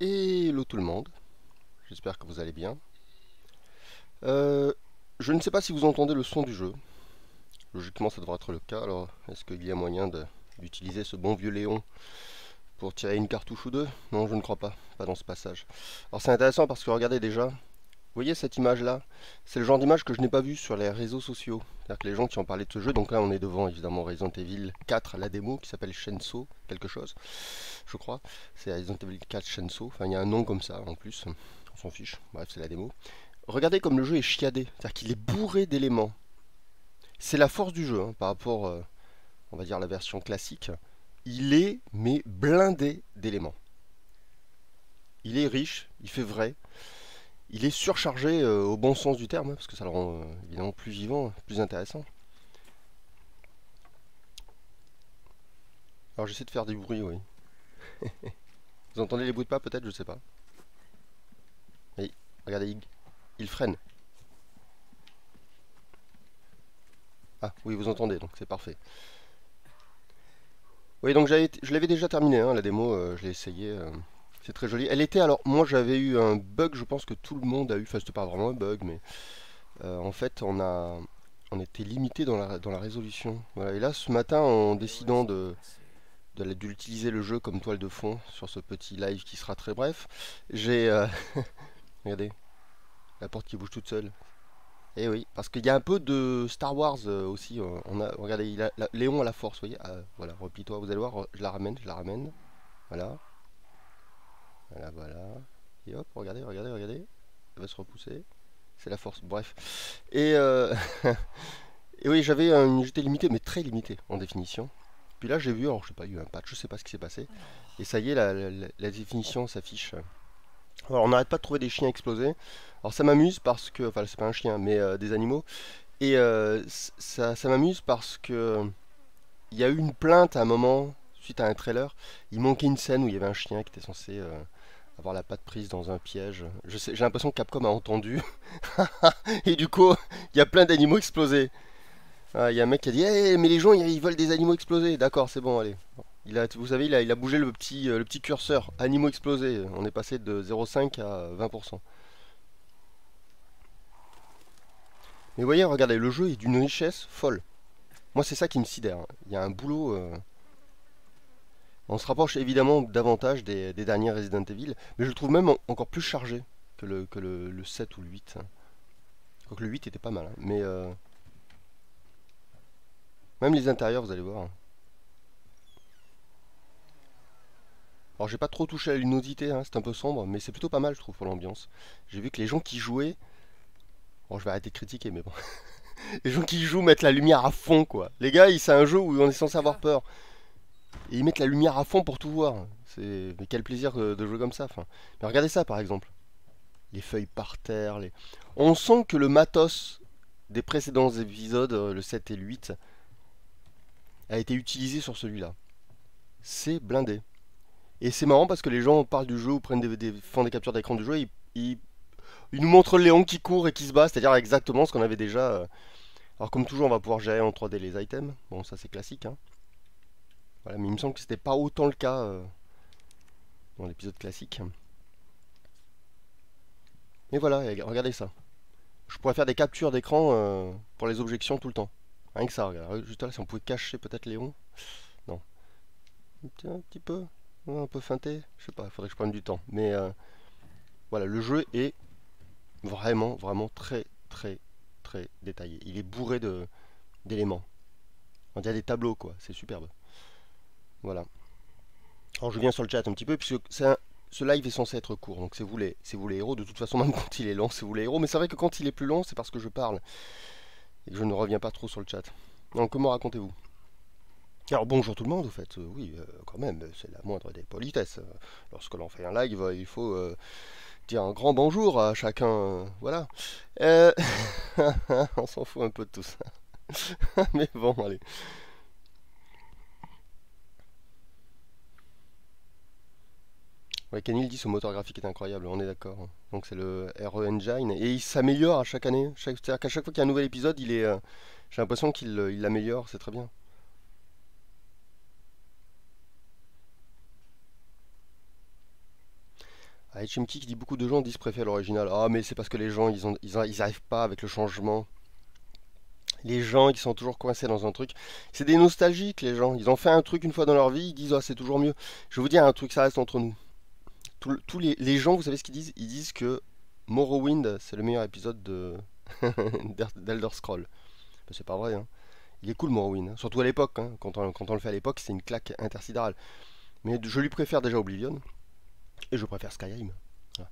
Hello tout le monde, j'espère que vous allez bien. Euh, je ne sais pas si vous entendez le son du jeu. Logiquement, ça devrait être le cas. Alors, est-ce qu'il y a moyen d'utiliser ce bon vieux Léon pour tirer une cartouche ou deux? Non, je ne crois pas, pas dans ce passage. Alors, c'est intéressant parce que regardez déjà, vous voyez cette image-là? C'est le genre d'image que je n'ai pas vue sur les réseaux sociaux. C'est-à-dire que les gens qui ont parlé de ce jeu, donc là on est devant évidemment Resident Evil 4, la démo qui s'appelle Shenso, quelque chose, je crois. C'est Resident Evil 4 Shenso, enfin il y a un nom comme ça en plus, on s'en fiche, bref c'est la démo. Regardez comme le jeu est chiadé, c'est-à-dire qu'il est bourré d'éléments. C'est la force du jeu, hein, par rapport, on va dire, à la version classique. Il est, mais blindé d'éléments. Il est riche, il fait vrai, il est surchargé au bon sens du terme, hein, parce que ça le rend évidemment plus vivant, plus intéressant. Alors j'essaie de faire du bruit, oui. Vous entendez les bruits de pas peut-être, je sais pas. Oui, regardez, il freine. Ah oui, vous entendez, donc c'est parfait. Oui, donc je l'avais déjà terminé, hein, la démo, je l'ai essayé. C'est très joli. Elle était, alors, moi j'avais eu un bug, je pense que tout le monde a eu, enfin c'était pas vraiment un bug, mais en fait on était limité dans la résolution. Voilà. Et là, ce matin, en décidant d'utiliser le jeu comme toile de fond sur ce petit live qui sera très bref, j'ai, regardez, la porte qui bouge toute seule. Et oui, parce qu'il y a un peu de Star Wars aussi. Regardez, Léon a la force, vous voyez. Ah, voilà, replie-toi, vous allez voir, je la ramène, je la ramène. Voilà. Voilà, voilà. Et hop, regardez, regardez, regardez. Elle va se repousser. C'est la force. Bref. Et, et oui, j'avais une unité limitée, mais très limitée en définition. Puis là, j'ai vu, alors je sais pas, il y a eu un patch, je sais pas ce qui s'est passé. Et ça y est, la définition s'affiche. Alors, on n'arrête pas de trouver des chiens explosés. Alors, ça m'amuse parce que. Enfin, c'est pas un chien, mais des animaux. Et ça m'amuse parce que. Il y a eu une plainte à un moment, suite à un trailer. Il manquait une scène où il y avait un chien qui était censé avoir la patte prise dans un piège. J'ai l'impression que Capcom a entendu. Et du coup, il y a plein d'animaux explosés. Ah, il y a un mec qui a dit hey, mais les gens ils veulent des animaux explosés. D'accord, c'est bon, allez. Vous savez, il a bougé le petit curseur. Animaux explosés. On est passé de 0,5 à 20%. Mais vous voyez, regardez, le jeu est d'une richesse folle. Moi, c'est ça qui me sidère, hein. Il y a un boulot. On se rapproche évidemment davantage des derniers Resident Evil, mais je le trouve même encore plus chargé que le 7 ou le 8. Quoique le 8 était pas mal, hein. Mais même les intérieurs, vous allez voir. Alors j'ai pas trop touché à la luminosité, hein, c'est un peu sombre, mais c'est plutôt pas mal je trouve pour l'ambiance. J'ai vu que les gens qui jouaient, bon je vais arrêter de critiquer mais bon, les gens qui jouent mettent la lumière à fond quoi. Les gars, c'est un jeu où on est censé avoir peur. Et ils mettent la lumière à fond pour tout voir. Mais quel plaisir de jouer comme ça. Enfin. Mais regardez ça par exemple. Les feuilles par terre. On sent que le matos des précédents épisodes, le 7 et le 8, a été utilisé sur celui-là. C'est blindé. Et c'est marrant parce que les gens parlent du jeu ou font des captures d'écran du jeu. Ils nous montrent Léon qui court et qui se bat, c'est-à-dire exactement ce qu'on avait déjà. Alors comme toujours, on va pouvoir gérer en 3D les items. Bon, ça c'est classique, hein. Voilà, mais il me semble que c'était pas autant le cas dans l'épisode classique. Mais voilà, regardez ça. Je pourrais faire des captures d'écran pour les objections tout le temps. Rien que ça, regarde. Juste là, si on pouvait cacher peut-être Léon. Non. Un petit peu. Un peu feinté. Je sais pas, il faudrait que je prenne du temps. Mais voilà, le jeu est vraiment, vraiment très, très, très détaillé. Il est bourré d'éléments. On dirait des tableaux, quoi. C'est superbe. Voilà. Alors je viens sur le chat un petit peu, puisque ce live est censé être court. Donc c'est vous les héros. De toute façon, même quand il est long, c'est vous les héros. Mais c'est vrai que quand il est plus long, c'est parce que je parle. Et que je ne reviens pas trop sur le chat. Donc comment racontez-vous? Alors bonjour tout le monde, au fait. Oui, quand même, c'est la moindre des politesses. Lorsque l'on fait un live, il faut dire un grand bonjour à chacun. Voilà. Euh, on s'en fout un peu de tout ça. Mais bon, allez. Ouais, Kenny dit ce moteur graphique est incroyable, on est d'accord. Donc c'est le RE Engine et il s'améliore à chaque année. C'est-à-dire qu'à chaque fois qu'il y a un nouvel épisode, j'ai l'impression qu'il l'améliore, c'est très bien. HMK qui dit beaucoup de gens disent préfèrent l'original. Ah, mais c'est parce que les gens, ils arrivent pas avec le changement. Les gens qui sont toujours coincés dans un truc, c'est des nostalgiques les gens. Ils ont fait un truc une fois dans leur vie, ils disent ah c'est toujours mieux. Je vais vous dire un truc, ça reste entre nous. Tous les gens, vous savez ce qu'ils disent? Ils disent que Morrowind c'est le meilleur épisode de d'Elder Scroll. Ben, c'est pas vrai, hein. Il est cool Morrowind, hein. Surtout à l'époque, hein. Quand on le fait à l'époque, c'est une claque intersidérale. Mais je lui préfère déjà Oblivion et je préfère Skyrim. Voilà.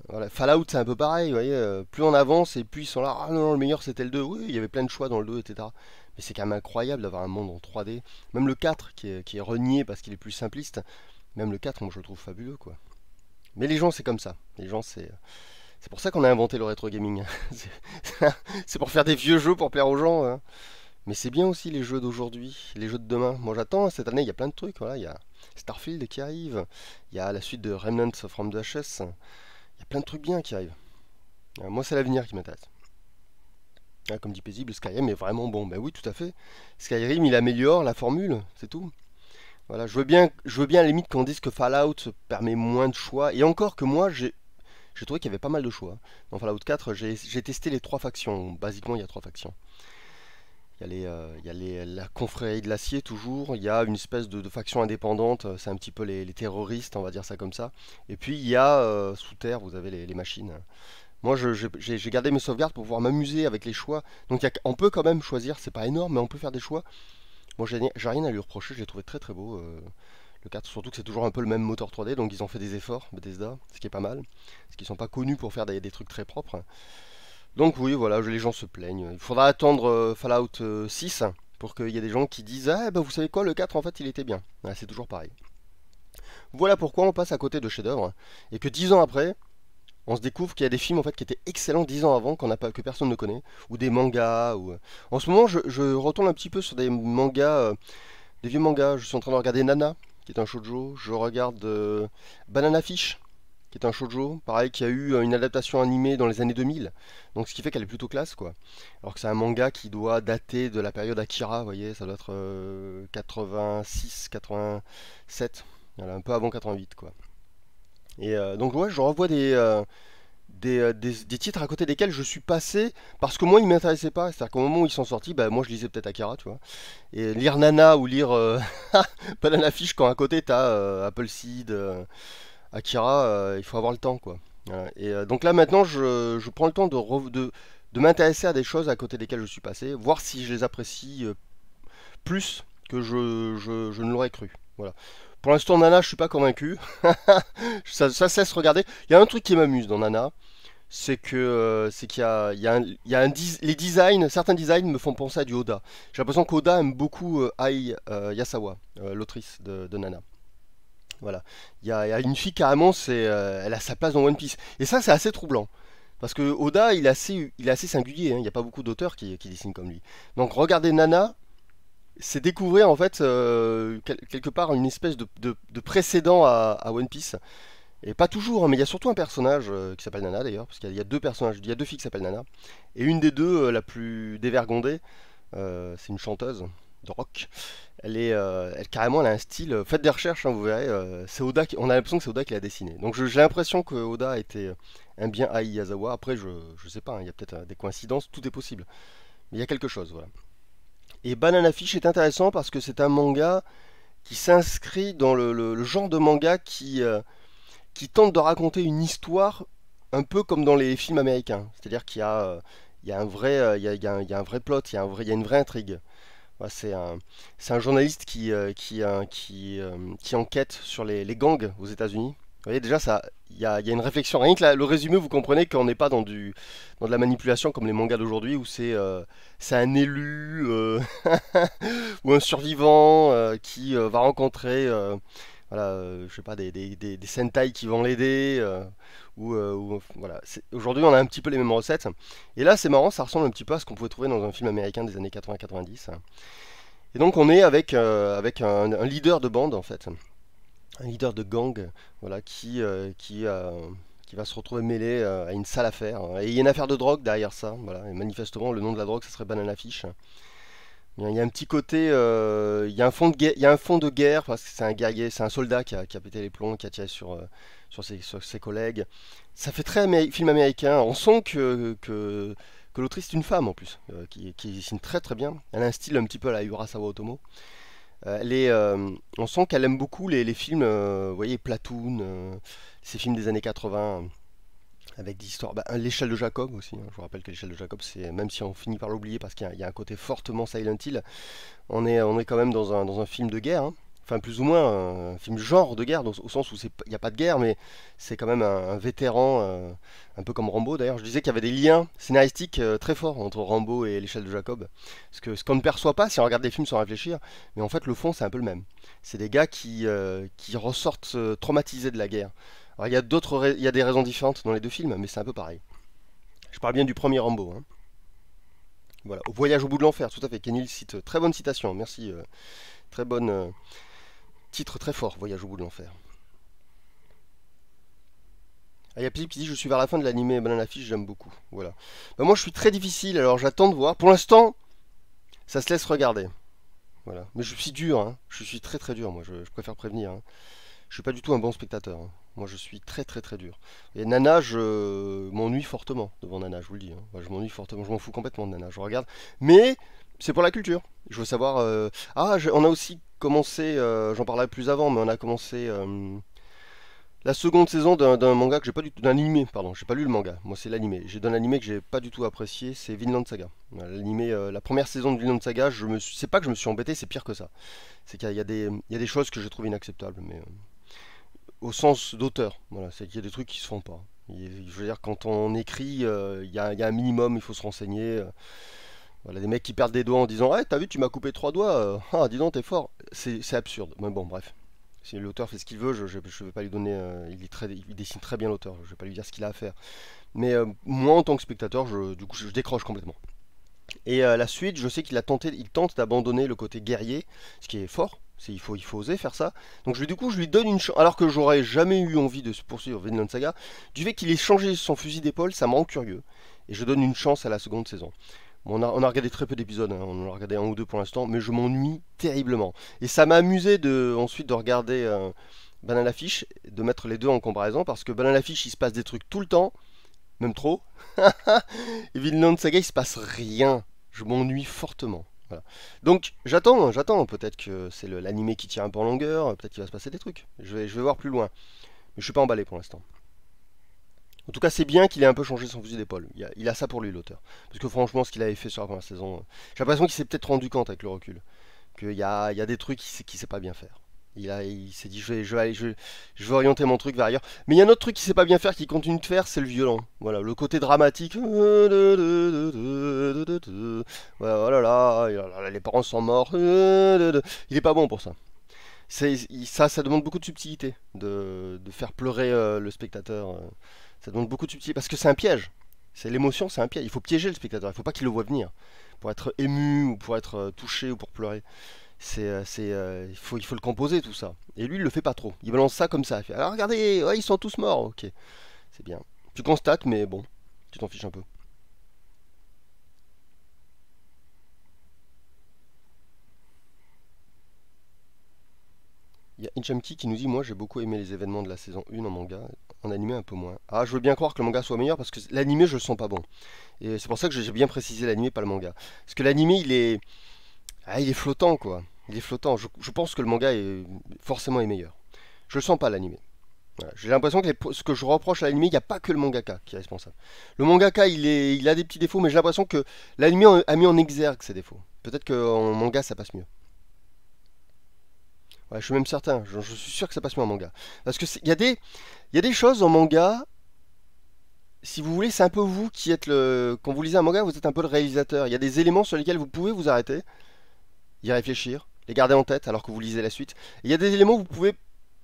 Voilà. Fallout, c'est un peu pareil, vous voyez. Plus on avance et plus ils sont là. Ah non, non, le meilleur c'était le 2. Oui, il y avait plein de choix dans le 2, etc. Mais c'est quand même incroyable d'avoir un monde en 3D. Même le 4 qui est renié parce qu'il est plus simpliste. Même le 4, moi je le trouve fabuleux, quoi. Mais les gens, c'est comme ça. Les gens, c'est pour ça qu'on a inventé le rétro gaming. C'est pour faire des vieux jeux pour plaire aux gens, hein. Mais c'est bien aussi les jeux d'aujourd'hui, les jeux de demain. Moi j'attends, cette année il y a plein de trucs. Voilà, il y a Starfield qui arrive, il y a la suite de Remnant from the Ashes. Il y a plein de trucs bien qui arrivent. Moi, c'est l'avenir qui m'intéresse. Comme dit Paisible, Skyrim est vraiment bon. Ben oui, tout à fait. Skyrim, il améliore la formule, c'est tout. Voilà, je veux bien à la limite qu'on dise que Fallout permet moins de choix. Et encore que moi, j'ai trouvé qu'il y avait pas mal de choix. Dans Fallout 4, j'ai testé les trois factions. Basiquement, il y a trois factions. La confrérie de l'acier toujours, il y a une espèce de faction indépendante, c'est un petit peu les terroristes, on va dire ça comme ça. Et puis il y a sous terre, vous avez les machines. Moi j'ai gardé mes sauvegardes pour pouvoir m'amuser avec les choix. Donc on peut quand même choisir, c'est pas énorme, mais on peut faire des choix. Moi j'ai rien à lui reprocher, je l'ai trouvé très très beau. Le 4, surtout que c'est toujours un peu le même moteur 3D, donc ils ont fait des efforts, Bethesda, ce qui est pas mal. Parce qu'ils sont pas connus pour faire des trucs très propres. Donc oui, voilà, les gens se plaignent. Il faudra attendre Fallout 6 pour qu'il y ait des gens qui disent ah bah vous savez quoi, le 4 en fait il était bien. Ouais, c'est toujours pareil. Voilà pourquoi on passe à côté de chefs-d'œuvre et que 10 ans après, on se découvre qu'il y a des films en fait qui étaient excellents 10 ans avant que personne ne connaît, ou des mangas. En ce moment, je retourne un petit peu sur des mangas, des vieux mangas. Je suis en train de regarder Nana, qui est un shoujo. Je regarde Banana Fish, qui est un shoujo, pareil, qui a eu une adaptation animée dans les années 2000, donc ce qui fait qu'elle est plutôt classe, quoi. Alors que c'est un manga qui doit dater de la période Akira, vous voyez, ça doit être 86, 87, voilà, un peu avant 88, quoi. Et donc ouais, je revois des titres à côté desquels je suis passé parce que moi ils m'intéressaient pas. C'est-à-dire qu'au moment où ils sont sortis, bah, moi je lisais peut-être Akira, tu vois. Et lire Nana ou lire Banana Fish quand à côté t'as Appleseed, Akira, il faut avoir le temps, quoi. Voilà. Et donc là maintenant, je prends le temps de m'intéresser à des choses à côté desquelles je suis passé, voir si je les apprécie plus que je ne l'aurais cru. Voilà. Pour l'instant, Nana, je suis pas convaincu. Ça cesse regarder. Il y a un truc qui m'amuse dans Nana, c'est qu'il y a, il y a les designs, certains designs me font penser à du Oda. J'ai l'impression qu'Oda aime beaucoup Ai Yasawa, l'autrice de Nana. Voilà. Il y a une fille carrément, elle a sa place dans One Piece. Et ça, c'est assez troublant. Parce que Oda, il est assez singulier, hein. Il n'y a pas beaucoup d'auteurs qui dessinent comme lui. Donc regarder Nana, c'est découvrir en fait quelque part une espèce de précédent à One Piece. Et pas toujours, hein, mais il y a surtout un personnage qui s'appelle Nana d'ailleurs, parce qu'il y a deux personnages, il y a deux filles qui s'appellent Nana. Et une des deux, la plus dévergondée, c'est une chanteuse de rock. Carrément, elle a un style. Faites des recherches, hein, vous verrez. C'est Oda on a l'impression que c'est Oda qui l'a dessiné. Donc j'ai l'impression que Oda était un bien Ai Yazawa. Après, je sais pas, hein, il y a peut-être des coïncidences, tout est possible. Mais il y a quelque chose, voilà. Et Banana Fish est intéressant parce que c'est un manga qui s'inscrit dans le genre de manga qui tente de raconter une histoire un peu comme dans les films américains. C'est-à-dire il y a un vrai, il y a un vrai plot, il y a une vraie intrigue. Ouais, c'est un journaliste qui enquête sur les gangs aux États-Unis. Vous voyez, déjà, il y a une réflexion. Rien que le résumé, vous comprenez qu'on n'est pas dans de la manipulation comme les mangas d'aujourd'hui où c'est un élu ou un survivant qui va rencontrer voilà, je sais pas, des Sentai qui vont l'aider. Voilà. Aujourd'hui, on a un petit peu les mêmes recettes. Et là, c'est marrant, ça ressemble un petit peu à ce qu'on pouvait trouver dans un film américain des années 80-90. Et donc, on est avec un leader de bande, en fait. Un leader de gang, voilà, qui va se retrouver mêlé à une sale affaire. Et il y a une affaire de drogue derrière ça. Voilà. Et manifestement, le nom de la drogue, ça serait Banana Fish. Il y a un petit côté, il y a un fond de guerre, il y a un fond de guerre parce que c'est un guerrier, c'est un soldat qui a pété les plombs, qui a tiré sur ses collègues. Ça fait très film américain. On sent que l'autrice est une femme en plus, qui dessine très très bien. Elle a un style un petit peu à la Urasawa Otomo. On sent qu'elle aime beaucoup les films, vous voyez, Platoon, ces films des années 80 avec des histoires. Bah, l'échelle de Jacob aussi, hein. Je vous rappelle que l'échelle de Jacob, c'est même si on finit par l'oublier parce qu'il y a un côté fortement Silent Hill, on est quand même dans un film de guerre, hein. Enfin, plus ou moins un film genre de guerre, au sens où il n'y a pas de guerre, mais c'est quand même un vétéran, un peu comme Rambo d'ailleurs. Je disais qu'il y avait des liens scénaristiques très forts entre Rambo et l'échelle de Jacob. Parce que ce qu'on ne perçoit pas si on regarde des films sans réfléchir, mais en fait le fond c'est un peu le même. C'est des gars qui ressortent traumatisés de la guerre. Alors il y a des raisons différentes dans les deux films, mais c'est un peu pareil. Je parle bien du premier Rambo, hein. Voilà, au voyage au bout de l'enfer, tout à fait. Kenny cite, très bonne citation, merci. Très bonne, titre très fort, voyage au bout de l'enfer. Ah, il y a Philippe qui dit je suis vers la fin de l'animé Banana Fish, j'aime beaucoup. Voilà. Bah, moi je suis très difficile, alors j'attends de voir. Pour l'instant, ça se laisse regarder. Voilà. Mais je suis dur, hein. Je suis très très dur, moi, je préfère prévenir, hein. Je suis pas du tout un bon spectateur, hein. Moi je suis très très très dur. Et Nana, je m'ennuie fortement devant Nana, je vous le dis, hein. Moi, je m'ennuie fortement, je m'en fous complètement de Nana, je regarde. Mais c'est pour la culture. Je veux savoir. On a aussi commencé, j'en parlais plus avant, mais on a commencé la seconde saison d'un manga que j'ai pas du tout. D'un animé, pardon, j'ai pas lu le manga, moi c'est l'animé. J'ai d'un animé que j'ai pas du tout apprécié, c'est Vinland Saga. Voilà, l'animé, la première saison de Vinland Saga, c'est pas que je me suis embêté, c'est pire que ça. C'est qu'il y a des choses que j'ai trouvé inacceptables, mais au sens d'auteur. Voilà, c'est qu'il y a des trucs qui se font pas. Je veux dire, quand on écrit, il y a un minimum, il faut se renseigner. Voilà, des mecs qui perdent des doigts en disant «Ouais, t'as vu, tu m'as coupé 3 doigts, ah, dis donc, t'es fort». C'est absurde. Mais bon, bref. Si l'auteur fait ce qu'il veut, je vais pas lui donner. Il dessine très bien l'auteur, je vais pas lui dire ce qu'il a à faire. Mais moi, en tant que spectateur, du coup, je décroche complètement. Et la suite, je sais il tente d'abandonner le côté guerrier, ce qui est fort. Il faut oser faire ça. Donc du coup, je lui donne une chance. Alors que j'aurais jamais eu envie de se poursuivre Vinland Saga, du fait qu'il ait changé son fusil d'épaule, ça me rend curieux. Et je donne une chance à la seconde saison. Bon, on a regardé très peu d'épisodes, hein. On en a regardé un ou deux pour l'instant, mais je m'ennuie terriblement. Et ça m'a amusé ensuite de regarder Banana Fish, de mettre les deux en comparaison, parce que Banana Fish, il se passe des trucs tout le temps, même trop. Et Vinland Saga, il se passe rien. Je m'ennuie fortement. Voilà. Donc j'attends. Peut-être que c'est l'animé qui tire un peu en longueur, peut-être qu'il va se passer des trucs. Je vais voir plus loin. Mais je suis pas emballé pour l'instant. En tout cas, c'est bien qu'il ait un peu changé son fusil d'épaule. Il a ça pour lui, l'auteur. Parce que franchement, ce qu'il avait fait sur la première saison, j'ai l'impression qu'il s'est peut-être rendu compte avec le recul qu'il y a des trucs qu'il sait pas bien faire. Il s'est dit, je vais orienter mon truc vers ailleurs. Mais il y a un autre truc qu'il sait pas bien faire, qu'il continue de faire, c'est le violon. Voilà, le côté dramatique. Voilà, oh là là, les parents sont morts. Il est pas bon pour ça. Ça demande beaucoup de subtilité, de faire pleurer le spectateur. Ça demande beaucoup de subtilité, parce que c'est un piège. C'est l'émotion, c'est un piège. Il faut piéger le spectateur, il faut pas qu'il le voie venir. Pour être ému, ou pour être touché, ou pour pleurer. Il faut le composer tout ça. Et lui, il le fait pas trop. Il balance ça comme ça. Il fait, alors regardez, ouais, ils sont tous morts. Ok, c'est bien. Tu constates, mais bon, tu t'en fiches un peu. Il y a Inchamki qui nous dit moi j'ai beaucoup aimé les événements de la saison 1 en manga, en animé un peu moins. Ah, je veux bien croire que le manga soit meilleur parce que l'animé je le sens pas bon. Et c'est pour ça que j'ai bien précisé l'animé, pas le manga. Parce que l'animé il est flottant quoi. Il est flottant. Je pense que le manga forcément est meilleur. Je le sens pas l'animé. Voilà. J'ai l'impression que ce que je reproche à l'anime, il n'y a pas que le mangaka qui est responsable. Le mangaka, il a des petits défauts, mais j'ai l'impression que l'anime a mis en exergue ces défauts. Peut-être qu'en manga, ça passe mieux. Ouais, je suis même certain, je suis sûr que ça passe mieux en manga. Parce que il y a des choses en manga, si vous voulez, c'est un peu vous qui êtes le. Quand vous lisez un manga, vous êtes un peu le réalisateur. Il y a des éléments sur lesquels vous pouvez vous arrêter, y réfléchir, les garder en tête alors que vous lisez la suite. Et il y a des éléments où vous pouvez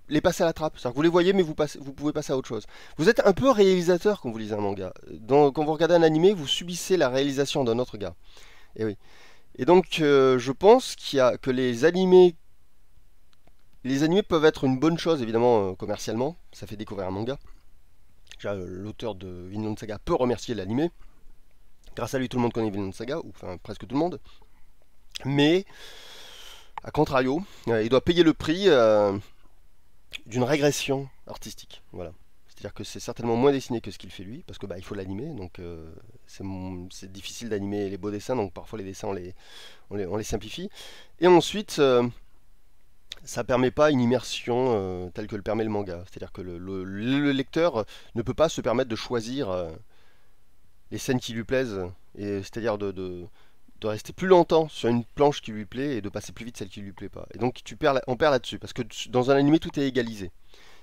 les passer à la trappe. C'est-à-dire que vous les voyez, mais vous pouvez passer à autre chose. Vous êtes un peu réalisateur quand vous lisez un manga. Quand vous regardez un animé, vous subissez la réalisation d'un autre gars. Et oui. Et donc, je pense que les animés peuvent être une bonne chose, évidemment, commercialement. Ça fait découvrir un manga. Déjà, l'auteur de Vinland Saga peut remercier l'animé. Grâce à lui, tout le monde connaît Vinland Saga, ou enfin presque tout le monde. Mais, à contrario, il doit payer le prix d'une régression artistique. Voilà. C'est-à-dire que c'est certainement moins dessiné que ce qu'il fait lui, parce que bah, il faut l'animer, donc c'est difficile d'animer les beaux dessins, donc parfois les dessins on les simplifie. Et ensuite, ça permet pas une immersion telle que le permet le manga. C'est-à-dire que le lecteur ne peut pas se permettre de choisir les scènes qui lui plaisent, et c'est-à-dire de rester plus longtemps sur une planche qui lui plaît et de passer plus vite celle qui lui plaît pas. Et donc on perd là-dessus, parce que dans un animé tout est égalisé.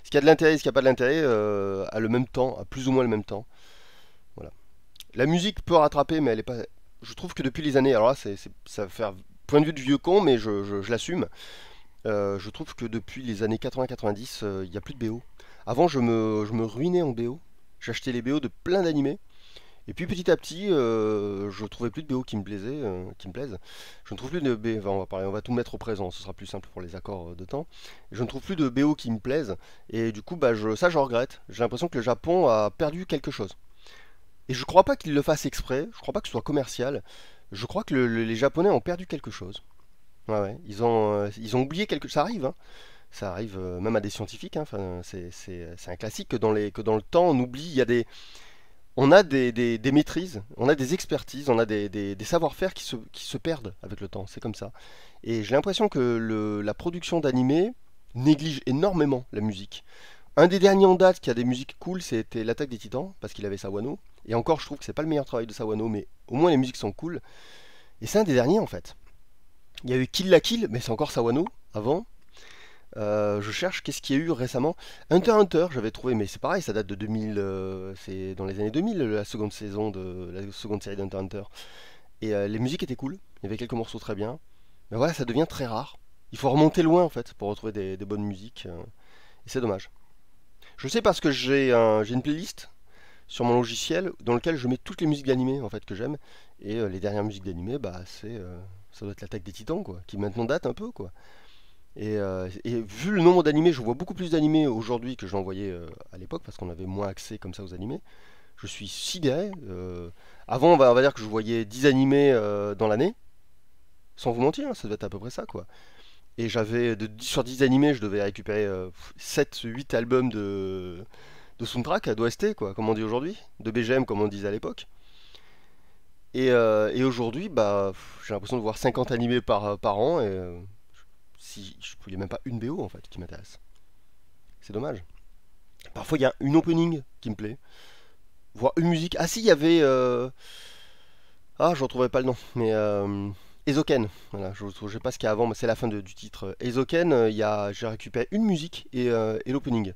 Ce qui a de l'intérêt et ce qui a pas de l'intérêt a le même temps, a plus ou moins le même temps. Voilà. La musique peut rattraper, mais elle est pas. Je trouve que depuis les années, alors là, ça va faire point de vue de vieux con, mais je l'assume. Je trouve que depuis les années 80-90, il n'y a plus de BO. Avant, je me ruinais en BO. J'achetais les BO de plein d'animés. Et puis petit à petit, je trouvais plus de BO qui me plaisaient, qui me plaisent. Je ne trouve plus de BO. Enfin, on va tout mettre au présent, ce sera plus simple pour les accords de temps. Je ne trouve plus de BO qui me plaisent. Et du coup, bah, ça, je regrette. J'ai l'impression que le Japon a perdu quelque chose. Et je crois pas qu'il le fasse exprès. Je crois pas que ce soit commercial. Je crois que les Japonais ont perdu quelque chose. Ouais, ouais. Ils ont oublié quelque chose. Ça arrive, hein. Ça arrive même à des scientifiques, hein. Enfin, c'est un classique que dans le temps, on oublie. On a des maîtrises, on a des expertises, on a des savoir-faire qui se perdent avec le temps. C'est comme ça. Et j'ai l'impression que la production d'animé néglige énormément la musique. Un des derniers en date qui a des musiques cool, c'était l'Attaque des Titans, parce qu'il avait Sawano. Et encore, je trouve que c'est pas le meilleur travail de Sawano, mais au moins les musiques sont cool. Et c'est un des derniers en fait. Il y a eu Kill la Kill, mais c'est encore Sawano avant. Je cherche qu'est-ce qu'il y a eu récemment. Hunter x Hunter, j'avais trouvé, mais c'est pareil, ça date de 2000, c'est dans les années 2000, la seconde saison de la seconde série d'Hunter x Hunter. Et les musiques étaient cool, il y avait quelques morceaux très bien. Mais voilà, ça devient très rare. Il faut remonter loin en fait pour retrouver des bonnes musiques. Et c'est dommage. Je sais parce que j'ai une playlist sur mon logiciel dans lequel je mets toutes les musiques d'animé en fait que j'aime. Et les dernières musiques d'animé, bah ça doit être l'Attaque des Titans quoi, qui maintenant date un peu quoi. Et vu le nombre d'animés, je vois beaucoup plus d'animés aujourd'hui que j'en voyais à l'époque, parce qu'on avait moins accès comme ça aux animés. Je suis sidéré. Avant, on va dire que je voyais 10 animés dans l'année, sans vous mentir, hein, ça devait être à peu près ça, quoi. Et j'avais, de 10 sur 10 animés, je devais récupérer 7, 8 albums de soundtrack d'OST, quoi, comme on dit aujourd'hui, de BGM, comme on disait à l'époque. Et aujourd'hui, bah, j'ai l'impression de voir 50 animés par an, et si je il n'y a même pas une BO en fait qui m'intéresse. C'est dommage. Parfois il y a une opening qui me plaît, voire une musique. Ah si, il y avait ah, je retrouverai pas le nom, mais Ezoken. Voilà, je ne sais pas ce qu'il y a avant, mais c'est la fin du titre. Ezoken, j'ai récupéré une musique et l'opening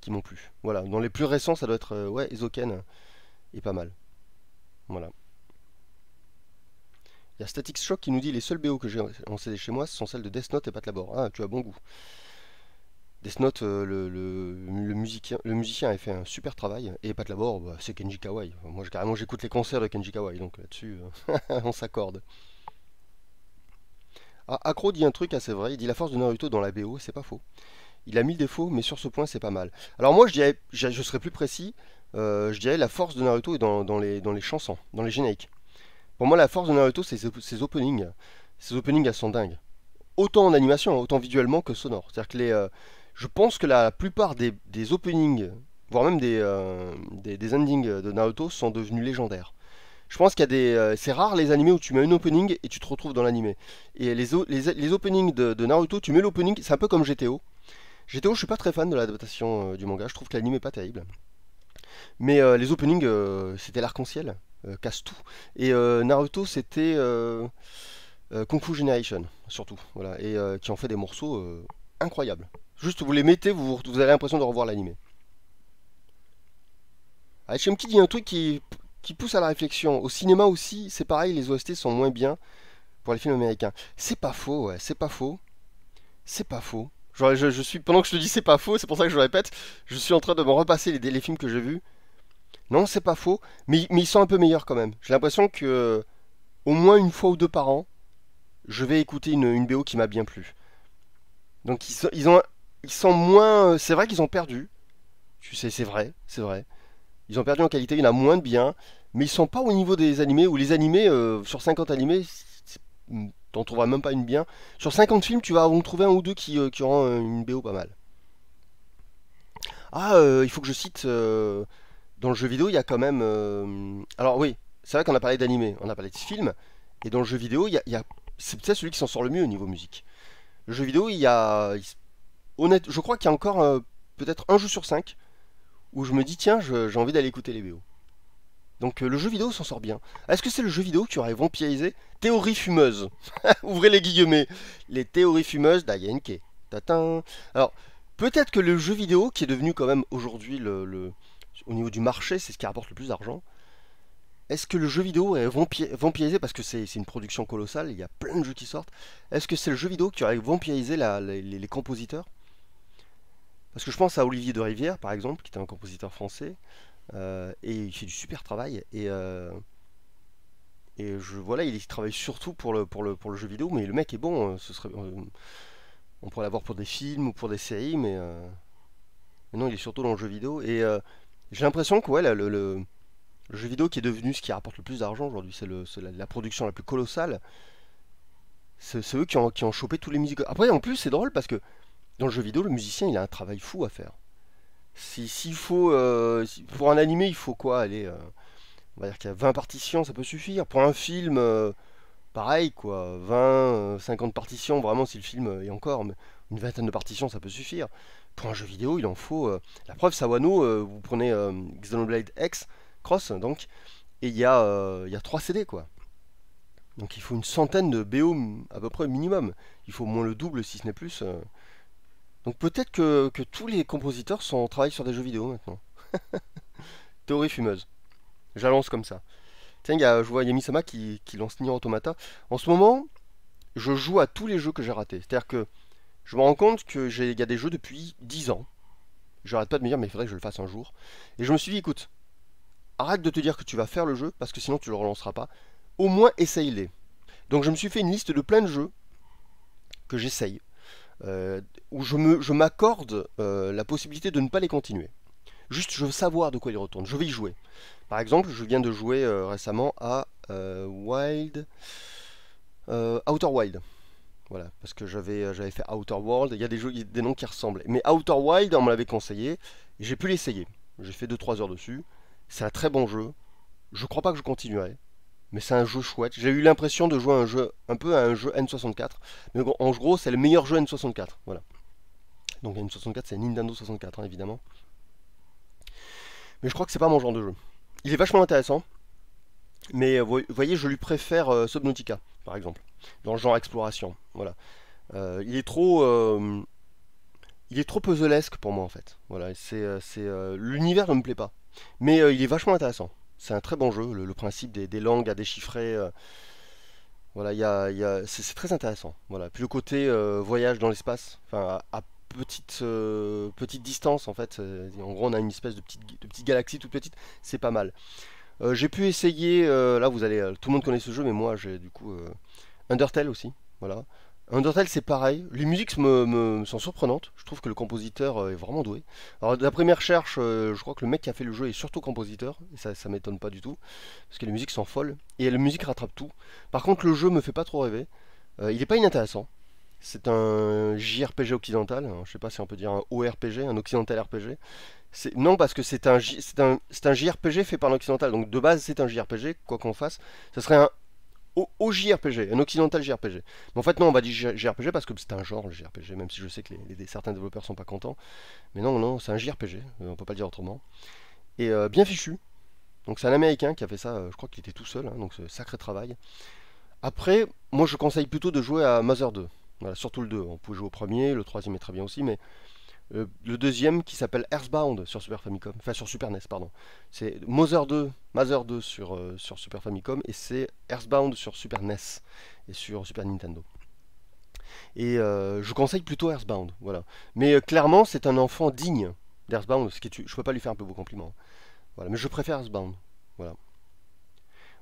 qui m'ont plu. Voilà, dans les plus récents, ça doit être ouais, Ezoken est pas mal. Voilà. Il y a Static Shock qui nous dit les seuls BO que j'ai en CD chez moi, ce sont celles de Death Note et Patlabor. Ah, tu as bon goût. Death Note, le musicien a fait un super travail. Et Patlabor, bah, c'est Kenji Kawai. Moi, carrément, j'écoute les concerts de Kenji Kawai, donc là-dessus, on s'accorde. Ah, Acro dit un truc assez vrai. Il dit la force de Naruto dans la BO, c'est pas faux. Il a 1000 défauts, mais sur ce point, c'est pas mal. Alors moi, je serais plus précis. Je dirais la force de Naruto est dans les chansons, dans les génériques. Pour moi, la force de Naruto, c'est ses openings. Ses openings, elles sont dingues. Autant en animation, autant visuellement que sonore. C'est-à-dire que je pense que la plupart des openings, voire même des endings de Naruto sont devenus légendaires. Je pense qu'il y a c'est rare les animés où tu mets un opening et tu te retrouves dans l'animé. Et les openings de Naruto, tu mets l'opening, c'est un peu comme GTO. GTO, je suis pas très fan de l'adaptation du manga, je trouve que l'anime est pas terrible. Mais les openings, c'était l'arc-en-ciel, casse tout. Et Naruto, c'était Kung Fu Generation, surtout. Voilà, et qui en fait des morceaux incroyables. Juste, vous les mettez, vous avez l'impression de revoir l'animé. Ah, Chemki dit un truc qui pousse à la réflexion. Au cinéma aussi, c'est pareil, les OST sont moins bien pour les films américains. C'est pas faux, ouais, c'est pas faux. C'est pas faux. Genre, pendant que je te dis c'est pas faux, c'est pour ça que je le répète, je suis en train de me repasser les films que j'ai vus. Non, c'est pas faux, mais ils sont un peu meilleurs quand même. J'ai l'impression que au moins une fois ou deux par an, je vais écouter une BO qui m'a bien plu. Donc ils sont moins. C'est vrai qu'ils ont perdu. Tu sais, c'est vrai, c'est vrai. Ils ont perdu en qualité, il y en a moins de bien, mais ils sont pas au niveau des animés, où les animés, sur 50 animés, t'en trouveras même pas une bien. Sur 50 films, tu vas en trouver un ou deux qui auront une BO pas mal. Ah, il faut que je cite, dans le jeu vidéo, il y a quand même... Alors oui, c'est vrai qu'on a parlé d'animé, on a parlé de film, et dans le jeu vidéo, c'est peut-être celui qui s'en sort le mieux au niveau musique. Le jeu vidéo, honnête, je crois qu'il y a encore peut-être un jeu sur 5 où je me dis, tiens, j'ai envie d'aller écouter les BO. Donc le jeu vidéo s'en sort bien. Est-ce que c'est le jeu vidéo qui aurait vampirisé Théorie fumeuse? Ouvrez les guillemets. Les théories fumeuses d'Ayenke. Tatin. Alors, peut-être que le jeu vidéo, qui est devenu quand même aujourd'hui au niveau du marché, c'est ce qui rapporte le plus d'argent. Est-ce que le jeu vidéo est vampirisé parce que c'est une production colossale, il y a plein de jeux qui sortent. Est-ce que c'est le jeu vidéo qui aurait vampirisé les compositeurs? Parce que je pense à Olivier de Rivière, par exemple, qui était un compositeur français, et il fait du super travail. Et voilà, il travaille surtout pour le jeu vidéo, mais le mec est bon. On pourrait l'avoir pour des films ou pour des séries, mais non, il est surtout dans le jeu vidéo. Et j'ai l'impression que ouais, le jeu vidéo qui est devenu ce qui rapporte le plus d'argent aujourd'hui, c'est la production la plus colossale. C'est eux qui ont chopé tous les musiques. Après, en plus, c'est drôle parce que dans le jeu vidéo, le musicien, il a un travail fou à faire. S'il faut, pour un animé, il faut quoi? Aller, on va dire qu'il y a 20 partitions, ça peut suffire. Pour un film, pareil, quoi. 20, 50 partitions, vraiment, si le film est encore, mais une vingtaine de partitions, ça peut suffire. Pour un jeu vidéo, il en faut. La preuve, Sawano, vous prenez Xenoblade X, Cross, donc, et il y a 3 CD, quoi. Donc il faut une centaine de BO à peu près minimum. Il faut au moins le double, si ce n'est plus. Donc peut-être que tous les compositeurs travaillent sur des jeux vidéo maintenant. Théorie fumeuse. J'annonce comme ça. Tiens, je vois Yamisama qui lance Nier Automata. En ce moment, je joue à tous les jeux que j'ai ratés. C'est-à-dire que je me rends compte qu'il y a des jeux depuis 10 ans. J'arrête pas de me dire, mais il faudrait que je le fasse un jour. Et je me suis dit, écoute, arrête de te dire que tu vas faire le jeu, parce que sinon tu le relanceras pas. Au moins, essaye-les. Donc je me suis fait une liste de plein de jeux que j'essaye. Où je m'accorde la possibilité de ne pas les continuer. Juste, je veux savoir de quoi ils retournent. Je vais y jouer. Par exemple, je viens de jouer récemment à Outer Wild. Voilà, parce que j'avais fait Outer World. Il y a des noms qui ressemblent. Mais Outer Wild, on me l'avait conseillé. Et j'ai pu l'essayer. J'ai fait 2-3 heures dessus. C'est un très bon jeu. Je crois pas que je continuerai. Mais c'est un jeu chouette. J'ai eu l'impression de jouer un peu à un jeu N64. Mais en gros, c'est le meilleur jeu N64. Voilà. Donc N64, c'est Nintendo 64, hein, évidemment. Mais je crois que c'est pas mon genre de jeu. Il est vachement intéressant. Mais vous voyez, je lui préfère Subnautica, par exemple. Dans le genre exploration. Voilà. Il est trop puzzlesque pour moi, en fait. Voilà. L'univers ne me plaît pas. Mais il est vachement intéressant. C'est un très bon jeu. Le principe des langues à déchiffrer. Voilà, c'est très intéressant. Voilà. Puis le côté voyage dans l'espace, enfin à petite distance en fait. En gros, on a une espèce de petite galaxie toute petite. C'est pas mal. J'ai pu essayer. Là, tout le monde connaît ce jeu, mais moi, j'ai du coup Undertale aussi. Voilà. Undertale, c'est pareil. Les musiques sont surprenantes. Je trouve que le compositeur est vraiment doué. Alors, d'après mes recherches, je crois que le mec qui a fait le jeu est surtout compositeur. Et ça m'étonne pas du tout. Parce que les musiques sont folles. Et la musique rattrape tout. Par contre, le jeu me fait pas trop rêver. Il n'est pas inintéressant. C'est un JRPG occidental. Alors, je sais pas si on peut dire un ORPG, un occidental RPG. Non, parce que c'est un JRPG fait par l'occidental. Donc de base, c'est un JRPG, quoi qu'on fasse. Ce serait un OJRPG, un occidental JRPG. Mais en fait, non, on va dire JRPG parce que c'est un genre, le JRPG, même si je sais que certains développeurs sont pas contents. Mais non, non, c'est un JRPG, on peut pas le dire autrement. Et bien fichu. Donc c'est un américain qui a fait ça, je crois qu'il était tout seul, hein, donc c'est sacré travail. Après, moi je conseille plutôt de jouer à Mother 2. Voilà, surtout le 2. On peut jouer au premier, le troisième est très bien aussi, mais le deuxième qui s'appelle Earthbound sur Super Famicom, enfin sur Super NES, pardon. C'est Mother 2 sur Super Famicom et c'est Earthbound sur Super NES et sur Super Nintendo. Et je conseille plutôt Earthbound, voilà. Mais clairement, c'est un enfant digne d'Earthbound, je peux pas lui faire un peu beau compliment. Voilà, mais je préfère Earthbound, voilà.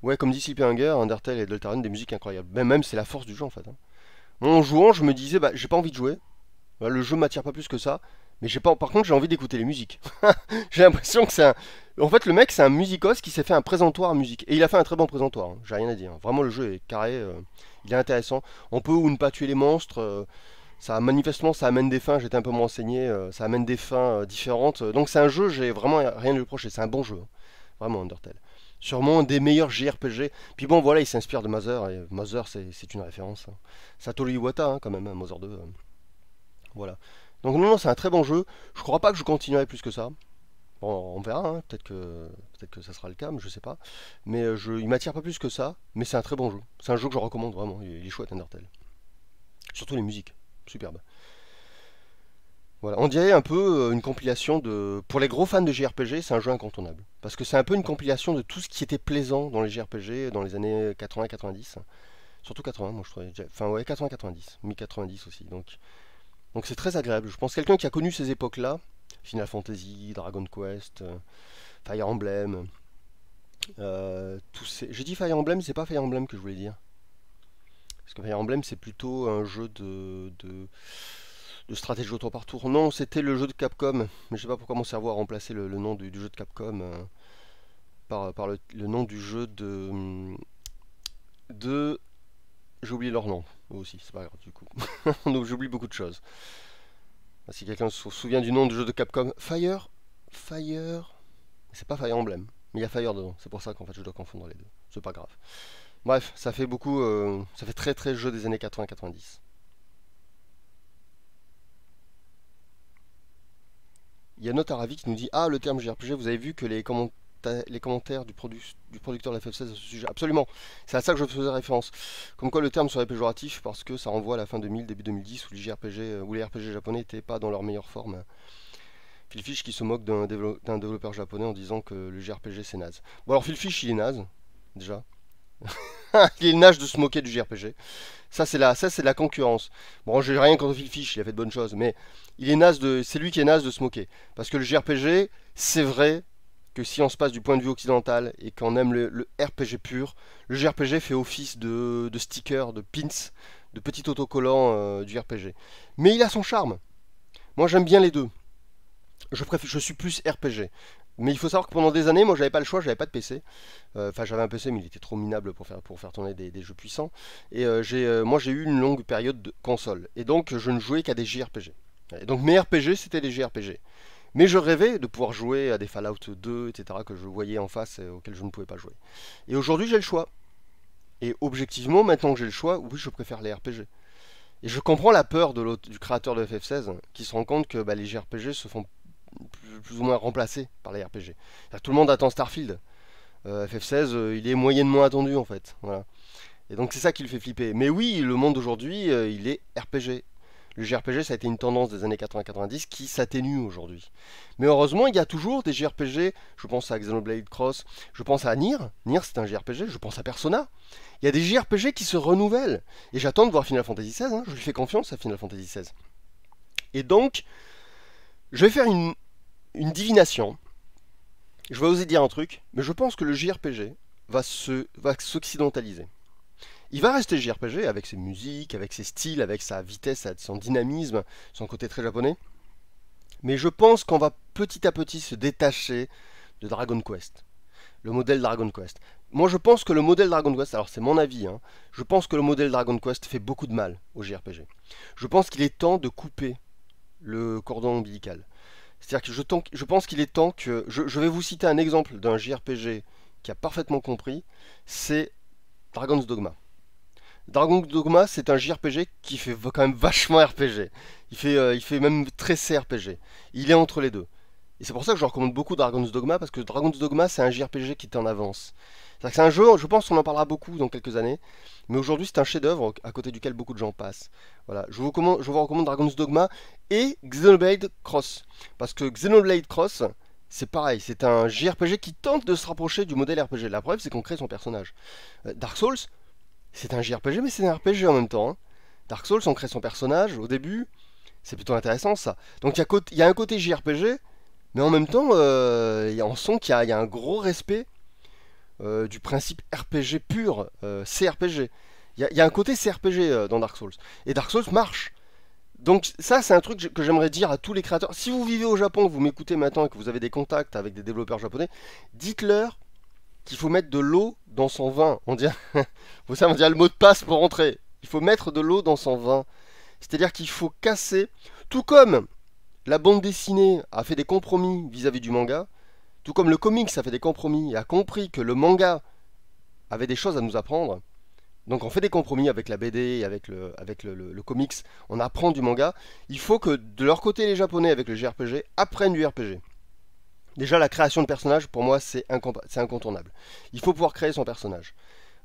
Ouais, comme dit Sleepy Hunger, Undertale et Deltarune, des musiques incroyables. Même c'est la force du jeu en fait, hein. Moi, en jouant, je me disais, bah, j'ai pas envie de jouer. Voilà, le jeu m'attire pas plus que ça. Mais j'ai pas, par contre, j'ai envie d'écouter les musiques. J'ai l'impression que c'est un. En fait, le mec, c'est un musicos qui s'est fait un présentoir à musique. Et il a fait un très bon présentoir, hein. J'ai rien à dire. Vraiment, le jeu est carré, il est intéressant. On peut ou ne pas tuer les monstres. Ça, manifestement, ça amène des fins. J'étais un peu moins renseigné. Ça amène des fins différentes. Donc, c'est un jeu, j'ai vraiment rien à lui reprocher. C'est un bon jeu, hein. Vraiment, Undertale. Sûrement un des meilleurs JRPG. Puis bon, voilà, il s'inspire de Mother. Et Mother, c'est une référence, hein. Satoru Iwata, hein, quand même, hein, Mother 2. Voilà. Donc non, non, c'est un très bon jeu. Je crois pas que je continuerai plus que ça. Bon, on verra, hein. Peut-être que ça sera le cas, mais je sais pas. Mais il m'attire pas plus que ça. Mais c'est un très bon jeu. C'est un jeu que je recommande vraiment. Il est chouette, Undertale. Surtout les musiques, superbe. Voilà, on dirait un peu une compilation de. Pour les gros fans de JRPG, c'est un jeu incontournable. Parce que c'est un peu une compilation de tout ce qui était plaisant dans les JRPG dans les années 80-90. Surtout 80, moi je trouvais. Enfin ouais, 80-90, mi-90 aussi. Donc c'est très agréable. Je pense que quelqu'un qui a connu ces époques-là, Final Fantasy, Dragon Quest, Fire Emblem, tous ces. J'ai dit Fire Emblem, c'est pas Fire Emblem que je voulais dire. Parce que Fire Emblem c'est plutôt un jeu de stratégie au tour par tour. Non, c'était le jeu de Capcom. Mais je sais pas pourquoi mon cerveau a remplacé le nom du jeu de Capcom par le nom du jeu de. J'ai oublié leur nom aussi, c'est pas grave du coup. Donc j'oublie beaucoup de choses. Si quelqu'un se souvient du nom du jeu de Capcom, Fire, c'est pas Fire Emblem, mais il y a Fire dedans. C'est pour ça qu'en fait je dois confondre les deux. C'est pas grave. Bref, ça fait beaucoup, ça fait très très jeu des années 80-90. Il y a Notaravi qui nous dit ah le terme JRPG, vous avez vu que les commentaires du producteur de la FF16 à ce sujet. Absolument, c'est à ça que je faisais référence. Comme quoi le terme serait péjoratif parce que ça renvoie à la fin 2000, début 2010 où les JRPG, où les RPG japonais n'étaient pas dans leur meilleure forme. Phil Fish qui se moque d'un développeur japonais en disant que le JRPG c'est naze. Bon alors Phil Fish il est naze, déjà. Il est naze de se moquer du JRPG. Ça c'est la concurrence. Bon j'ai rien contre Phil Fish, il a fait de bonnes choses, mais c'est lui qui est naze de se moquer. Parce que le JRPG, c'est vrai que si on se passe du point de vue occidental et qu'on aime le RPG pur, le JRPG fait office de sticker, de pins, de petit autocollant du RPG. Mais il a son charme. Moi j'aime bien les deux. Je suis plus RPG. Mais il faut savoir que pendant des années, moi j'avais pas le choix, j'avais pas de PC. Enfin j'avais un PC mais il était trop minable pour faire tourner des jeux puissants. Et moi j'ai eu une longue période de console. Et donc je ne jouais qu'à des JRPG. Et donc mes RPG c'était des JRPG. Mais je rêvais de pouvoir jouer à des Fallout 2, etc. que je voyais en face et auxquels je ne pouvais pas jouer. Et aujourd'hui j'ai le choix. Et objectivement, maintenant que j'ai le choix, oui je préfère les RPG. Et je comprends la peur du créateur de FF16 qui se rend compte que bah, les JRPG se font plus ou moins remplacé par les RPG. Tout le monde attend Starfield. FF16, il est moyennement attendu en fait. Voilà. Et donc c'est ça qui le fait flipper. Mais oui, le monde d'aujourd'hui, il est RPG. Le JRPG, ça a été une tendance des années 80-90 qui s'atténue aujourd'hui. Mais heureusement, il y a toujours des JRPG. Je pense à Xenoblade Cross, je pense à Nier. Nier, c'est un JRPG. Je pense à Persona. Il y a des JRPG qui se renouvellent. Et j'attends de voir Final Fantasy XVI. Hein. Je lui fais confiance à Final Fantasy XVI. Et donc, je vais faire une divination. Je vais oser dire un truc, mais je pense que le JRPG va s'occidentaliser. Il va rester JRPG avec ses musiques, avec ses styles, avec sa vitesse, son dynamisme, son côté très japonais. Mais je pense qu'on va petit à petit se détacher de Dragon Quest. Le modèle Dragon Quest. Moi je pense que le modèle Dragon Quest, alors c'est mon avis, hein, je pense que le modèle Dragon Quest fait beaucoup de mal au JRPG. Je pense qu'il est temps de couper le cordon ombilical. C'est-à-dire que je pense qu'il est temps que. Je vais vous citer un exemple d'un JRPG qui a parfaitement compris, c'est Dragon's Dogma. Dragon's Dogma, c'est un JRPG qui fait quand même vachement RPG. Il fait même très CRPG. Il est entre les deux. Et c'est pour ça que je recommande beaucoup Dragon's Dogma, parce que Dragon's Dogma, c'est un JRPG qui est en avance. C'est un jeu, je pense qu'on en parlera beaucoup dans quelques années, mais aujourd'hui c'est un chef-d'œuvre à côté duquel beaucoup de gens passent. Voilà, je vous recommande Dragon's Dogma et Xenoblade Cross. Parce que Xenoblade Cross, c'est pareil, c'est un JRPG qui tente de se rapprocher du modèle RPG. La preuve, c'est qu'on crée son personnage. Dark Souls, c'est un JRPG, mais c'est un RPG en même temps, hein. Dark Souls, on crée son personnage au début, c'est plutôt intéressant ça. Donc il y a un côté JRPG, mais en même temps, on sent qu'il y a un gros respect du principe RPG pur, CRPG. Il y a un côté CRPG dans Dark Souls. Et Dark Souls marche. Donc ça, c'est un truc que j'aimerais dire à tous les créateurs. Si vous vivez au Japon, que vous m'écoutez maintenant et que vous avez des contacts avec des développeurs japonais, dites-leur qu'il faut mettre de l'eau dans son vin. On dirait, vous savez, on dirait le mot de passe pour rentrer. Il faut mettre de l'eau dans son vin. C'est-à-dire qu'il faut casser, tout comme la bande dessinée a fait des compromis vis-à-vis du manga, tout comme le comics a fait des compromis et a compris que le manga avait des choses à nous apprendre. Donc on fait des compromis avec la BD et avec le comics, on apprend du manga. Il faut que de leur côté les Japonais avec le JRPG apprennent du RPG. Déjà la création de personnages pour moi c'est incontournable. Il faut pouvoir créer son personnage.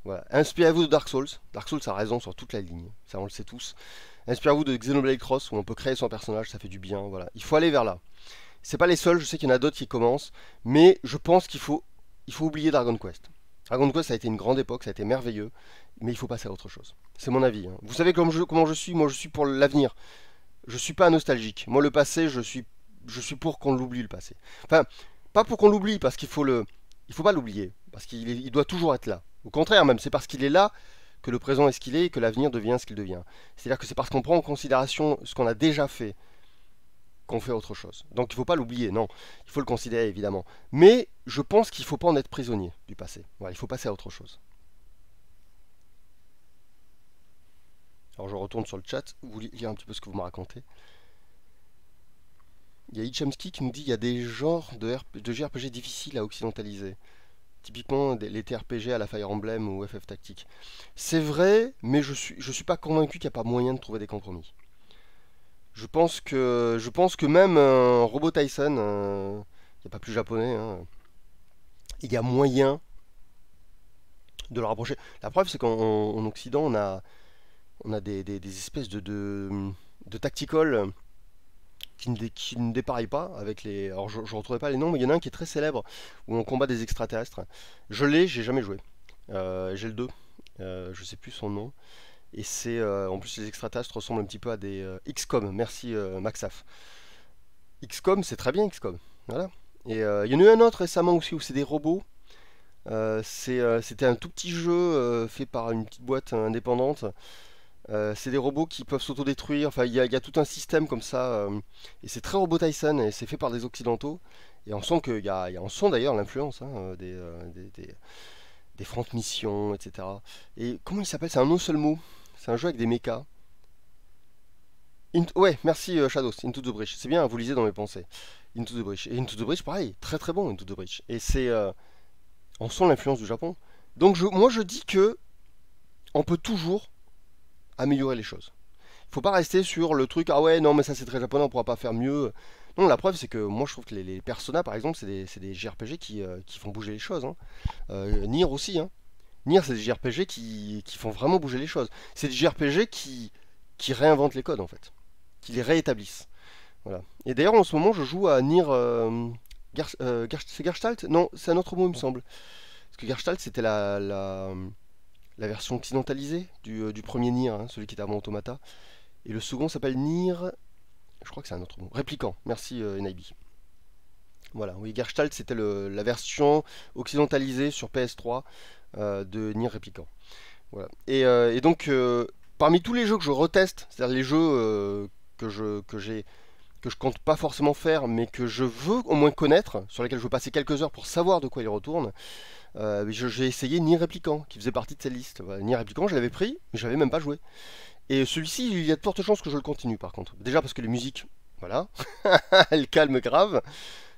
Voilà. Inspirez-vous de Dark Souls. Dark Souls a raison sur toute la ligne, ça on le sait tous. Inspirez-vous de Xenoblade Cross où on peut créer son personnage, ça fait du bien. Voilà. Il faut aller vers là. C'est pas les seuls, je sais qu'il y en a d'autres qui commencent, mais je pense qu'il faut oublier Dragon Quest. Dragon Quest ça a été une grande époque, ça a été merveilleux, mais il faut passer à autre chose. C'est mon avis, hein. Vous savez comment je suis, moi je suis pour l'avenir. Je suis pas nostalgique. Moi le passé, je suis pour qu'on l'oublie le passé. Enfin, pas pour qu'on l'oublie parce il faut pas l'oublier parce il doit toujours être là. Au contraire même, c'est parce qu'il est là que le présent est ce qu'il est et que l'avenir devient ce qu'il devient. C'est-à-dire que c'est parce qu'on prend en considération ce qu'on a déjà fait qu'on fait autre chose. Donc il ne faut pas l'oublier, non. Il faut le considérer évidemment. Mais je pense qu'il ne faut pas en être prisonnier du passé. Voilà, il faut passer à autre chose. Alors je retourne sur le chat, vous lire un petit peu ce que vous me racontez. Il y a Ichemski qui nous dit qu'il y a des genres de JRPG difficiles à occidentaliser. Typiquement les TRPG à la Fire Emblem ou FF Tactique. C'est vrai, mais je suis pas convaincu qu'il n'y a pas moyen de trouver des compromis. Je pense que même Robot Tyson, qui n'est pas plus japonais, hein, il y a moyen de le rapprocher. La preuve, c'est qu'en Occident, on a des espèces de tactical qui ne dépareillent pas avec les. Alors, je ne retrouverai pas les noms, mais il y en a un qui est très célèbre où on combat des extraterrestres. J'ai jamais joué. J'ai le 2. Je sais plus son nom. Et en plus les extraterrestres ressemblent un petit peu à des XCOM. Merci Maxaf. XCOM, c'est très bien XCOM. Voilà. Et il y en a eu un autre récemment aussi où c'est des robots. C'était un tout petit jeu fait par une petite boîte indépendante. C'est des robots qui peuvent s'autodétruire. Enfin, il y a tout un système comme ça. Et c'est très Robot Tyson et c'est fait par des occidentaux. Et on sent on sent d'ailleurs l'influence hein, des Front Mission, etc. Et comment il s'appelle? C'est un seul mot. C'est un jeu avec des mechas. Ouais, merci Shadows, Into the Breach. C'est bien, vous lisez dans mes pensées. Into the Breach. Et Into the Breach, pareil, très très bon Into the Breach. Et on sent l'influence du Japon. Donc moi je dis que on peut toujours améliorer les choses. Il faut pas rester sur le truc, ah ouais, non mais ça c'est très japonais, on pourra pas faire mieux. Non, la preuve c'est que moi je trouve que les Persona par exemple, c'est des JRPG qui font bouger les choses, hein. Nier aussi, hein. Nier, c'est des JRPG qui font vraiment bouger les choses. C'est des JRPG qui réinventent les codes en fait, qui les réétablissent. Voilà. Et d'ailleurs en ce moment je joue à Nier. C'est Gerstalt? Non, c'est un autre mot il me semble. Parce que Gerstalt c'était la version occidentalisée du premier Nier, hein, celui qui était avant Automata. Et le second s'appelle Nier. Je crois que c'est un autre mot. Répliquant. Merci NIB. Voilà, oui, Gerstalt c'était la version occidentalisée sur PS3 de Nier Répliquant. Voilà. Et donc, parmi tous les jeux que je reteste, c'est-à-dire les jeux que je compte pas forcément faire, mais que je veux au moins connaître, sur lesquels je veux passer quelques heures pour savoir de quoi ils retournent, j'ai essayé Nier Répliquant, qui faisait partie de cette liste. Voilà, Nier Répliquant, je l'avais pris, mais je n'avais même pas joué. Et celui-ci, il y a de fortes chances que je le continue par contre. Déjà parce que les musiques, voilà, elles calment grave.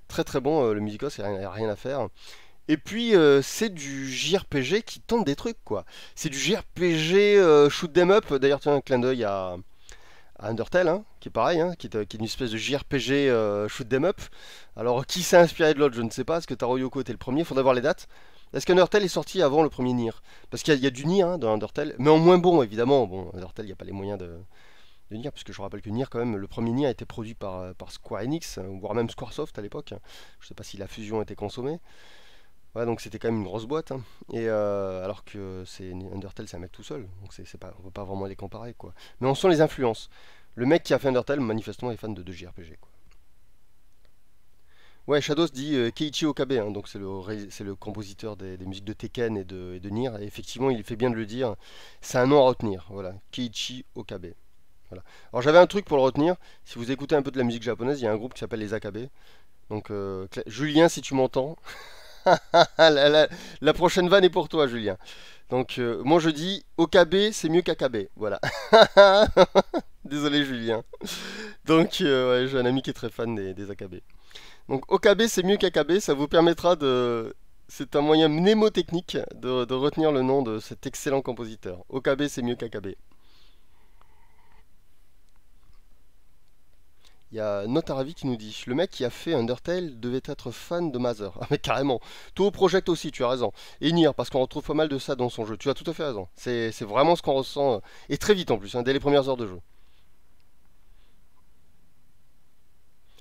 Très très bon, le musicos, il n'y a rien à faire. Et puis c'est du JRPG qui tente des trucs quoi. C'est du JRPG shoot 'em up. D'ailleurs tiens un clin d'œil à Undertale, hein, qui est pareil, hein, qui est une espèce de JRPG shoot 'em up. Alors qui s'est inspiré de l'autre, je ne sais pas. Est-ce que Taro Yoko était le premier? Il faudrait voir les dates. Est-ce qu'Undertale est sorti avant le premier Nier? Parce qu'il y a du Nier hein, dans Undertale, mais en moins bon évidemment. Bon, Undertale, il n'y a pas les moyens de Nier, puisque je rappelle que Nier, quand même, le premier Nier a été produit par Square Enix, voire même Squaresoft à l'époque. Je ne sais pas si la fusion a été consommée. Ouais, donc c'était quand même une grosse boîte, hein. Et alors que Undertale, c'est un mec tout seul, donc on peut pas vraiment les comparer, quoi. Mais on sent les influences. Le mec qui a fait Undertale, manifestement, est fan de JRPG, quoi. Ouais, Shadows dit Keiichi Okabe, hein, donc c'est le compositeur des musiques de Tekken et de Nier. Et effectivement, il fait bien de le dire. C'est un nom à retenir, voilà. Keiichi Okabe. Voilà. Alors j'avais un truc pour le retenir. Si vous écoutez un peu de la musique japonaise, il y a un groupe qui s'appelle les Akabe. Donc Julien, si tu m'entends, la prochaine vanne est pour toi, Julien. Donc moi je dis Okabe c'est mieux qu'Akabe. Voilà. Désolé Julien. Donc ouais, j'ai un ami qui est très fan des Akabe. Donc Okabe c'est mieux qu'Akabe, ça vous permettra de... C'est un moyen mnémotechnique de retenir le nom de cet excellent compositeur. Okabe c'est mieux qu'Akabe. Il y a Notaravi qui nous dit: le mec qui a fait Undertale devait être fan de Mother. Ah, mais carrément. Toho Project aussi, tu as raison. Et Nier, parce qu'on retrouve pas mal de ça dans son jeu. Tu as tout à fait raison. C'est vraiment ce qu'on ressent. Et très vite en plus, hein, dès les premières heures de jeu.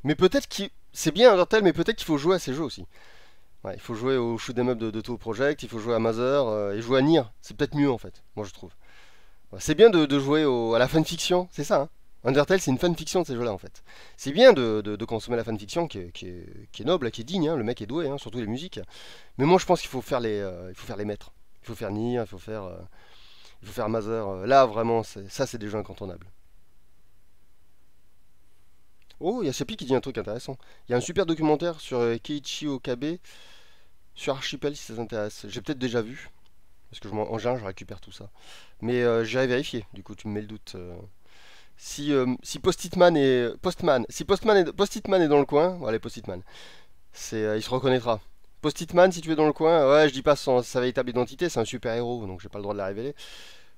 Mais peut-être qu'il. C'est bien Undertale, mais peut-être qu'il faut jouer à ces jeux aussi. Ouais, il faut jouer au shoot 'em up de Toho Project, il faut jouer à Mother, et jouer à Nier. C'est peut-être mieux en fait, moi je trouve. Ouais, c'est bien de jouer à la fanfiction, c'est ça, hein. Undertale, c'est une fanfiction de ces jeux-là, en fait. C'est bien de consommer la fanfiction qui est noble, qui est digne, hein. Le mec est doué, hein, surtout les musiques. Mais moi, je pense qu'il faut faire il faut faire les maîtres. Il faut faire Nier, il faut faire Mother. Là, vraiment, ça, c'est des jeux incontournables. Oh, il y a Sepi qui dit un truc intéressant. Il y a un super documentaire sur Keiichi Okabe, sur Archipel, si ça t'intéresse. J'ai peut-être déjà vu, parce que en général, je récupère tout ça. Mais j'irai vérifier, du coup, tu me mets le doute. Si Post-Hitman est Post-Hitman est dans le coin, voilà Post-Hitman, il se reconnaîtra. Post-Hitman, si tu es dans le coin, ouais, je dis pas sa véritable identité, c'est un super héros, donc j'ai pas le droit de la révéler.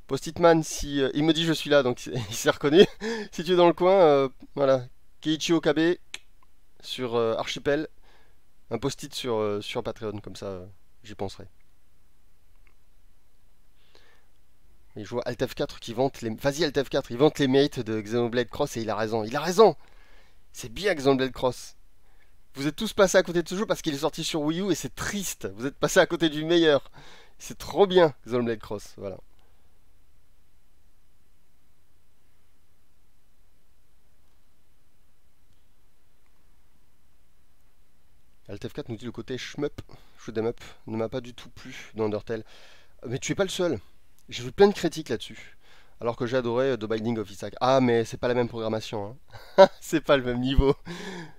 Post-Hitman, si il me dit je suis là, donc il s'est reconnu. Si tu es dans le coin, voilà, Keiichi Okabe sur Archipel, un post-it sur Patreon, comme ça, j'y penserai. Et je vois Alt F4 qui vante les. Vas-y, Alt F4, il vante les mérites de Xenoblade Cross et il a raison. Il a raison! C'est bien Xenoblade Cross. Vous êtes tous passés à côté de ce jeu parce qu'il est sorti sur Wii U et c'est triste. Vous êtes passés à côté du meilleur. C'est trop bien, Xenoblade Cross. Voilà. Alt F4 nous dit le côté shmup, shoot 'em up, ne m'a pas du tout plu dans Undertale. Mais tu es pas le seul. J'ai vu plein de critiques là-dessus. Alors que j'ai adoré The Binding of Isaac. Ah, mais c'est pas la même programmation, hein. C'est pas le même niveau.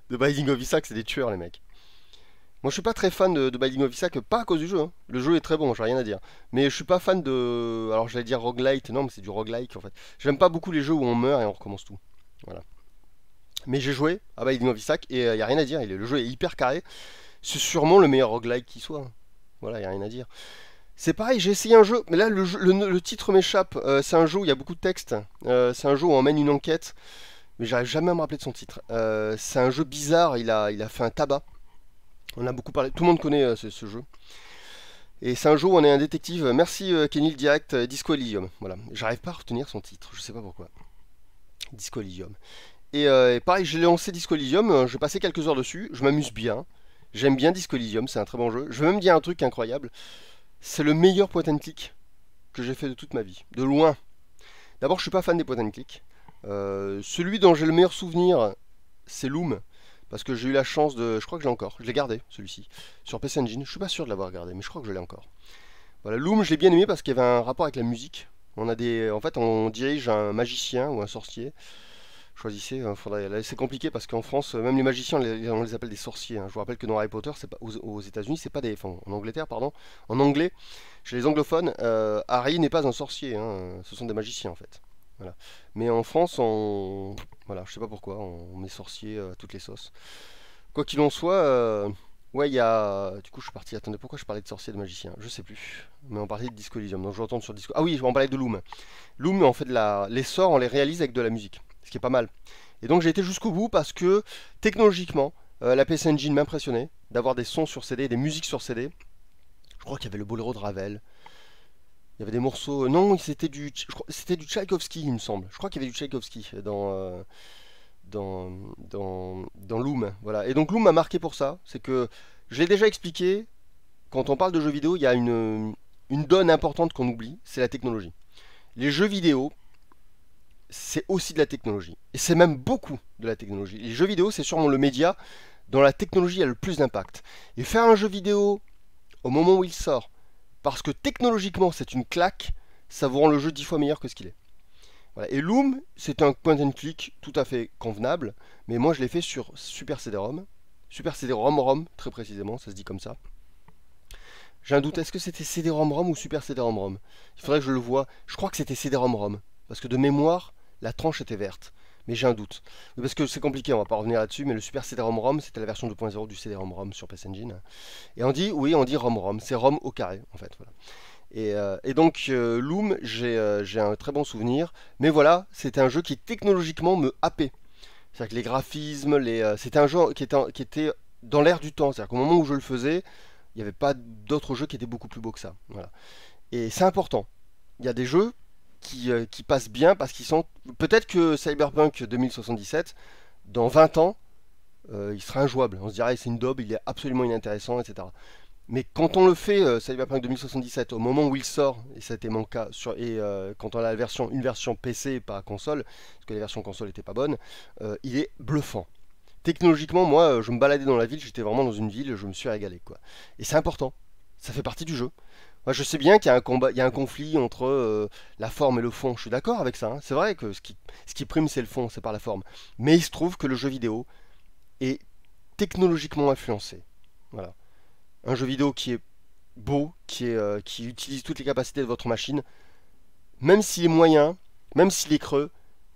The Binding of Isaac, c'est des tueurs, les mecs. Moi, je suis pas très fan de Binding of Isaac, pas à cause du jeu, hein. Le jeu est très bon, j'ai rien à dire. Mais je suis pas fan de. Alors, j'allais dire roguelite, non, mais c'est du roguelike en fait. J'aime pas beaucoup les jeux où on meurt et on recommence tout. Voilà. Mais j'ai joué à Binding of Isaac et y a rien à dire. Le jeu est hyper carré. C'est sûrement le meilleur roguelike qui soit, hein. Voilà, y a rien à dire. C'est pareil, j'ai essayé un jeu, mais là le titre m'échappe. C'est un jeu où il y a beaucoup de texte. C'est un jeu où on mène une enquête, mais j'arrive jamais à me rappeler de son titre. C'est un jeu bizarre, il a fait un tabac. On a beaucoup parlé, tout le monde connaît ce jeu. Et c'est un jeu où on est un détective. Merci Kenny le direct, Disco Elysium. Voilà, j'arrive pas à retenir son titre, je sais pas pourquoi. Disco Elysium. Et pareil, j'ai lancé Disco Elysium, je passais quelques heures dessus, je m'amuse bien. J'aime bien Disco Elysium, c'est un très bon jeu. Je vais même dire un truc incroyable. C'est le meilleur point and click que j'ai fait de toute ma vie, de loin. D'abord, je suis pas fan des point and click. Celui dont j'ai le meilleur souvenir, c'est Loom, parce que j'ai eu la chance de, je crois que je l'ai encore, je l'ai gardé celui-ci sur PC Engine. Je suis pas sûr de l'avoir gardé, mais je crois que je l'ai encore. Voilà, Loom, je l'ai bien aimé parce qu'il y avait un rapport avec la musique. En fait, on dirige un magicien ou un sorcier. Choisissez, là c'est compliqué parce qu'en France, même les magiciens, on les appelle des sorciers, hein. Je vous rappelle que dans Harry Potter, c'est pas, aux États-Unis, c'est pas des, enfin, en Angleterre, pardon, en anglais, chez les anglophones, Harry n'est pas un sorcier, hein, ce sont des magiciens en fait. Voilà. Mais en France, voilà, je sais pas pourquoi, on met sorcier à toutes les sauces. Quoi qu'il en soit, ouais, il y a, du coup, je suis parti. Attendez, pourquoi je parlais de sorcier et de magicien? Je sais plus. Mais on parlait de Disco Elysium, donc je retourne sur Disco. Ah oui, on parlait de Loom. Loom, en fait, les sorts, on les réalise avec de la musique, ce qui est pas mal. Et donc j'ai été jusqu'au bout parce que technologiquement, la PC Engine m'impressionnait d'avoir des sons sur CD, des musiques sur CD. Je crois qu'il y avait le Boléro de Ravel. Il y avait des morceaux. Non, c'était du Tchaïkovski, il me semble. Je crois qu'il y avait du Tchaïkovski dans Loom. Voilà. Et donc Loom m'a marqué pour ça. C'est que je l'ai déjà expliqué. Quand on parle de jeux vidéo, il y a une donne importante qu'on oublie, c'est la technologie. Les jeux vidéo, c'est aussi de la technologie. Et c'est même beaucoup de la technologie. Les jeux vidéo, c'est sûrement le média dont la technologie a le plus d'impact. Et faire un jeu vidéo au moment où il sort, parce que technologiquement c'est une claque, ça vous rend le jeu 10 fois meilleur que ce qu'il est. Voilà. Et Loom, c'est un point and click tout à fait convenable, mais moi je l'ai fait sur Super CD-ROM. Super CD-ROM, très précisément, ça se dit comme ça. J'ai un doute, est-ce que c'était CD-ROM ou Super CD-ROM? Il faudrait que je le voie. Je crois que c'était CD-ROM, parce que de mémoire, la tranche était verte. Mais j'ai un doute. Parce que c'est compliqué, on va pas revenir là-dessus, mais le Super CD-ROM, c'était la version 2.0 du CD-ROM sur PC Engine. Et on dit, oui, on dit ROM, c'est ROM au carré, en fait. Voilà. Et donc, Loom, j'ai un très bon souvenir. Mais voilà, c'était un jeu qui technologiquement me happait. C'est-à-dire que les graphismes, c'était un jeu qui était dans l'air du temps. C'est-à-dire qu'au moment où je le faisais, il n'y avait pas d'autres jeux qui étaient beaucoup plus beaux que ça. Voilà. Et c'est important. Il y a des jeux qui passent bien parce qu'ils sont... Peut-être que Cyberpunk 2077, dans 20 ans, il sera injouable. On se dirait c'est une daube, il est absolument inintéressant, etc. Mais quand on le fait, Cyberpunk 2077, au moment où il sort, et ça a été mon cas, quand on a une version PC et pas console, parce que les versions console n'étaient pas bonnes, il est bluffant. Technologiquement, moi, je me baladais dans la ville, j'étais vraiment dans une ville, je me suis régalé, quoi. Et c'est important, ça fait partie du jeu. Moi, je sais bien qu'il y a un combat, il y a un conflit entre la forme et le fond. Je suis d'accord avec ça, hein. C'est vrai que ce qui prime, c'est le fond, c'est pas la forme. Mais il se trouve que le jeu vidéo est technologiquement influencé. Voilà. Un jeu vidéo qui est beau, qui utilise toutes les capacités de votre machine, même s'il est moyen, même s'il est creux,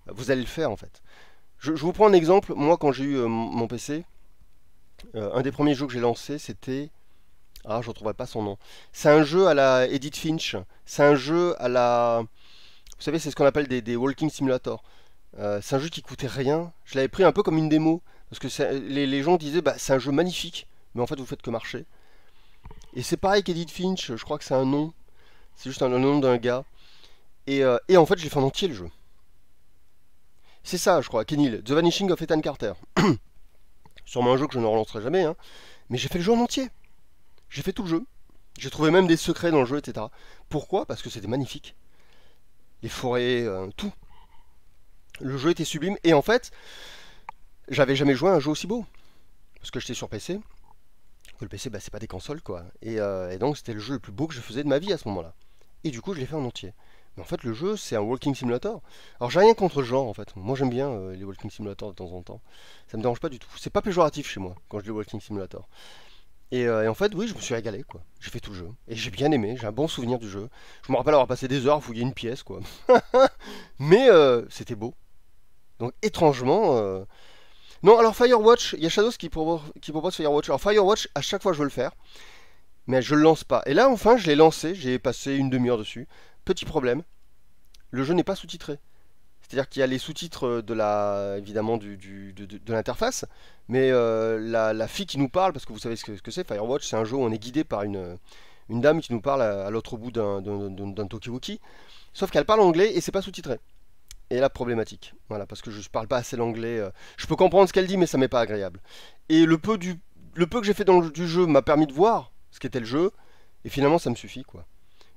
vous allez le faire en fait. Je vous prends un exemple. Moi, quand j'ai eu mon PC, un des premiers jeux que j'ai lancé, c'était... Ah, je ne retrouverai pas son nom. C'est un jeu à la Edith Finch. C'est un jeu à la... Vous savez, c'est ce qu'on appelle des walking simulator. C'est un jeu qui coûtait rien. Je l'avais pris un peu comme une démo. Parce que les gens disaient, bah, c'est un jeu magnifique. Mais en fait, vous faites que marcher. Et c'est pareil qu'Edith Finch. Je crois que c'est un nom. C'est juste un nom d'un gars. Et en fait, j'ai fait en entier le jeu. C'est ça, je crois, Kenil. The Vanishing of Ethan Carter. Sûrement un jeu que je ne relancerai jamais. Hein. Mais j'ai fait le jeu en entier. J'ai fait tout le jeu. J'ai trouvé même des secrets dans le jeu, etc. Pourquoi? Parce que c'était magnifique. Les forêts, tout. Le jeu était sublime. Et en fait, j'avais jamais joué à un jeu aussi beau. Parce que j'étais sur PC. Que le PC, bah, c'est pas des consoles, quoi. Et donc, c'était le jeu le plus beau que je faisais de ma vie à ce moment-là. Et du coup, je l'ai fait en entier. Mais en fait, le jeu, c'est un walking simulator. Alors, j'ai rien contre le genre, en fait. Moi, j'aime bien les walking simulators de temps en temps. Ça me dérange pas du tout. C'est pas péjoratif chez moi quand je dis walking simulator. Et en fait, oui, je me suis régalé, quoi. J'ai fait tout le jeu. Et j'ai bien aimé, j'ai un bon souvenir du jeu. Je me rappelle avoir passé des heures à fouiller une pièce, quoi. Mais c'était beau. Donc, étrangement... Non, alors Firewatch, il y a Shadows qui propose Firewatch. Alors, Firewatch, à chaque fois, je veux le faire. Mais je le lance pas. Et là, enfin, je l'ai lancé. J'ai passé une demi-heure dessus. Petit problème. Le jeu n'est pas sous-titré. C'est-à-dire qu'il y a les sous-titres évidemment de l'interface, mais la fille qui nous parle, parce que vous savez ce que c'est, Firewatch, c'est un jeu où on est guidé par une dame qui nous parle à l'autre bout d'un talkie-walkie, sauf qu'elle parle anglais et c'est pas sous-titré. Et là, problématique. Voilà, parce que je parle pas assez l'anglais. Je peux comprendre ce qu'elle dit, mais ça m'est pas agréable. Et le peu que j'ai fait du jeu m'a permis de voir ce qu'était le jeu, et finalement, ça me suffit, quoi.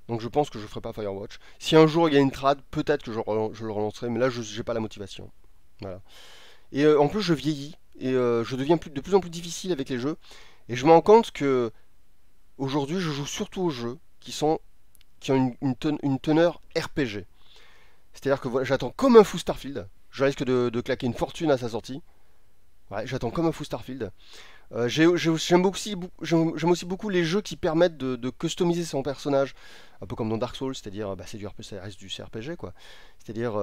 Donc je pense que je ferai pas Firewatch. Si un jour il y a une trad, peut-être que je le relancerai, mais là je n'ai pas la motivation. Voilà. Et en plus je vieillis et je deviens de plus en plus difficile avec les jeux. Et je me rends compte que aujourd'hui je joue surtout aux jeux qui ont une teneur RPG. C'est-à-dire que voilà, j'attends comme un fou Starfield. Je risque de claquer une fortune à sa sortie. Ouais, j'attends comme un fou Starfield. J'aime aussi beaucoup les jeux qui permettent de customiser son personnage, un peu comme dans Dark Souls, c'est-à-dire bah, c'est du RPG, ça reste du CRPG quoi. C'est-à-dire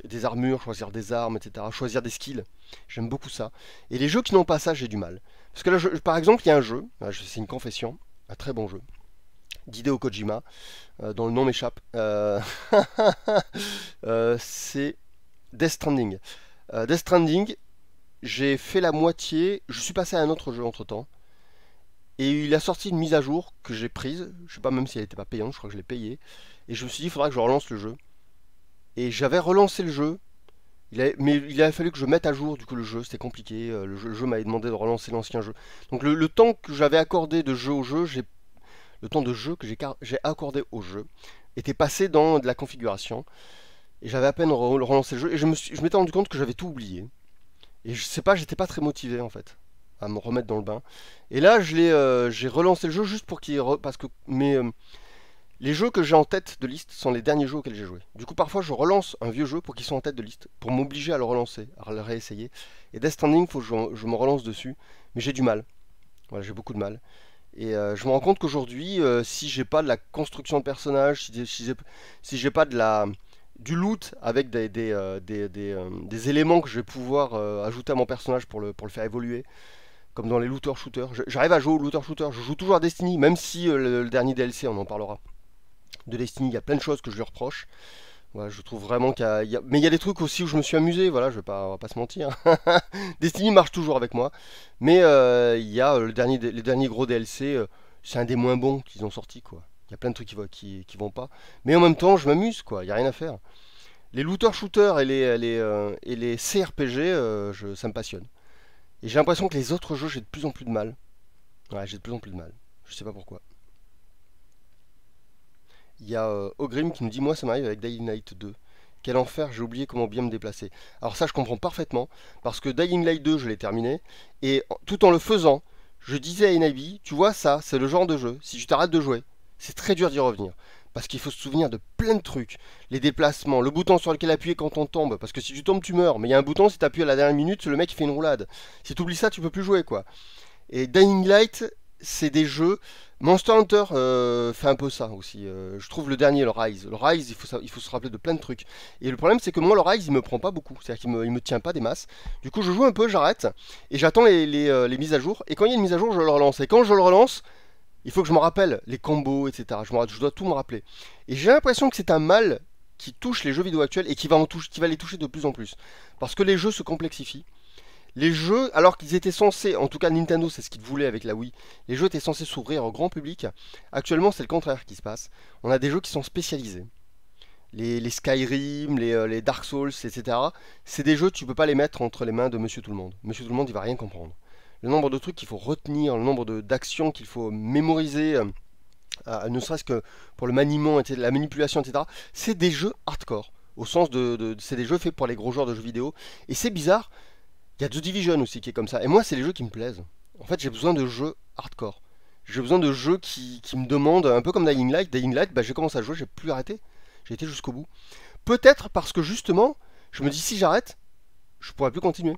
des armures, choisir des armes, etc. Choisir des skills. J'aime beaucoup ça. Et les jeux qui n'ont pas ça, j'ai du mal. Parce que là, par exemple, il y a un jeu, c'est une confession, un très bon jeu, d'Hideo Kojima, dont le nom m'échappe. C'est Death Stranding. Death Stranding, j'ai fait la moitié, je suis passé à un autre jeu entre temps, et il a sorti une mise à jour que j'ai prise, je sais pas même si elle n'était pas payante, je crois que je l'ai payée, et je me suis dit il faudra que je relance le jeu. Et j'avais relancé le jeu, mais il a fallu que je mette à jour du coup le jeu, c'était compliqué, le jeu m'avait demandé de relancer l'ancien jeu. Donc le temps que j'avais accordé de jeu au jeu, le temps de jeu que j'ai accordé au jeu, était passé dans de la configuration, et j'avais à peine relancé le jeu, et je m'étais rendu compte que j'avais tout oublié. Et je sais pas, j'étais pas très motivé en fait à me remettre dans le bain. Et là, j'ai relancé le jeu juste pour parce que Les jeux que j'ai en tête de liste sont les derniers jeux auxquels j'ai joué. Du coup, parfois, je relance un vieux jeu pour qu'il soit en tête de liste, pour m'obliger à le relancer, à le réessayer. Et Death Stranding, faut que je me relance dessus, mais j'ai du mal. Voilà, j'ai beaucoup de mal. Et je me rends compte qu'aujourd'hui, si j'ai pas de la construction de personnages, si j'ai pas du loot avec des éléments que je vais pouvoir ajouter à mon personnage pour le faire évoluer, comme dans les looter-shooters, j'arrive à jouer au looter-shooter. Je joue toujours à Destiny, même si le dernier DLC, on en parlera. De Destiny, il y a plein de choses que je lui reproche. Voilà, je trouve vraiment mais il y a des trucs aussi où je me suis amusé, voilà, on va pas se mentir. Destiny marche toujours avec moi, mais il y a les derniers gros DLC, c'est un des moins bons qu'ils ont sorti, quoi. Il y a plein de trucs qui vont pas, mais en même temps, je m'amuse, quoi. Il y a rien à faire. Les looter-shooters et les CRPG, ça me passionne. Et j'ai l'impression que les autres jeux, j'ai de plus en plus de mal. Ouais, j'ai de plus en plus de mal. Je sais pas pourquoi. Il y a Ogrim qui nous dit: moi, ça m'arrive avec Dying Light 2. Quel enfer, j'ai oublié comment bien me déplacer. Alors, ça, je comprends parfaitement, parce que Dying Light 2, je l'ai terminé, et tout en le faisant, je disais à Inabi: tu vois, ça, c'est le genre de jeu, si tu t'arrêtes de jouer, c'est très dur d'y revenir. Parce qu'il faut se souvenir de plein de trucs. Les déplacements, le bouton sur lequel appuyer quand on tombe. Parce que si tu tombes, tu meurs. Mais il y a un bouton, si tu appuies à la dernière minute, le mec il fait une roulade. Si tu oublies ça, tu peux plus jouer, quoi. Et Dying Light, c'est des jeux. Monster Hunter fait un peu ça aussi. Je trouve le dernier, le Rise. Le Rise, il faut se rappeler de plein de trucs. Et le problème, c'est que moi, le Rise, il me prend pas beaucoup. C'est-à-dire il me tient pas des masses. Du coup, je joue un peu, j'arrête. Et j'attends les mises à jour. Et quand il y a une mise à jour, je le relance. Et quand je le relance, il faut que je me rappelle les combos, etc. Je dois tout me rappeler. Et j'ai l'impression que c'est un mal qui touche les jeux vidéo actuels et qui va les toucher de plus en plus. Parce que les jeux se complexifient. Les jeux, alors qu'ils étaient censés, en tout cas Nintendo, c'est ce qu'ils voulaient avec la Wii, les jeux étaient censés s'ouvrir au grand public. Actuellement, c'est le contraire qui se passe. On a des jeux qui sont spécialisés. Les Skyrim, les Dark Souls, etc. C'est des jeux, tu peux pas les mettre entre les mains de Monsieur Tout-le-Monde. Monsieur Tout-le-Monde, il va rien comprendre. Le nombre de trucs qu'il faut retenir, le nombre d'actions qu'il faut mémoriser, ne serait-ce que pour le maniement, etc., la manipulation, etc. C'est des jeux hardcore. Au sens c'est des jeux faits pour les gros joueurs de jeux vidéo. Et c'est bizarre, il y a The Division aussi qui est comme ça. Et moi, c'est les jeux qui me plaisent. En fait, j'ai besoin de jeux hardcore. J'ai besoin de jeux qui me demandent, un peu comme Dying Light. Dying Light, bah, j'ai commencé à jouer, j'ai plus arrêté. J'ai été jusqu'au bout. Peut-être parce que justement, je me dis si j'arrête, je pourrais plus continuer.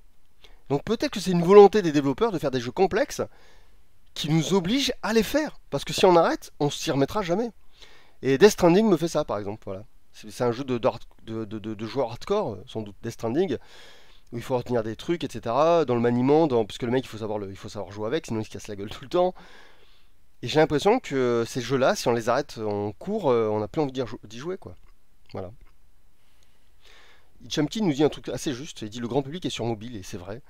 Donc peut-être que c'est une volonté des développeurs de faire des jeux complexes qui nous obligent à les faire. Parce que si on arrête, on s'y remettra jamais. Et Death Stranding me fait ça, par exemple. Voilà. C'est un jeu de joueurs hardcore, sans doute Death Stranding, où il faut retenir des trucs, etc. Dans le maniement, puisque le mec il faut savoir jouer avec, sinon il se casse la gueule tout le temps. Et j'ai l'impression que ces jeux-là, si on les arrête en cours, on n'a plus envie d'y jouer, quoi. Voilà. Ichumki nous dit un truc assez juste, il dit le grand public est sur mobile, et c'est vrai.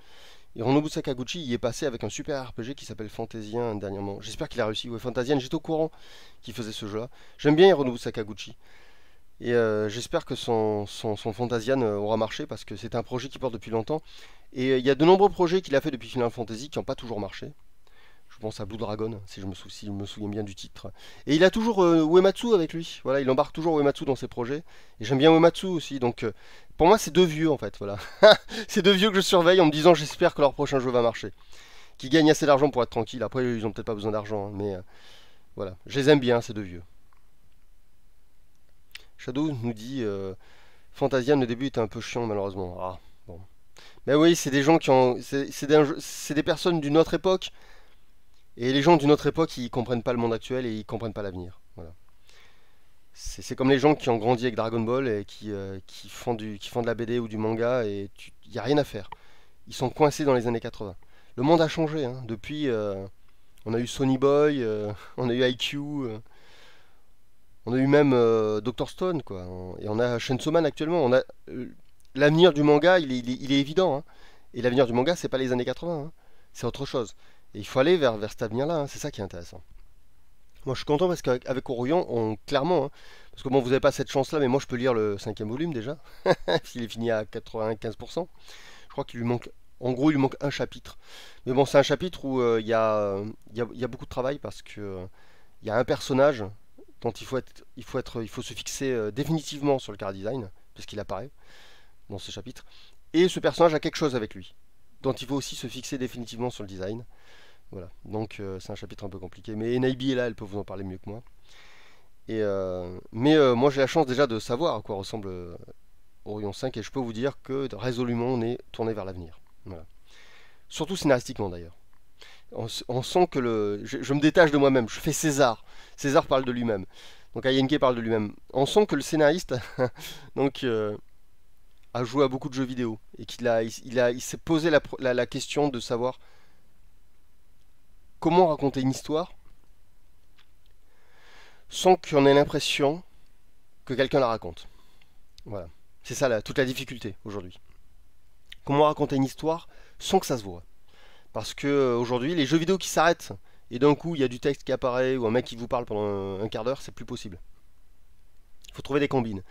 Et Hironobu Sakaguchi y est passé avec un super RPG qui s'appelle Fantasian dernièrement. J'espère qu'il a réussi. Ouais, Fantasian, j'étais au courant qu'il faisait ce jeu-là. J'aime bien Hironobu Sakaguchi. Et j'espère que son Fantasian aura marché parce que c'est un projet qui porte depuis longtemps. Et il y a de nombreux projets qu'il a fait depuis Final Fantasy qui n'ont pas toujours marché. Je pense à Blue Dragon, si je me souviens bien du titre. Et il a toujours Uematsu avec lui. Voilà, il embarque toujours Uematsu dans ses projets. Et j'aime bien Uematsu aussi. Donc pour moi, c'est deux vieux en fait. Voilà. C'est deux vieux que je surveille en me disant j'espère que leur prochain jeu va marcher. Qui gagnent assez d'argent pour être tranquille. Après, ils ont peut-être pas besoin d'argent. Hein, mais voilà. Je les aime bien, ces deux vieux. Shadow nous dit Fantasian, le début était un peu chiant malheureusement. Ah, bon. Mais oui, c'est des gens qui ont. C'est des personnes d'une autre époque. Et les gens d'une autre époque, ils comprennent pas le monde actuel et ils comprennent pas l'avenir. Voilà. C'est comme les gens qui ont grandi avec Dragon Ball et qui font de la BD ou du manga et il n'y a rien à faire. Ils sont coincés dans les années 80. Le monde a changé. Hein. Depuis, on a eu Sonny Boy, on a eu IQ, on a eu même Dr. Stone, quoi. Et on a Chainsaw Man actuellement. L'avenir du manga, il est évident. Hein. Et l'avenir du manga, c'est pas les années 80. Hein. C'est autre chose. Et il faut aller vers cet avenir-là, hein, c'est ça qui est intéressant. Moi je suis content parce qu'avec Orion, clairement, hein, parce que bon, vous n'avez pas cette chance-là, mais moi je peux lire le cinquième volume déjà, s'il est fini à 95%. Je crois qu'il lui manque, en gros, il lui manque un chapitre. Mais bon, c'est un chapitre où il y a beaucoup de travail parce que il y a un personnage dont il faut se fixer définitivement sur le chara design, parce qu'il apparaît dans ce chapitre. Et ce personnage a quelque chose avec lui, dont il faut aussi se fixer définitivement sur le design. Voilà, donc c'est un chapitre un peu compliqué. Mais Naibi est là, elle peut vous en parler mieux que moi. Mais moi j'ai la chance déjà de savoir à quoi ressemble Orion 5 et je peux vous dire que résolument on est tourné vers l'avenir. Voilà. Surtout scénaristiquement d'ailleurs. On sent que je me détache de moi-même, je fais César. César parle de lui-même. Donc Ayenke parle de lui-même. On sent que le scénariste donc, a joué à beaucoup de jeux vidéo et il s'est posé la question de savoir comment raconter une histoire sans qu'on ait l'impression que quelqu'un la raconte. Voilà. C'est ça toute la difficulté aujourd'hui. Comment raconter une histoire sans que ça se voit. Parce que aujourd'hui, les jeux vidéo qui s'arrêtent et d'un coup il y a du texte qui apparaît ou un mec qui vous parle pendant un quart d'heure, c'est plus possible. Il faut trouver des combines.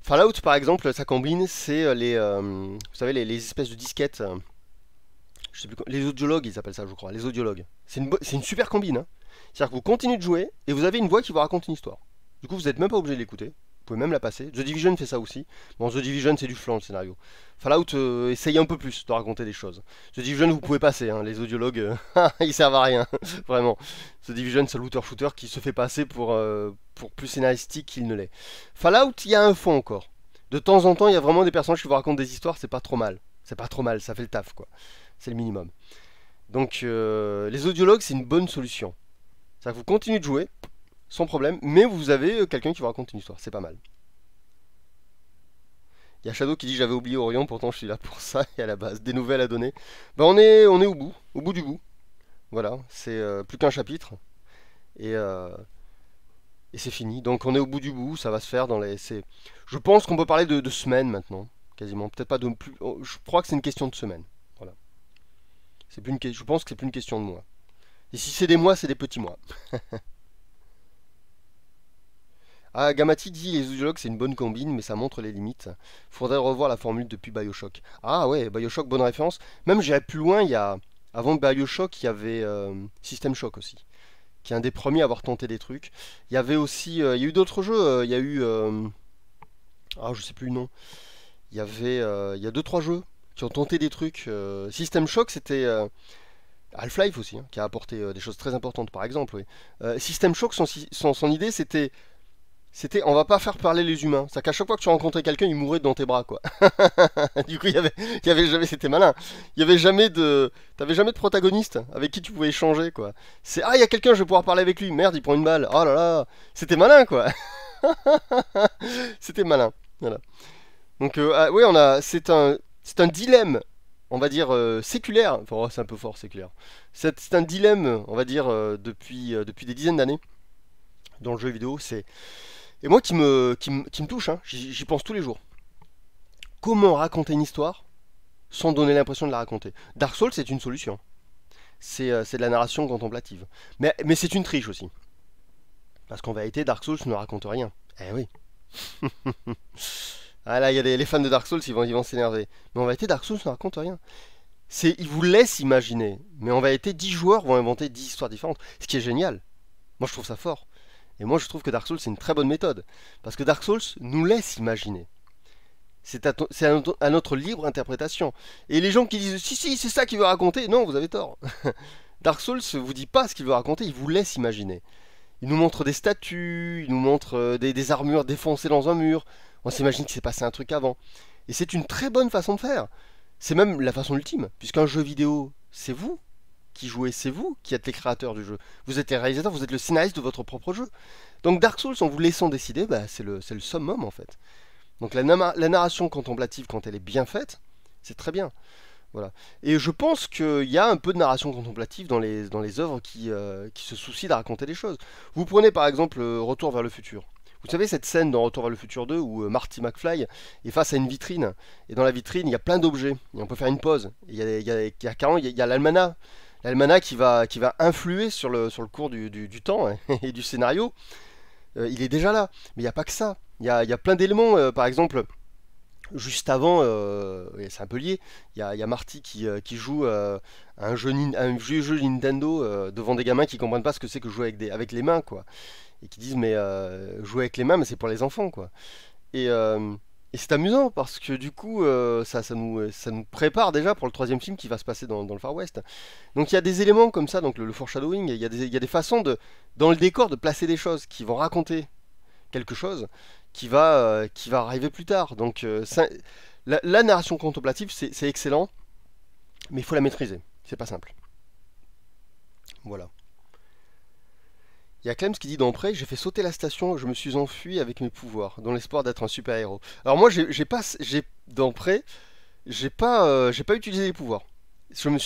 Fallout par exemple, sa combine c'est vous savez les espèces de disquettes, je sais plus les audiologues ils appellent ça je crois, les audiologues. C'est une super combine. Hein. C'est-à-dire que vous continuez de jouer et vous avez une voix qui vous raconte une histoire. Du coup vous n'êtes même pas obligé de l'écouter. Vous pouvez même la passer. The Division fait ça aussi. Bon, The Division, c'est du flan le scénario. Fallout essaye un peu plus de raconter des choses. The Division, vous pouvez passer. Hein. Les audiologues, ils servent à rien. Vraiment. The Division, c'est un looter-shooter qui se fait passer pour plus scénaristique qu'il ne l'est. Fallout, il y a un fond encore. De temps en temps, il y a vraiment des personnages qui vous racontent des histoires. C'est pas trop mal. C'est pas trop mal. Ça fait le taf, quoi. C'est le minimum. Donc, les audiologues, c'est une bonne solution. C'est-à-dire que vous continuez de jouer sans problème, mais vous avez quelqu'un qui vous raconte une histoire, c'est pas mal. Il y a Shadow qui dit j'avais oublié Orion, pourtant je suis là pour ça, et à la base, des nouvelles à donner. Ben on est au bout du bout. Voilà, c'est plus qu'un chapitre, et, euh, et c'est fini. Donc on est au bout du bout, ça va se faire dans les... Je pense qu'on peut parler de semaines maintenant, quasiment. Peut-être pas de plus... Je crois que c'est une question de semaine. Voilà. C'est plus Je pense que c'est plus une question de mois. Et si c'est des mois, c'est des petits mois. Ah, Gamati dit les audiologues c'est une bonne combine, mais ça montre les limites. Faudrait revoir la formule depuis Bioshock. Ah ouais, Bioshock, bonne référence. Même j'irais plus loin, avant Bioshock, il y avait System Shock aussi, qui est un des premiers à avoir tenté des trucs. Il y avait aussi, il y a eu d'autres jeux, il y a eu, ah je sais plus le nom. Il y a deux trois jeux qui ont tenté des trucs. System Shock c'était Half-Life aussi, hein, qui a apporté des choses très importantes par exemple. Oui. System Shock, son idée on va pas faire parler les humains. C'est qu'à chaque fois que tu rencontrais quelqu'un, il mourait dans tes bras, quoi. Du coup, il y avait jamais, c'était malin. Il y avait jamais t'avais jamais de protagoniste avec qui tu pouvais échanger, quoi. Il y a quelqu'un, je vais pouvoir parler avec lui. Merde, il prend une balle. Oh là là, c'était malin, quoi. C'était malin. Voilà. Donc, oui, c'est un dilemme, on va dire séculaire. Enfin, oh, c'est un peu fort séculaire. C'est un dilemme, on va dire depuis des dizaines d'années dans le jeu vidéo. Et moi qui me touche, hein, j'y pense tous les jours. Comment raconter une histoire sans donner l'impression de la raconter? Dark Souls, c'est une solution. C'est de la narration contemplative. Mais c'est une triche aussi. Parce qu'en vérité, Dark Souls ne raconte rien. Eh oui. Ah là, il y a les fans de Dark Souls, ils vont s'énerver. Mais en vérité, Dark Souls ne raconte rien. Ils vous laissent imaginer. Mais en vérité, 10 joueurs vont inventer 10 histoires différentes. Ce qui est génial. Moi, je trouve ça fort. Et moi, je trouve que Dark Souls, c'est une très bonne méthode. Parce que Dark Souls nous laisse imaginer. C'est à notre libre interprétation. Et les gens qui disent si, c'est ça qu'il veut raconter, non, vous avez tort. Dark Souls ne vous dit pas ce qu'il veut raconter, il vous laisse imaginer. Il nous montre des statues, il nous montre des armures défoncées dans un mur. On s'imagine qu'il s'est passé un truc avant. Et c'est une très bonne façon de faire. C'est même la façon ultime, puisqu'un jeu vidéo, c'est vous qui jouez, c'est vous qui êtes les créateurs du jeu. Vous êtes les réalisateurs, vous êtes le scénariste de votre propre jeu. Donc Dark Souls, en vous laissant décider, c'est le summum en fait. Donc la narration contemplative, quand elle est bien faite, c'est très bien. Voilà. Et je pense qu'il y a un peu de narration contemplative dans les œuvres qui se soucient de raconter des choses. Vous prenez par exemple Retour vers le futur. Vous savez cette scène dans Retour vers le futur 2 où Marty McFly est face à une vitrine, et dans la vitrine il y a plein d'objets, et on peut faire une pause. Il y a l'almanach. L'almanach qui va influer sur le cours du temps et du scénario. Il est déjà là. Mais il n'y a pas que ça. Il y a plein d'éléments. Par exemple, juste avant, c'est un peu lié, il y a Marty qui joue à un vieux jeu Nintendo devant des gamins qui comprennent pas ce que c'est que jouer avec les mains, quoi. Et qui disent, mais jouer avec les mains, mais c'est pour les enfants, quoi. Et Et c'est amusant parce que du coup, ça nous prépare déjà pour le troisième film qui va se passer dans le Far West. Donc il y a des éléments comme ça, donc le foreshadowing, il y a des façons dans le décor de placer des choses qui vont raconter quelque chose qui va arriver plus tard. Donc la narration contemplative, c'est excellent, mais il faut la maîtriser. C'est pas simple. Voilà. Il y a Clems qui dit d'Empré, j'ai fait sauter la station, je me suis enfui avec mes pouvoirs, dans l'espoir d'être un super-héros. Alors moi, d'Empré, j'ai pas utilisé les pouvoirs. Je me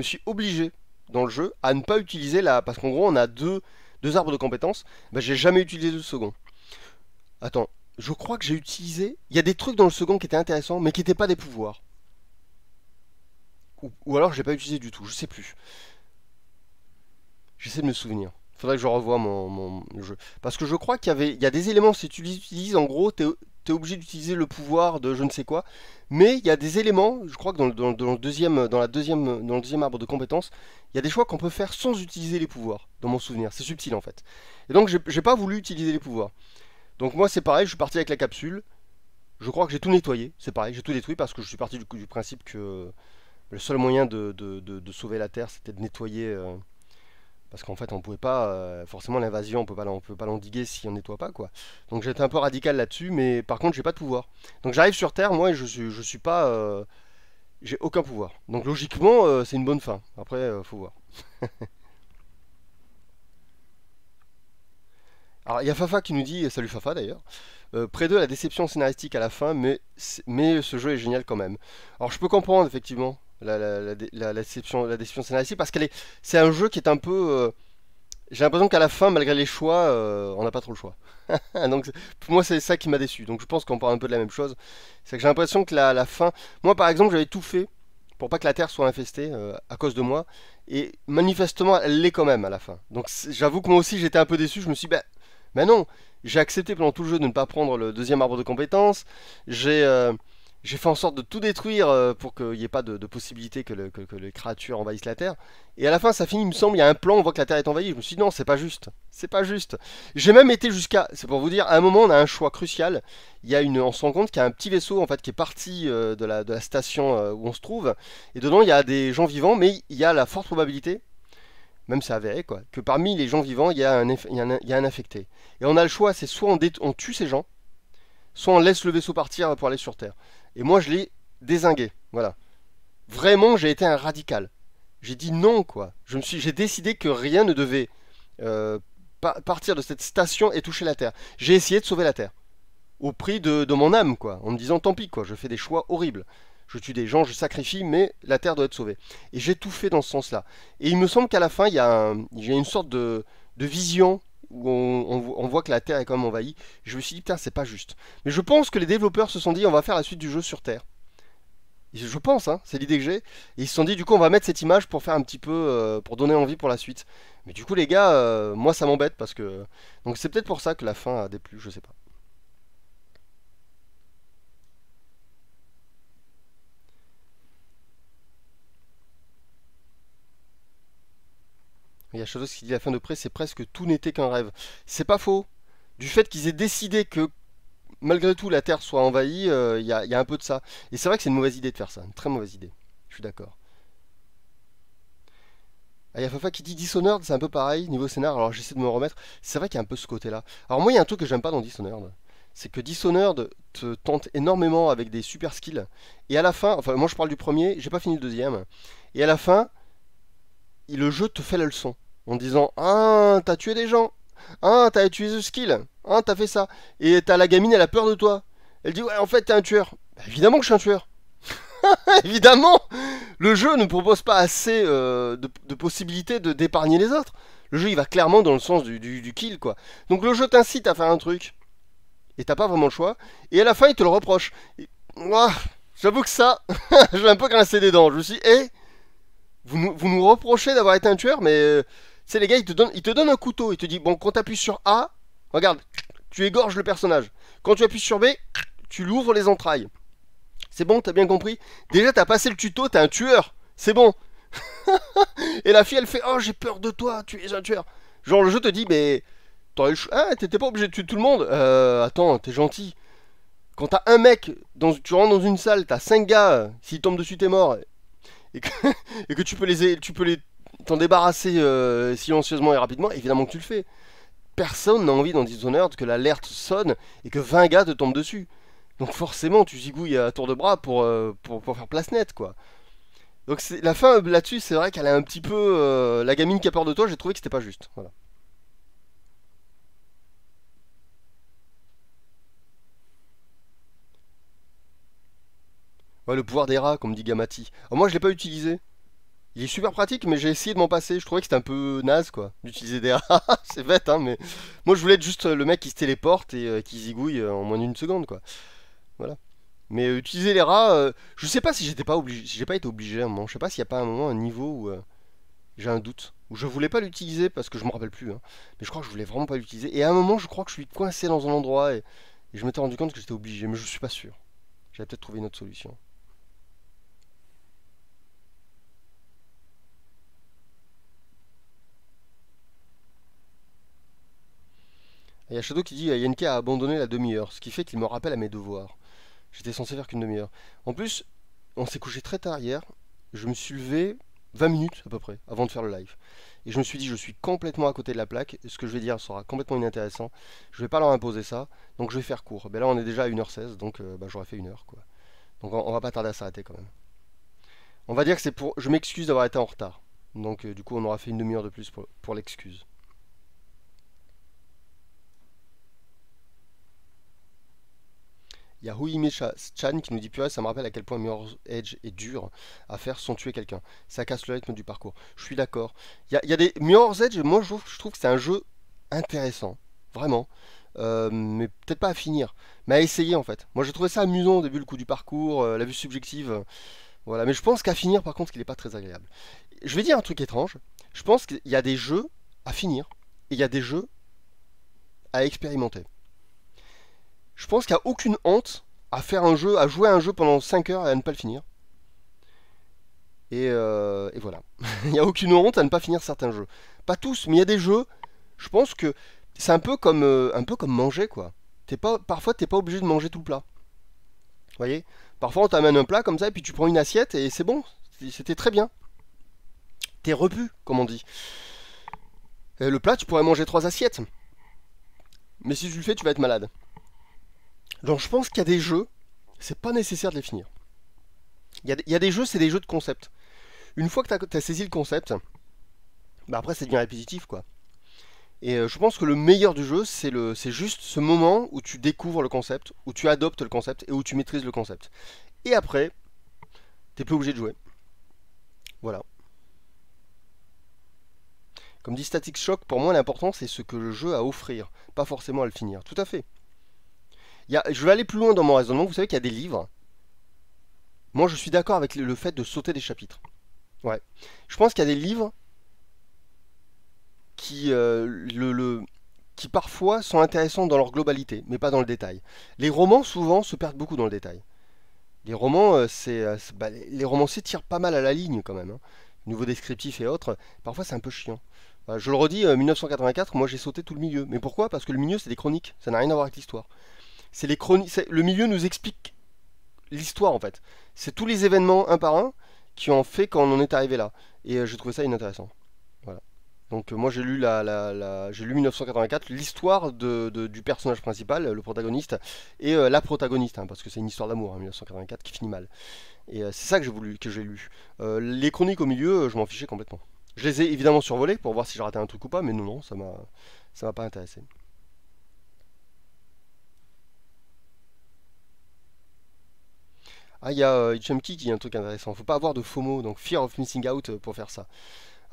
suis obligé dans le jeu à ne pas utiliser la, parce qu'en gros, on a deux arbres de compétences. Bah, j'ai jamais utilisé le second. Attends, je crois que j'ai utilisé. Il y a des trucs dans le second qui étaient intéressants, mais qui n'étaient pas des pouvoirs. Ou alors j'ai pas utilisé du tout, je sais plus. J'essaie de me souvenir. Faudrait que je revoie mon jeu. Parce que je crois il y a des éléments, si tu les utilises, en gros, t'es obligé d'utiliser le pouvoir de je ne sais quoi. Mais il y a des éléments, je crois que dans le deuxième, dans le deuxième arbre de compétences, il y a des choix qu'on peut faire sans utiliser les pouvoirs, dans mon souvenir. C'est subtil en fait. Et donc j'ai pas voulu utiliser les pouvoirs. Donc moi c'est pareil, je suis parti avec la capsule. Je crois que j'ai tout nettoyé, c'est pareil, j'ai tout détruit parce que je suis parti du principe que le seul moyen de sauver la Terre, c'était de nettoyer. Parce qu'en fait, on pouvait pas, forcément l'invasion, on peut pas l'endiguer si on nettoie pas quoi. Donc j'étais un peu radical là-dessus, mais par contre j'ai pas de pouvoir. Donc j'arrive sur Terre, moi et je suis pas, j'ai aucun pouvoir. Donc logiquement c'est une bonne fin. Après faut voir. Alors il y a Fafa qui nous dit, salut Fafa d'ailleurs, près de la déception scénaristique à la fin, mais ce jeu est génial quand même. Alors je peux comprendre effectivement la déception scénaristique parce c'est un jeu qui est un peu, j'ai l'impression qu'à la fin, malgré les choix, on n'a pas trop le choix. Donc pour moi c'est ça qui m'a déçu. Donc je pense qu'on parle un peu de la même chose. C'est que j'ai l'impression que la fin, moi par exemple j'avais tout fait pour pas que la Terre soit infestée à cause de moi, et manifestement elle l'est quand même à la fin. Donc j'avoue que moi aussi j'étais un peu déçu. Je me suis dit, ben non, j'ai accepté pendant tout le jeu de ne pas prendre le deuxième arbre de compétences. J'ai j'ai fait en sorte de tout détruire pour qu'il n'y ait pas de possibilité que les créatures envahissent la Terre. Et à la fin, ça finit, il me semble, il y a un plan, on voit que la Terre est envahie. Je me suis dit non, c'est pas juste. C'est pas juste. J'ai même été jusqu'à, c'est pour vous dire, à un moment, on a un choix crucial. On se rend compte qu'il y a un petit vaisseau en fait qui est parti de la station où on se trouve. Et dedans, il y a des gens vivants, mais il y a la forte probabilité, même c'est avéré quoi, que parmi les gens vivants, il y a un infecté. Et on a le choix, c'est soit on tue ces gens, soit on laisse le vaisseau partir pour aller sur Terre. Et moi, je l'ai dézingué. Voilà. Vraiment, j'ai été un radical. J'ai dit non, quoi. J'ai décidé que rien ne devait euh, partir de cette station et toucher la Terre. J'ai essayé de sauver la Terre. Au prix de mon âme, quoi. En me disant, tant pis, quoi. Je fais des choix horribles. Je tue des gens, je sacrifie, mais la Terre doit être sauvée. Et j'ai tout fait dans ce sens-là. Et il me semble qu'à la fin, il y a une sorte de vision où on voit que la Terre est quand même envahie. Je me suis dit, putain, c'est pas juste. Mais je pense que les développeurs se sont dit, on va faire la suite du jeu sur Terre. Je pense, hein, c'est l'idée que j'ai. Et ils se sont dit, du coup, on va mettre cette image pour faire un petit peu, pour donner envie pour la suite. Mais du coup, les gars, moi, ça m'embête parce que. Donc, c'est peut-être pour ça que la fin a déplu, je sais pas. Il y a chose qui dit la fin de près, c'est presque tout n'était qu'un rêve. C'est pas faux. Du fait qu'ils aient décidé que malgré tout la Terre soit envahie, il y a un peu de ça. Et c'est vrai que c'est une mauvaise idée de faire ça, une très mauvaise idée. Je suis d'accord. Ah, il y a Fafa qui dit Dishonored, c'est un peu pareil, niveau scénar, alors j'essaie de me remettre. C'est vrai qu'il y a un peu ce côté-là. Alors moi, il y a un truc que j'aime pas dans Dishonored. C'est que Dishonored te tente énormément avec des super skills. Et à la fin, enfin moi je parle du premier, j'ai pas fini le deuxième. Et à la fin, le jeu te fait la leçon. En disant, ah, t'as tué des gens. Ah, t'as utilisé ce skill. Ah, t'as fait ça. Et t'as la gamine, elle a peur de toi. Elle dit, ouais, en fait, t'es un tueur. Bah, évidemment que je suis un tueur. Évidemment. Le jeu ne propose pas assez de possibilités d'épargner les autres. Le jeu, il va clairement dans le sens du kill, quoi. Donc le jeu t'incite à faire un truc. Et t'as pas vraiment le choix. Et à la fin, il te le reproche. Ouah, j'avoue que ça, j'ai un peu grincé des dents. Je me suis dit, hé, vous nous reprochez d'avoir été un tueur, mais tu sais, les gars, ils te donnent un couteau. Ils te disent, bon, quand tu appuies sur A, regarde, tu égorges le personnage. Quand tu appuies sur B, tu lui ouvres les entrailles. C'est bon, t'as bien compris. Déjà, t'as passé le tuto, t'es un tueur. C'est bon. Et la fille, elle fait, oh, j'ai peur de toi, tu es un tueur. Genre, le jeu te dit, mais t'aurais eu le choix. Ah, t'étais pas obligé de tuer tout le monde. Attends, t'es gentil. Quand t'as un mec, tu rentres dans une salle, t'as 5 gars, s'ils tombent dessus, t'es mort, et que, et que tu peux t'en débarrasser silencieusement et rapidement, évidemment que tu le fais. Personne n'a envie dans Dishonored que l'alerte sonne et que 20 gars te tombent dessus. Donc forcément, tu zigouilles à tour de bras pour faire place nette, quoi. Donc la fin là-dessus, c'est vrai qu'elle est un petit peu... la gamine qui a peur de toi, j'ai trouvé que c'était pas juste. Voilà. Ouais, le pouvoir des rats, comme dit Gamati. Alors, moi, je l'ai pas utilisé. Il est super pratique, mais j'ai essayé de m'en passer. Je trouvais que c'était un peu naze, quoi, d'utiliser des rats. C'est bête, hein, mais moi, je voulais être juste le mec qui se téléporte et qui zigouille en moins d'une seconde, quoi. Voilà. Mais utiliser les rats, je sais pas si j'étais pas obligé, si j'ai pas été obligé à un moment. Je sais pas s'il y a pas un moment, un niveau où j'ai un doute. Où je voulais pas l'utiliser parce que je me rappelle plus, hein. Mais je crois que je voulais vraiment pas l'utiliser. Et à un moment, je crois que je suis coincé dans un endroit et je m'étais rendu compte que j'étais obligé, mais je suis pas sûr. J'avais peut-être trouvé une autre solution. Et il y a Shadow qui dit Yenke a abandonné la demi-heure, ce qui fait qu'il me rappelle à mes devoirs. J'étais censé faire qu'une demi-heure. En plus, on s'est couché très tard hier. Je me suis levé 20 minutes à peu près avant de faire le live. Et je me suis dit, je suis complètement à côté de la plaque. Ce que je vais dire sera complètement inintéressant. Je vais pas leur imposer ça. Donc je vais faire court. Ben là, on est déjà à 1h16. Donc j'aurais fait 1 heure, quoi. Donc on va pas tarder à s'arrêter quand même. On va dire que c'est pour. Je m'excuse d'avoir été en retard. Donc du coup, on aura fait une demi-heure de plus pour l'excuse. Il y a Chan qui nous dit purée, ça me rappelle à quel point Mirror's Edge est dur à faire sans tuer quelqu'un. Ça casse le rythme du parcours. Je suis d'accord. Il y a des Mirror's Edge, moi je trouve que c'est un jeu intéressant, vraiment. Mais peut-être pas à finir, mais à essayer en fait. Moi j'ai trouvé ça amusant au début le coup du parcours, la vue subjective, voilà. Mais je pense qu'à finir par contre il n'est pas très agréable. Je vais dire un truc étrange. Je pense qu'il y a des jeux à finir et il y a des jeux à expérimenter. Je pense qu'il n'y a aucune honte à faire un jeu, à jouer à un jeu pendant 5 heures et à ne pas le finir. Et voilà. Il n'y a aucune honte à ne pas finir certains jeux. Pas tous, mais il y a des jeux, je pense que c'est un peu comme manger, quoi. Parfois, t'es pas obligé de manger tout le plat. Vous voyez. Parfois, on t'amène un plat comme ça, et puis tu prends une assiette, et c'est bon. C'était très bien. T'es repu, comme on dit. Et le plat, tu pourrais manger 3 assiettes. Mais si tu le fais, tu vas être malade. Donc je pense qu'il y a des jeux, c'est pas nécessaire de les finir. Il y a des jeux, c'est des jeux de concept. Une fois que tu as saisi le concept, bah après ça devient répétitif, quoi. Et je pense que le meilleur du jeu, c'est juste ce moment où tu découvres le concept, où tu adoptes le concept et où tu maîtrises le concept. Et après, t'es plus obligé de jouer. Voilà. Comme dit Static Shock, pour moi l'important c'est ce que le jeu a à offrir, pas forcément à le finir. Tout à fait. Je vais aller plus loin dans mon raisonnement, vous savez qu'il y a des livres. Moi je suis d'accord avec le fait de sauter des chapitres. Ouais. Je pense qu'il y a des livres qui, qui parfois sont intéressants dans leur globalité, mais pas dans le détail. Les romans souvent se perdent beaucoup dans le détail. Les romans, les romanciers tirent pas mal à la ligne quand même, hein. Niveau descriptif et autres, parfois c'est un peu chiant. Je le redis, 1984, moi j'ai sauté tout le milieu. Mais pourquoi? Parce que le milieu c'est des chroniques, ça n'a rien à voir avec l'histoire. C'est les chroniques, le milieu nous explique l'histoire en fait. C'est tous les événements un par un qui ont fait qu'on en est arrivé là. Et j'ai trouvé ça inintéressant. Voilà. Donc moi j'ai lu 1984, l'histoire du personnage principal, le protagoniste, et la protagoniste, hein, parce que c'est une histoire d'amour, hein, 1984, qui finit mal. Et c'est ça que j'ai lu. Les chroniques au milieu, je m'en fichais complètement. Je les ai évidemment survolées pour voir si j'ai raté un truc ou pas, mais non, non, ça m'a pas intéressé. Ah, il y a Chumki qui dit un truc intéressant. Faut pas avoir de FOMO, donc Fear of Missing Out pour faire ça.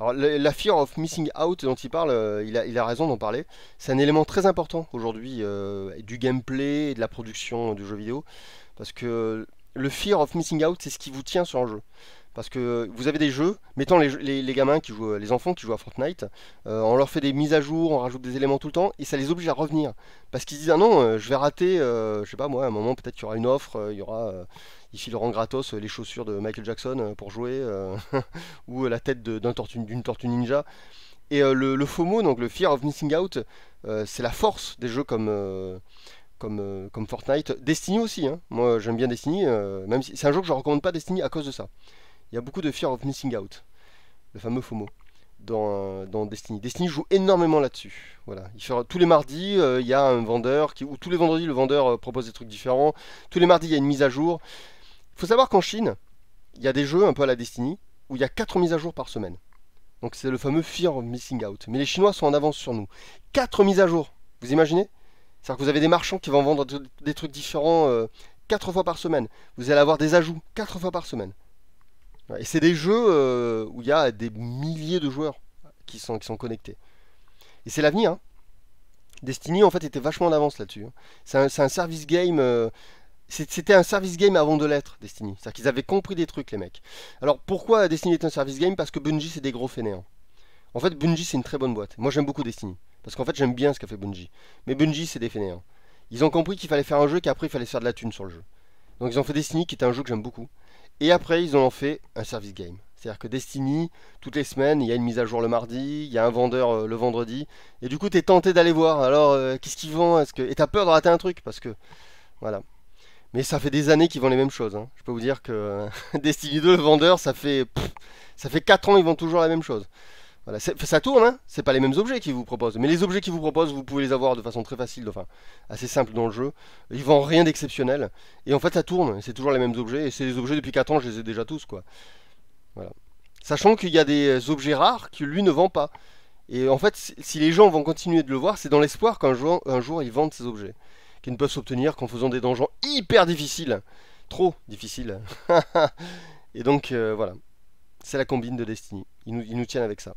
Alors, la fear of missing out dont il parle, il a raison d'en parler. C'est un élément très important aujourd'hui du gameplay et de la production du jeu vidéo. Parce que le fear of missing out, c'est ce qui vous tient sur un jeu. Parce que vous avez des jeux, mettons les gamins qui jouent, les enfants qui jouent à Fortnite, on leur fait des mises à jour, on rajoute des éléments tout le temps, et ça les oblige à revenir. Parce qu'ils disent, ah non, je vais rater, je sais pas moi, à un moment peut-être qu'il y aura une offre, ils fileront gratos les chaussures de Michael Jackson pour jouer, ou la tête d'une tortue ninja. Et le FOMO, donc le Fear of Missing Out, c'est la force des jeux comme comme Fortnite. Destiny aussi, hein. Moi j'aime bien Destiny, même si c'est un jeu que je recommande pas Destiny à cause de ça. Il y a beaucoup de fear of missing out, le fameux FOMO, dans Destiny. Destiny joue énormément là-dessus. Voilà. Tous les mardis, il y a un vendeur, ou tous les vendredis, le vendeur propose des trucs différents. Tous les mardis, il y a une mise à jour. Il faut savoir qu'en Chine, il y a des jeux un peu à la Destiny, où il y a 4 mises à jour par semaine. Donc c'est le fameux fear of missing out. Mais les Chinois sont en avance sur nous. 4 mises à jour, vous imaginez? C'est-à-dire que vous avez des marchands qui vont vendre des trucs différents 4 fois par semaine. Vous allez avoir des ajouts 4 fois par semaine. Ouais, et c'est des jeux où il y a des milliers de joueurs qui sont connectés. Et c'est l'avenir, hein. Destiny en fait était vachement en avance là-dessus, hein. C'est un service game. C'était un service game avant de l'être, Destiny. C'est-à-dire qu'ils avaient compris des trucs, les mecs. Alors pourquoi Destiny est un service game? Parce que Bungie, c'est des gros fainéants. En fait, Bungie, c'est une très bonne boîte. Moi, j'aime beaucoup Destiny. Parce qu'en fait, j'aime bien ce qu'a fait Bungie. Mais Bungie, c'est des fainéants. Ils ont compris qu'il fallait faire un jeu, qu'après, il fallait se faire de la thune sur le jeu. Donc, ils ont fait Destiny, qui est un jeu que j'aime beaucoup. Et après, ils ont fait un service game. C'est-à-dire que Destiny, toutes les semaines, il y a une mise à jour le mardi, il y a un vendeur le vendredi. Et du coup, tu es tenté d'aller voir. Alors, qu'est-ce qu'ils vendent? Et t'as peur de rater un truc, parce que... Voilà. Mais ça fait des années qu'ils vendent les mêmes choses, hein. Je peux vous dire que Destiny 2, le vendeur, ça fait 4 ans, ils vendent toujours la même chose. Voilà, ça tourne, hein. C'est pas les mêmes objets qu'ils vous proposent. Mais les objets qu'ils vous proposent, vous pouvez les avoir de façon très facile, enfin assez simple dans le jeu. Ils vendent rien d'exceptionnel. Et en fait, ça tourne, c'est toujours les mêmes objets. Et c'est les objets depuis 4 ans, je les ai déjà tous, quoi. Voilà. Sachant qu'il y a des objets rares que lui ne vend pas. Et en fait, si les gens vont continuer de le voir, c'est dans l'espoir qu'un jour ils vendent ces objets. Qui ne peuvent s'obtenir qu'en faisant des donjons hyper difficiles. Trop difficiles. Et donc, voilà. C'est la combine de Destiny. Ils nous tiennent avec ça.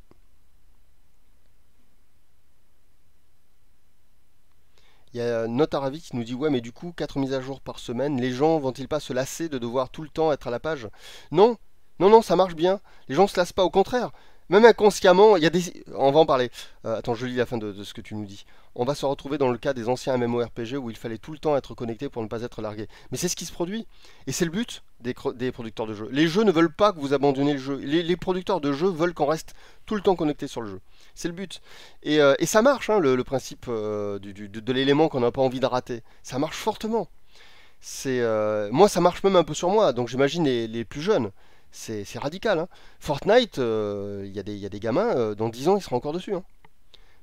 Il y a Notaravi qui nous dit ouais mais du coup 4 mises à jour par semaine, les gens vont-ils pas se lasser de devoir tout le temps être à la page? Non, non, non, ça marche bien. Les gens se lassent pas, au contraire. Même inconsciemment, il y a des... On va en parler. Attends, je lis la fin de ce que tu nous dis. On va se retrouver dans le cas des anciens MMORPG où il fallait tout le temps être connecté pour ne pas être largué. Mais c'est ce qui se produit. Et c'est le but des producteurs de jeux. Les jeux ne veulent pas que vous abandonniez le jeu. Les producteurs de jeux veulent qu'on reste tout le temps connecté sur le jeu. C'est le but. Et ça marche, hein, le principe de l'élément qu'on n'a pas envie de rater. Ça marche fortement. Moi, ça marche même un peu sur moi. Donc j'imagine les plus jeunes. C'est radical, hein. Fortnite, il y a des gamins, dans 10 ans, ils seront encore dessus, hein.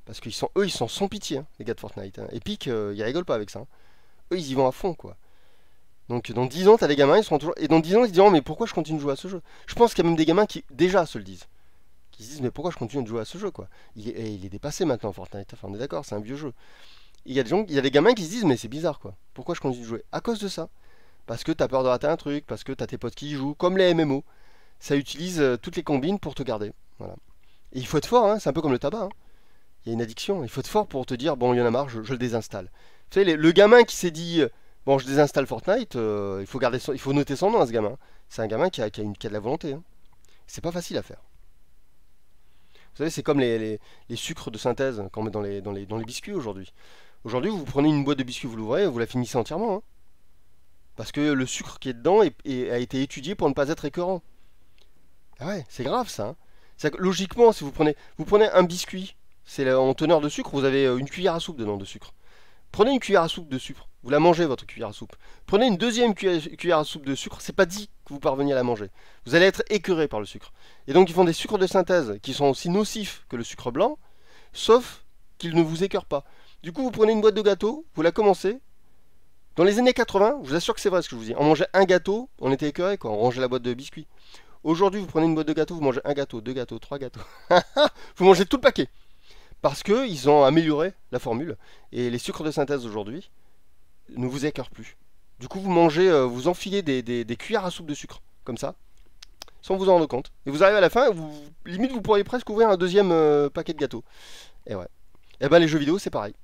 Parce qu'ils sont, eux, ils sont sans pitié, hein, les gars de Fortnite, hein. Epic, ils rigolent pas avec ça, hein. Eux, ils y vont à fond, quoi. Donc dans 10 ans, t'as des gamins, ils seront toujours... Et dans 10 ans, ils se diront, mais pourquoi je continue de jouer à ce jeu? Je pense qu'il y a même des gamins qui, déjà, se le disent. Qui se disent, mais pourquoi je continue de jouer à ce jeu, quoi? Il est dépassé maintenant, Fortnite. Enfin, on est d'accord, c'est un vieux jeu. Il y a des gamins qui se disent, mais c'est bizarre, quoi. Pourquoi je continue de jouer? À cause de ça. Parce que t'as peur de rater un truc, parce que t'as tes potes qui y jouent, comme les MMO. Ça utilise toutes les combines pour te garder. Voilà. Et il faut être fort, hein, c'est un peu comme le tabac, hein. Il y a une addiction, il faut être fort pour te dire, bon, il y en a marre, je le désinstalle. Vous savez, le gamin qui s'est dit, bon, je désinstalle Fortnite, il faut noter son nom à ce gamin. C'est un gamin qui a de la volonté, hein. C'est pas facile à faire. Vous savez, c'est comme les sucres de synthèse qu'on met dans les biscuits aujourd'hui. Aujourd'hui, vous prenez une boîte de biscuits, vous l'ouvrez, vous la finissez entièrement, hein. Parce que le sucre qui est dedans a été étudié pour ne pas être écœurant. Ah ouais, c'est grave ça, hein. C'est-à-dire que, logiquement, si vous prenez un biscuit, en teneur de sucre, vous avez une cuillère à soupe dedans de sucre. Prenez une cuillère à soupe de sucre, vous la mangez votre cuillère à soupe. Prenez une deuxième cuillère à soupe de sucre, c'est pas dit que vous parveniez à la manger. Vous allez être écœuré par le sucre. Et donc ils font des sucres de synthèse qui sont aussi nocifs que le sucre blanc, sauf qu'ils ne vous écœurent pas. Du coup, vous prenez une boîte de gâteaux, vous la commencez. Dans les années 80, je vous assure que c'est vrai ce que je vous dis, on mangeait un gâteau, on était écœuré, quoi, on rangeait la boîte de biscuits. Aujourd'hui, vous prenez une boîte de gâteaux, vous mangez un gâteau, deux gâteaux, trois gâteaux. Vous mangez tout le paquet. Parce qu'ils ont amélioré la formule. Et les sucres de synthèse aujourd'hui ne vous écœurent plus. Du coup, vous mangez, vous enfilez des cuillères à soupe de sucre, comme ça, sans vous en rendre compte. Et vous arrivez à la fin, limite, vous pourriez presque ouvrir un deuxième paquet de gâteaux. Et ouais. Et ben les jeux vidéo, c'est pareil.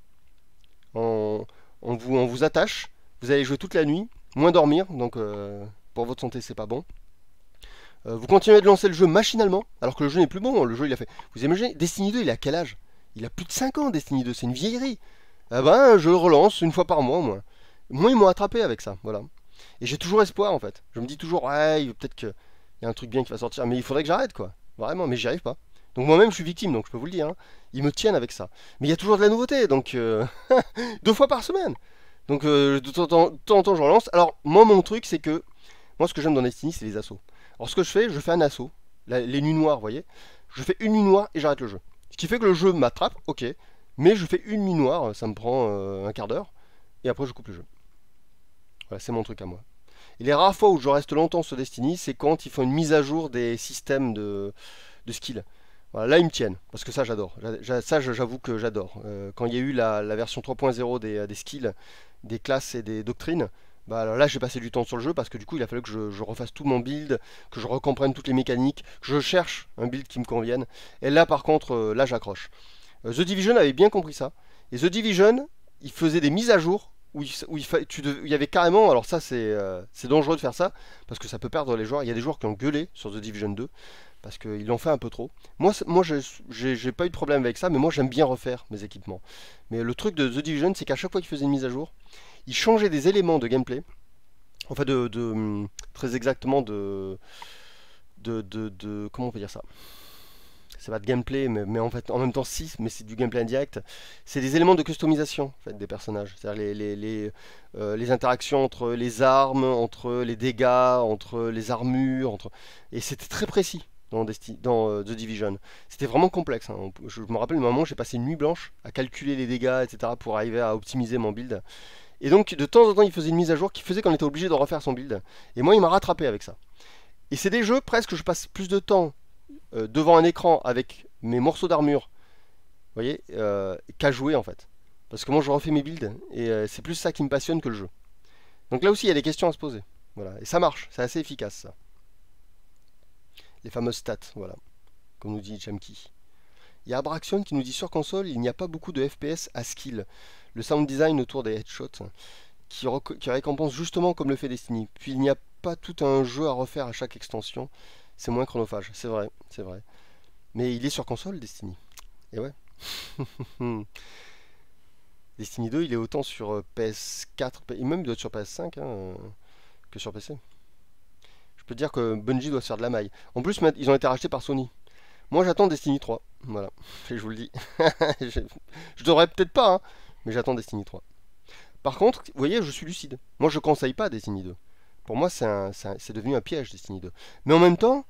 On vous attache, vous allez jouer toute la nuit, moins dormir, donc pour votre santé, c'est pas bon. Vous continuez de lancer le jeu machinalement, alors que le jeu n'est plus bon. Le jeu, il a fait. Vous imaginez, Destiny 2, il a quel âge? Il a plus de 5 ans, Destiny 2, c'est une vieillerie. Ah ben, je le relance une fois par mois, moi. Moi, ils m'ont attrapé avec ça, voilà. Et j'ai toujours espoir, en fait. Je me dis toujours, ouais, peut-être qu'il y a un truc bien qui va sortir, mais il faudrait que j'arrête, quoi. Vraiment, mais j'y arrive pas. Donc moi-même, je suis victime, donc je peux vous le dire, hein. Ils me tiennent avec ça. Mais il y a toujours de la nouveauté, donc 2 fois par semaine. Donc de temps en temps, je relance. Alors, moi, mon truc, c'est que moi, ce que j'aime dans Destiny, c'est les assauts. Alors, ce que je fais un assaut. Les nuits noires, vous voyez. Je fais une nuit noire et j'arrête le jeu. Ce qui fait que le jeu m'attrape, ok. Mais je fais une nuit noire, ça me prend un quart d'heure. Et après, je coupe le jeu. Voilà, c'est mon truc à moi. Et les rares fois où je reste longtemps sur Destiny, c'est quand ils font une mise à jour des systèmes de skills. Voilà, là, ils me tiennent, parce que ça, j'adore. Ça, j'avoue que j'adore. Quand il y a eu la version 3.0 des skills, des classes et des doctrines, bah alors là, j'ai passé du temps sur le jeu, parce que du coup, il a fallu que je refasse tout mon build, que je recomprenne toutes les mécaniques, que je cherche un build qui me convienne. Et là, par contre, là, j'accroche. The Division avait bien compris ça. Et The Division, il faisait des mises à jour il y avait carrément, alors ça c'est dangereux de faire ça, parce que ça peut perdre les joueurs. Il y a des joueurs qui ont gueulé sur The Division 2, parce qu'ils l'ont fait un peu trop. Moi j'ai pas eu de problème avec ça, mais moi j'aime bien refaire mes équipements. Mais le truc de The Division, c'est qu'à chaque fois qu'il faisait une mise à jour, il changeait des éléments de gameplay, enfin très exactement comment on peut dire ça, c'est pas de gameplay, mais en fait, en même temps, si, mais c'est du gameplay indirect. C'est des éléments de customisation en fait, des personnages. C'est-à-dire les interactions entre les armes, entre les dégâts, entre les armures. Et c'était très précis dans The Division. C'était vraiment complexe. Hein. Je me rappelle le moment où j'ai passé une nuit blanche à calculer les dégâts, etc., pour arriver à optimiser mon build. Et donc, de temps en temps, il faisait une mise à jour qui faisait qu'on était obligé de refaire son build. Et moi, il m'a rattrapé avec ça. Et c'est des jeux presque, je passe plus de temps devant un écran avec mes morceaux d'armure, vous voyez, qu'à jouer en fait. Parce que moi je refais mes builds et c'est plus ça qui me passionne que le jeu. Donc là aussi il y a des questions à se poser. Voilà. Et ça marche, c'est assez efficace ça. Les fameuses stats, voilà. Comme nous dit Chamki. Il y a Abraxion qui nous dit sur console, il n'y a pas beaucoup de FPS à skill. Le sound design autour des headshots qui récompense justement comme le fait Destiny. Puis il n'y a pas tout un jeu à refaire à chaque extension. C'est moins chronophage, c'est vrai, c'est vrai. Mais il est sur console, Destiny. Et ouais. Destiny 2, il est autant sur PS4, et même il doit être sur PS5 hein, que sur PC. Je peux te dire que Bungie doit se faire de la maille. En plus, ils ont été rachetés par Sony. Moi, j'attends Destiny 3. Voilà, et je vous le dis. Je devrais peut-être pas, hein, mais j'attends Destiny 3. Par contre, vous voyez, je suis lucide. Moi, je conseille pas Destiny 2. Pour moi, c'est devenu un piège, Destiny 2. Mais en même temps,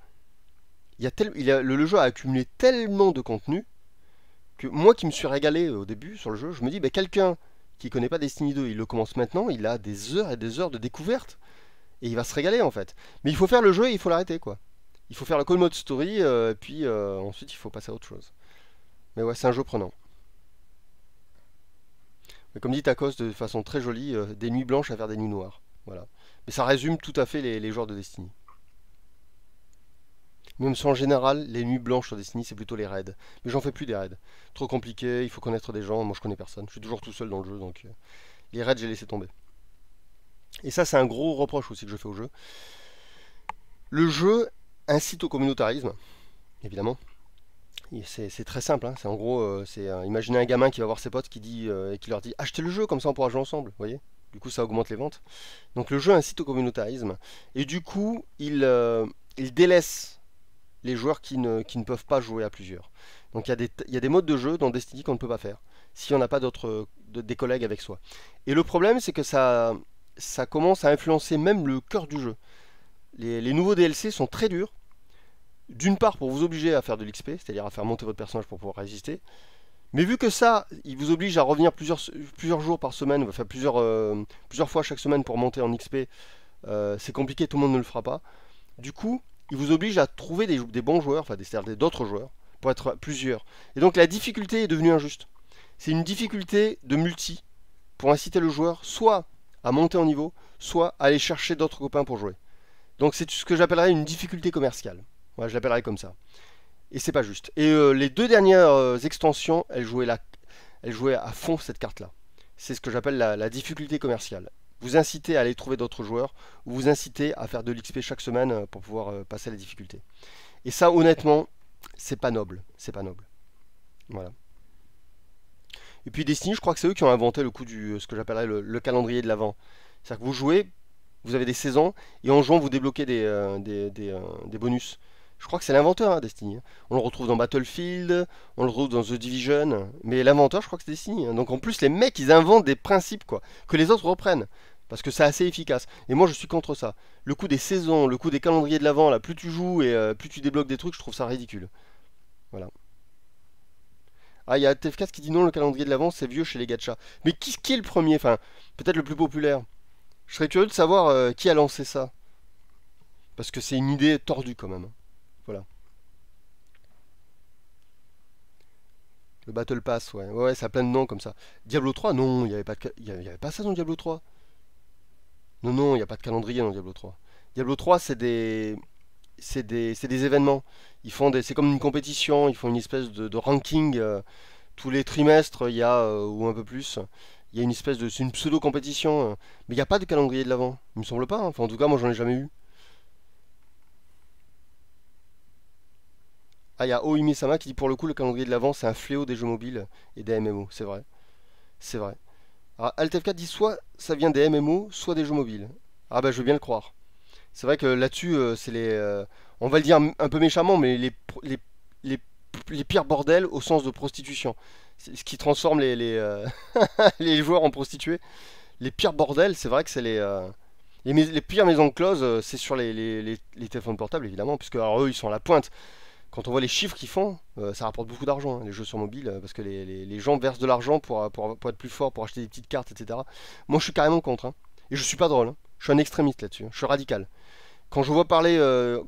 le jeu a accumulé tellement de contenu que moi qui me suis régalé au début sur le jeu, je me dis, bah, quelqu'un qui connaît pas Destiny 2, il le commence maintenant, il a des heures et des heures de découverte, et il va se régaler en fait. Mais il faut faire le jeu et il faut l'arrêter quoi. Il faut faire le call mode story, et puis ensuite il faut passer à autre chose. Mais ouais, c'est un jeu prenant. Mais comme dit Tacos de façon très jolie, des nuits blanches à faire des nuits noires. Voilà. Mais ça résume tout à fait les joueurs de Destiny. Même si en général, les nuits blanches sur Destiny, c'est plutôt les raids. Mais j'en fais plus des raids. Trop compliqué, il faut connaître des gens. Moi, je connais personne. Je suis toujours tout seul dans le jeu, donc les raids, j'ai laissé tomber. Et ça, c'est un gros reproche aussi que je fais au jeu. Le jeu incite au communautarisme, évidemment. C'est très simple. Hein. C'est en gros, imaginez un gamin qui va voir ses potes et qui leur dit achetez le jeu, comme ça on pourra jouer ensemble. Vous voyez? Du coup, ça augmente les ventes. Donc le jeu incite au communautarisme. Et du coup, il délaisse les joueurs qui ne peuvent pas jouer à plusieurs. Donc il y a des modes de jeu dans Destiny qu'on ne peut pas faire si on n'a pas des collègues avec soi. Et le problème, c'est que ça commence à influencer même le cœur du jeu. Les nouveaux DLC sont très durs. D'une part pour vous obliger à faire de l'XP, c'est-à-dire à faire monter votre personnage pour pouvoir résister. Mais vu que ça, il vous oblige à revenir plusieurs jours par semaine, enfin plusieurs fois chaque semaine pour monter en XP, c'est compliqué, tout le monde ne le fera pas. Du coup, il vous oblige à trouver des bons joueurs, enfin c'est-à-dire d'autres joueurs, pour être plusieurs. Et donc la difficulté est devenue injuste. C'est une difficulté de multi, pour inciter le joueur soit à monter en niveau, soit à aller chercher d'autres copains pour jouer. Donc c'est ce que j'appellerais une difficulté commerciale. Voilà, je l'appellerais comme ça. Et c'est pas juste. Et les deux dernières extensions, elles jouaient à fond cette carte-là. C'est ce que j'appelle la difficulté commerciale. Vous incitez à aller trouver d'autres joueurs, ou vous incitez à faire de l'XP chaque semaine pour pouvoir passer la difficulté. Et ça, honnêtement, c'est pas noble. C'est pas noble. Voilà. Et puis Destiny, je crois que c'est eux qui ont inventé le coup ce que j'appellerais le calendrier de l'avant. C'est-à-dire que vous jouez, vous avez des saisons, et en jouant, vous débloquez des bonus. Je crois que c'est l'inventeur, hein, Destiny. On le retrouve dans Battlefield, on le retrouve dans The Division, mais l'inventeur, je crois que c'est Destiny, hein. Donc en plus, les mecs, ils inventent des principes, quoi, que les autres reprennent. Parce que c'est assez efficace. Et moi, je suis contre ça. Le coup des saisons, le coup des calendriers de l'avant, là, plus tu joues et plus tu débloques des trucs, je trouve ça ridicule. Voilà. Ah, il y a TF4 qui dit non, le calendrier de l'avant, c'est vieux chez les gachas. Mais qui est le premier? Enfin, peut-être le plus populaire. Je serais curieux de savoir qui a lancé ça. Parce que c'est une idée tordue quand même. Voilà. Le Battle Pass, ouais. Ouais, ça a plein de noms comme ça. Diablo 3, non, il n'y avait pas il y avait pas ça dans Diablo 3. Non, non, il n'y a pas de calendrier dans Diablo 3. Diablo 3, c'est des événements. C'est comme une compétition, ils font une espèce de ranking tous les trimestres, il y a, ou un peu plus, il y a une espèce de, c'est une pseudo-compétition, mais il n'y a pas de calendrier de l'avant. Il me semble pas, hein. Enfin, en tout cas, moi, j'en ai jamais eu. Ah, il y a Oimi-sama qui dit pour le coup, le calendrier de l'avant, c'est un fléau des jeux mobiles et des MMO. C'est vrai, c'est vrai. Alors, Altef4 dit soit ça vient des MMO, soit des jeux mobiles. Ah bah, je veux bien le croire. C'est vrai que là-dessus, c'est on va le dire un peu méchamment, mais les, les, les pires bordels au sens de prostitution. C'est ce qui transforme les joueurs en prostituées. Les pires bordels, c'est vrai que c'est les pires maisons de close, c'est sur les téléphones portables, évidemment, puisque alors, eux, ils sont à la pointe. Quand on voit les chiffres qu'ils font, ça rapporte beaucoup d'argent, hein, les jeux sur mobile, parce que les gens versent de l'argent pour être plus forts, pour acheter des petites cartes, etc. Moi, je suis carrément contre, hein. Et je suis pas drôle, hein. Je suis un extrémiste là-dessus, hein. Je suis radical. Quand je vois parler,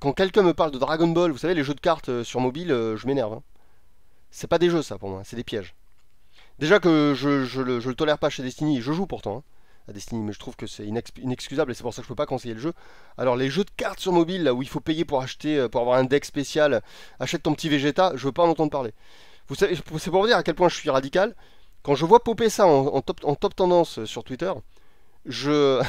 quand quelqu'un me parle de Dragon Ball, vous savez, les jeux de cartes sur mobile, je m'énerve, hein. C'est pas des jeux, ça, pour moi, c'est des pièges. Déjà que je le tolère pas chez Destiny, je joue pourtant, hein, à Destiny, mais je trouve que c'est inexcusable et c'est pour ça que je peux pas conseiller le jeu. Alors les jeux de cartes sur mobile, là où il faut payer pour acheter, pour avoir un deck spécial, achète ton petit Vegeta, je veux pas en entendre parler. Vous savez, c'est pour vous dire à quel point je suis radical. Quand je vois popper ça en top tendance sur Twitter, je,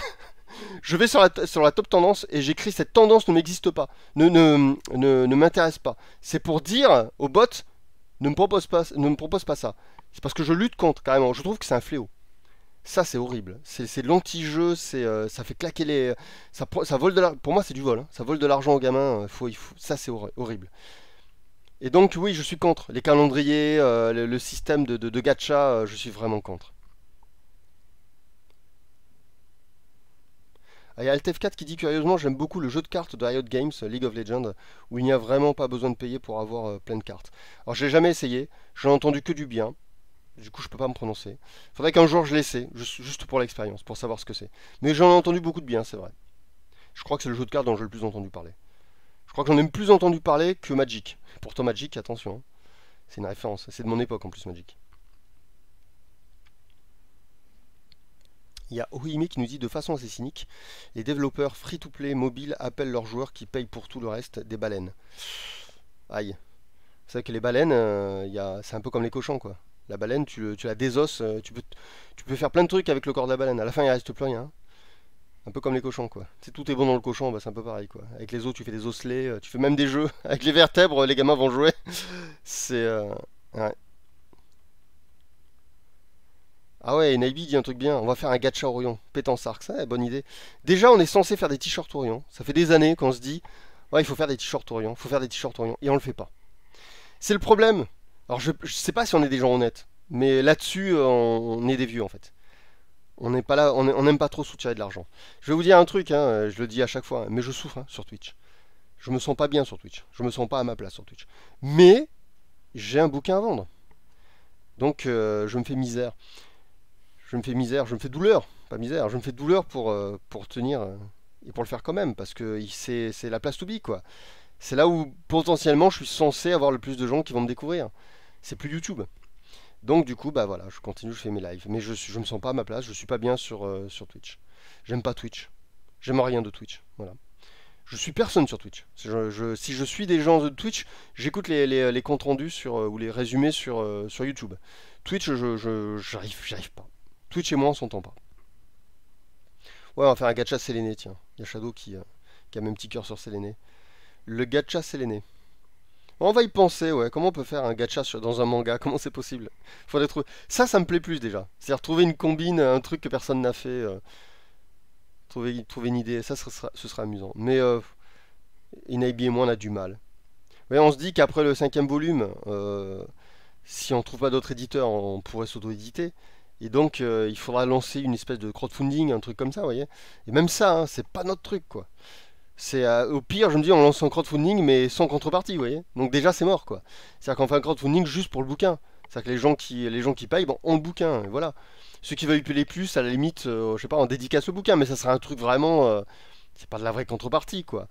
je vais sur la top tendance et j'écris cette tendance ne m'existe pas, ne m'intéresse pas. C'est pour dire aux bots, ne me propose pas ça. C'est parce que je lutte contre, carrément. Je trouve que c'est un fléau. Ça, c'est horrible. C'est de l'anti-jeu, ça fait claquer les. Ça vole de l'argent. Pour moi, c'est du vol, hein. Ça vole de l'argent aux gamins. Ça, c'est horrible. Et donc, oui, je suis contre. Les calendriers, le système de gacha, je suis vraiment contre. Ah, il y a Altef4 qui dit curieusement, j'aime beaucoup le jeu de cartes de Riot Games, League of Legends, où il n'y a vraiment pas besoin de payer pour avoir plein de cartes. Alors, je l'ai jamais essayé. J'en ai entendu que du bien. Du coup, je peux pas me prononcer. Faudrait qu'un jour je l'essaie, juste pour l'expérience, pour savoir ce que c'est. Mais j'en ai entendu beaucoup de bien, c'est vrai. Je crois que c'est le jeu de cartes dont j'ai le plus entendu parler. Je crois que j'en ai plus entendu parler que Magic. Pourtant, Magic, attention, hein, c'est une référence. C'est de mon époque en plus, Magic. Il y a Ohime qui nous dit de façon assez cynique, les développeurs free-to-play mobile appellent leurs joueurs qui payent pour tout le reste des baleines. Aïe. C'est vrai que les baleines, c'est un peu comme les cochons, quoi. La baleine, tu la désosses, tu peux faire plein de trucs avec le corps de la baleine. À la fin, il reste plus rien, hein. Un peu comme les cochons, quoi. Si tout est bon dans le cochon, bah, c'est un peu pareil, quoi. Avec les os, tu fais des osselets, tu fais même des jeux. Avec les vertèbres, les gamins vont jouer. C'est. Ouais. Ah ouais, Naibi dit un truc bien. On va faire un gacha Orion. Pétansark, ça, bonne idée. Déjà, on est censé faire des t-shirts Orion. Ça fait des années qu'on se dit, ouais, il faut faire des t-shirts Orion. Il faut faire des t-shirts Orion. Et on le fait pas. C'est le problème. Alors, je sais pas si on est des gens honnêtes. Mais là-dessus, on est des vieux, en fait. On n'est pas là, on n'aime pas trop soutirer de l'argent. Je vais vous dire un truc, hein, je le dis à chaque fois, mais je souffre, hein, sur Twitch. Je me sens pas bien sur Twitch. Je me sens pas à ma place sur Twitch. Mais j'ai un bouquin à vendre. Donc je me fais misère. Je me fais misère, je me fais douleur, pas misère. Je me fais douleur pour tenir et pour le faire quand même, parce que c'est la place to be, quoi. C'est là où potentiellement je suis censé avoir le plus de gens qui vont me découvrir. C'est plus YouTube. Donc du coup, bah voilà, je continue, je fais mes lives. Mais je me sens pas à ma place, je suis pas bien sur Twitch. J'aime pas Twitch. J'aime rien de Twitch. Voilà. Je suis personne sur Twitch. Si je suis des gens de Twitch, j'écoute les comptes rendus ou les résumés sur YouTube. Twitch, j'arrive pas. Twitch et moi, on s'entend pas. Ouais, on va faire un gacha Séléné, tiens. Il y a Shadow qui a même petit cœur sur Séléné. Le gacha Séléné. On va y penser, ouais. Comment on peut faire un gacha dans un manga? Comment c'est possible? Faudrait trouver. Ça me plaît plus déjà. C'est-à-dire trouver une combine, un truc que personne n'a fait. Trouver une idée, ça ce sera amusant. Mais Inaibi et moi, on a du mal. Ouais, on se dit qu'après le cinquième volume, si on trouve pas d'autres éditeurs, on pourrait s'auto-éditer. Et donc, il faudra lancer une espèce de crowdfunding, un truc comme ça, vous voyez. Et même ça, hein, c'est pas notre truc, quoi. C'est au pire, je me dis, on lance un crowdfunding, mais sans contrepartie, vous voyez. Donc déjà, c'est mort, quoi. C'est-à-dire qu'on fait un crowdfunding juste pour le bouquin. C'est-à-dire que les gens qui payent, bon, ont le bouquin, et voilà. Ceux qui veulent y payer plus, à la limite, je sais pas, on dédicace le bouquin, mais ça sera un truc vraiment, c'est pas de la vraie contrepartie, quoi.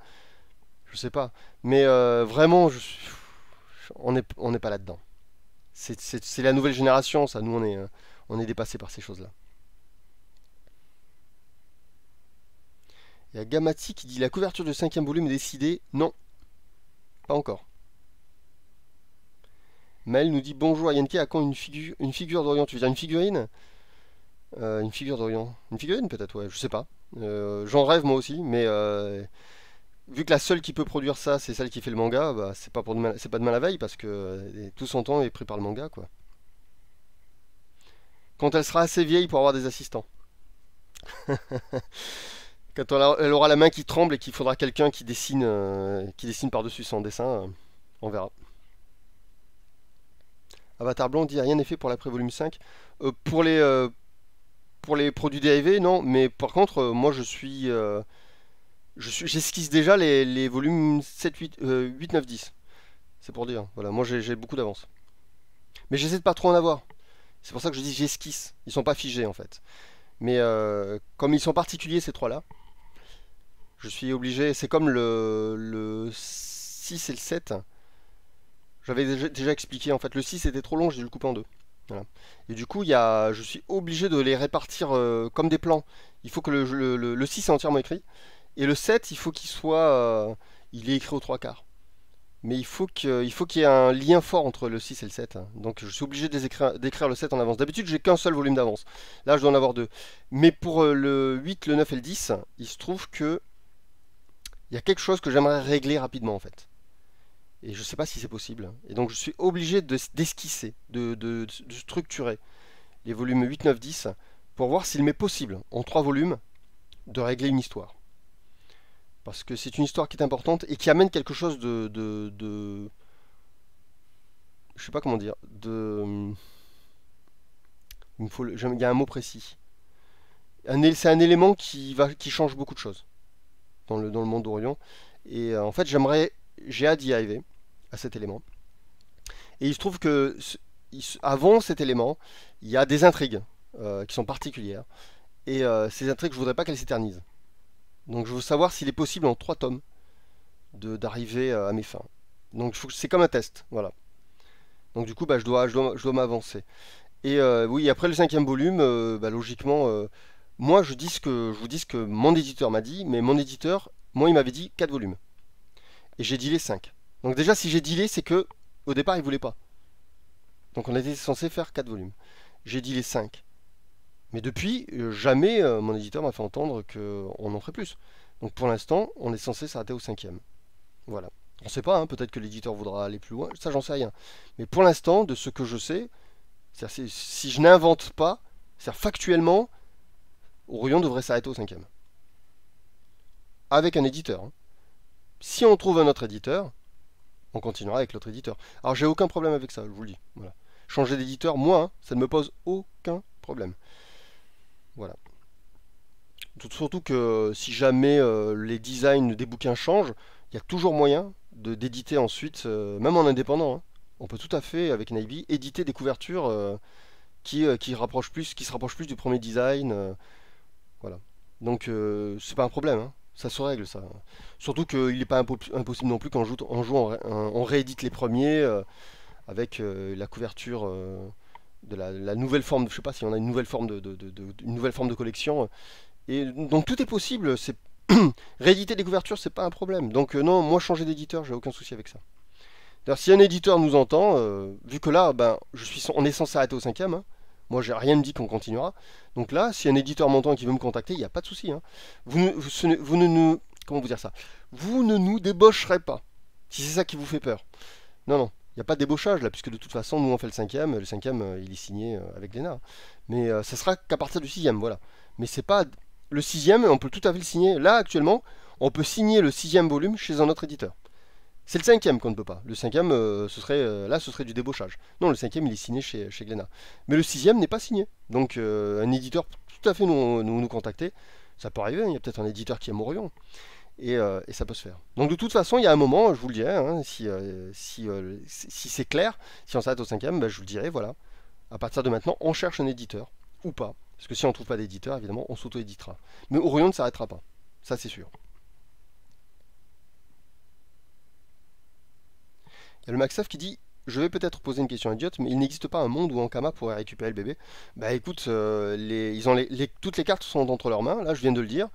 Je sais pas. Mais vraiment, on n'est pas là-dedans. C'est la nouvelle génération, ça. Nous, on est dépassé par ces choses-là. Il y a Gamati qui dit la couverture du cinquième volume est décidée. Non, pas encore. Maël nous dit bonjour Yankee, à quand une figure d'Orient? Tu veux dire une figurine? Une figure d'Orient. Une figurine peut-être, ouais, je sais pas. J'en rêve moi aussi, mais vu que la seule qui peut produire ça, c'est celle qui fait le manga, bah, c'est pas de mal la veille parce que tout son temps est pris par le manga, quoi. Quand elle sera assez vieille pour avoir des assistants. Quand elle aura la main qui tremble et qu'il faudra quelqu'un qui dessine par-dessus son dessin, on verra. Avatar Blanc dit rien n'est fait pour l'après-volume 5. Pour les produits dérivés, non, mais par contre, moi j'esquisse déjà les volumes 7, 8, 8, 9, 10. C'est pour dire. Voilà, moi j'ai beaucoup d'avance. Mais j'essaie de pas trop en avoir. C'est pour ça que je dis j'esquisse. Ils sont pas figés en fait. Mais comme ils sont particuliers ces trois-là, je suis obligé. C'est comme le 6 et le 7. J'avais déjà expliqué en fait. Le 6 était trop long, j'ai dû le couper en deux. Voilà. Et du coup, je suis obligé de les répartir comme des plans. Il faut que le 6 est entièrement écrit. Et le 7, il faut qu'il soit. Il est écrit aux trois quarts. Mais il faut qu'il y ait un lien fort entre le 6 et le 7, hein. Donc je suis obligé d'écrire le 7 en avance. D'habitude, j'ai qu'un seul volume d'avance. Là, je dois en avoir deux. Mais pour le 8, le 9 et le 10, il se trouve que il y a quelque chose que j'aimerais régler rapidement en fait. Et je ne sais pas si c'est possible. Et donc je suis obligé d'esquisser, de structurer les volumes 8, 9, 10 pour voir s'il m'est possible, en trois volumes, de régler une histoire. Parce que c'est une histoire qui est importante et qui amène quelque chose je sais pas comment dire. Il y a un mot précis. C'est un élément qui change beaucoup de choses dans le monde d'Orion. Et en fait, j'ai hâte d'y arriver à cet élément. Et il se trouve que avant cet élément, il y a des intrigues qui sont particulières. Et ces intrigues, je voudrais pas qu'elles s'éternisent. Donc je veux savoir s'il est possible en 3 tomes d'arriver à mes fins. Donc c'est comme un test, voilà. Donc du coup, bah, je dois m'avancer. Et oui, après le cinquième volume, bah, logiquement, moi je vous dis ce que mon éditeur m'a dit, mais mon éditeur, moi il m'avait dit 4 volumes. Et j'ai dealé 5. Donc déjà, si j'ai dealé, c'est que au départ il voulait pas. Donc on était censé faire 4 volumes. J'ai dealé 5. Mais depuis, jamais mon éditeur m'a fait entendre qu'on en ferait plus. Donc pour l'instant, on est censé s'arrêter au cinquième. Voilà. On ne sait pas, hein, peut-être que l'éditeur voudra aller plus loin, ça j'en sais rien. Mais pour l'instant, de ce que je sais, si je n'invente pas, c'est-à-dire factuellement, Orion devrait s'arrêter au cinquième. Avec un éditeur, hein. Si on trouve un autre éditeur, on continuera avec l'autre éditeur. Alors j'ai aucun problème avec ça, je vous le dis. Voilà. Changer d'éditeur, moi, hein, ça ne me pose aucun problème. Voilà. Surtout que si jamais les designs des bouquins changent, il y a toujours moyen d'éditer ensuite, même en indépendant, hein. On peut tout à fait, avec Naibi, éditer des couvertures qui se rapprochent plus du premier design. Voilà. Donc c'est pas un problème, hein. Ça se règle ça. Surtout qu'il n'est pas impossible non plus qu'en jouant, on réédite les premiers avec la couverture de la nouvelle forme. Je sais pas si on a une nouvelle forme une nouvelle forme de collection. Et donc tout est possible. Rééditer des couvertures, c'est pas un problème. Donc non, moi changer d'éditeur, j'ai aucun souci avec ça. D'ailleurs, si un éditeur nous entend, vu que là, ben, on est censé arrêter au cinquième, hein. Moi, j'ai rien me dit qu'on continuera. Donc là, si un éditeur m'entend qui veut me contacter, il n'y a pas de souci, hein. Vous ne nous, comment vous dire ça? Vous ne nous débaucherez pas. Si c'est ça qui vous fait peur. Non, non, il n'y a pas de débauchage là, puisque de toute façon, nous on fait le cinquième. Le cinquième, il est signé avec Léna. Mais ça sera qu'à partir du sixième, voilà. Mais c'est pas le sixième, on peut tout à fait le signer. Là, actuellement, on peut signer le sixième volume chez un autre éditeur. C'est le cinquième qu'on ne peut pas. Le cinquième, là, ce serait du débauchage. Non, le cinquième, il est signé chez Glénat. Mais le sixième n'est pas signé. Donc, un éditeur peut tout à fait nous contacter. Ça peut arriver, hein, il y a peut-être un éditeur qui aime Orion. Et ça peut se faire. Donc, de toute façon, il y a un moment, je vous le dirai, hein, si c'est clair, si on s'arrête au cinquième, ben, je vous le dirai, voilà. À partir de maintenant, on cherche un éditeur. Ou pas. Parce que si on ne trouve pas d'éditeur, évidemment, on s'auto-éditera. Mais Orion ne s'arrêtera pas. Ça, c'est sûr. Il y a le Maxaf qui dit: je vais peut-être poser une question idiote, mais il n'existe pas un monde où Ankama pourrait récupérer le bébé. Bah écoute, ils ont toutes les cartes sont entre leurs mains, là je viens de le dire.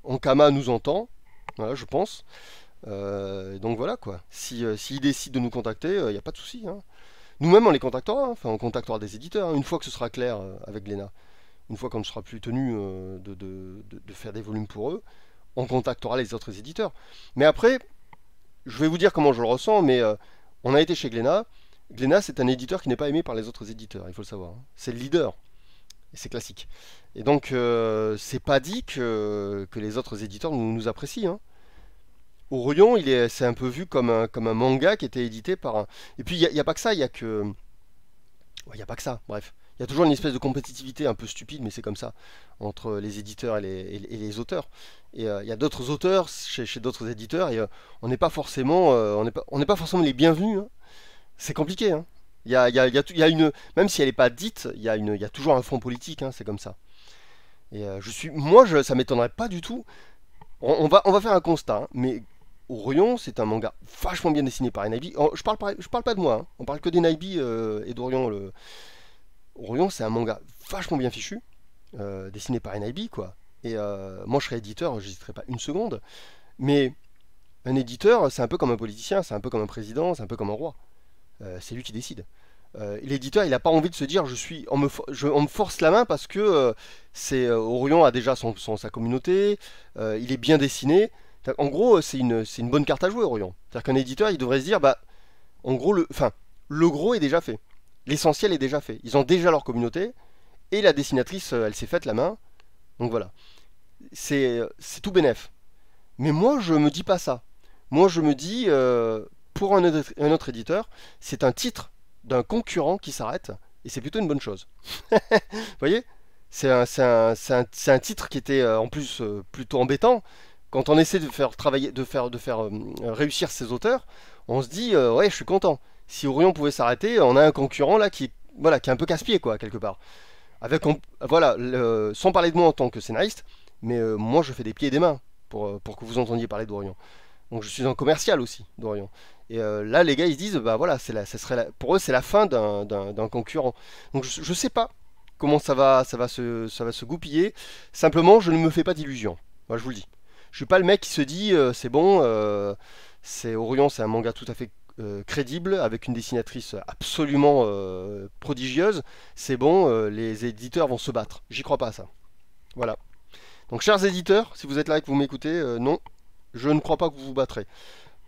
Ankama nous entend, voilà, je pense. Donc voilà quoi. S'ils décident de nous contacter, il n'y a pas de souci, hein. Nous-mêmes on les contactera, hein. Enfin on contactera des éditeurs, hein, une fois que ce sera clair avec Glénat. Une fois qu'on ne sera plus tenu de faire des volumes pour eux, on contactera les autres éditeurs. Mais après, je vais vous dire comment je le ressens, mais on a été chez Glénat. Glénat, c'est un éditeur qui n'est pas aimé par les autres éditeurs, il faut le savoir, hein. C'est le leader, et c'est classique. Et donc, c'est pas dit que les autres éditeurs nous apprécient, hein. Orion, c'est un peu vu comme un manga qui était édité par un. Et puis, il y a pas que ça, il y a que. Ouais, il n'y a pas que ça, bref. Il y a toujours une espèce de compétitivité un peu stupide, mais c'est comme ça, entre les éditeurs et les auteurs. Et il y a d'autres auteurs chez d'autres éditeurs, et on n'est pas forcément, on n'est pas forcément les bienvenus, hein. C'est compliqué, hein. Il y a une, même si elle n'est pas dite, il y a toujours un fond politique, hein, c'est comme ça. Et ça m'étonnerait pas du tout. On va faire un constat, hein, mais Orion, c'est un manga vachement bien dessiné par Enaibi. Oh, je parle pas de moi, hein. On parle que d'Enaibi et d'Orion. Orion, c'est un manga vachement bien fichu, dessiné par Enaibi, quoi. Et moi, je serais éditeur, j'hésiterais pas une seconde. Mais un éditeur, c'est un peu comme un politicien, c'est un peu comme un président, c'est un peu comme un roi. C'est lui qui décide. L'éditeur, il n'a pas envie de se dire on me force la main parce que Orion a déjà sa communauté, il est bien dessiné. En gros, c'est une bonne carte à jouer, Orion. C'est-à-dire qu'un éditeur, il devrait se dire, bah, en gros, le gros est déjà fait. L'essentiel est déjà fait. Ils ont déjà leur communauté, et la dessinatrice, elle s'est faite la main. Donc voilà. C'est tout bénef. Mais moi, je me dis pas ça. Moi, je me dis, pour un autre éditeur, c'est un titre d'un concurrent qui s'arrête, et c'est plutôt une bonne chose. Vous voyez? C'est un titre qui était en plus plutôt embêtant. Quand on essaie de faire travailler, de faire réussir ses auteurs, on se dit ouais, je suis content. Si Orion pouvait s'arrêter, on a un concurrent là voilà, qui est un peu casse-pied quoi quelque part. Voilà, sans parler de moi en tant que scénariste, mais moi je fais des pieds et des mains pour que vous entendiez parler d'Orion. Donc je suis un commercial aussi d'Orion. Et là, les gars, ils se disent, bah voilà, pour eux, c'est la fin d'un concurrent. Donc je sais pas comment ça va se goupiller. Simplement, je ne me fais pas d'illusions. Moi, je vous le dis. Je suis pas le mec qui se dit, c'est bon, c'est Orion, c'est un manga tout à fait crédible, avec une dessinatrice absolument prodigieuse. C'est bon, les éditeurs vont se battre. J'y crois pas à ça. Voilà. Donc, chers éditeurs, si vous êtes là et que vous m'écoutez, non, je ne crois pas que vous vous battrez.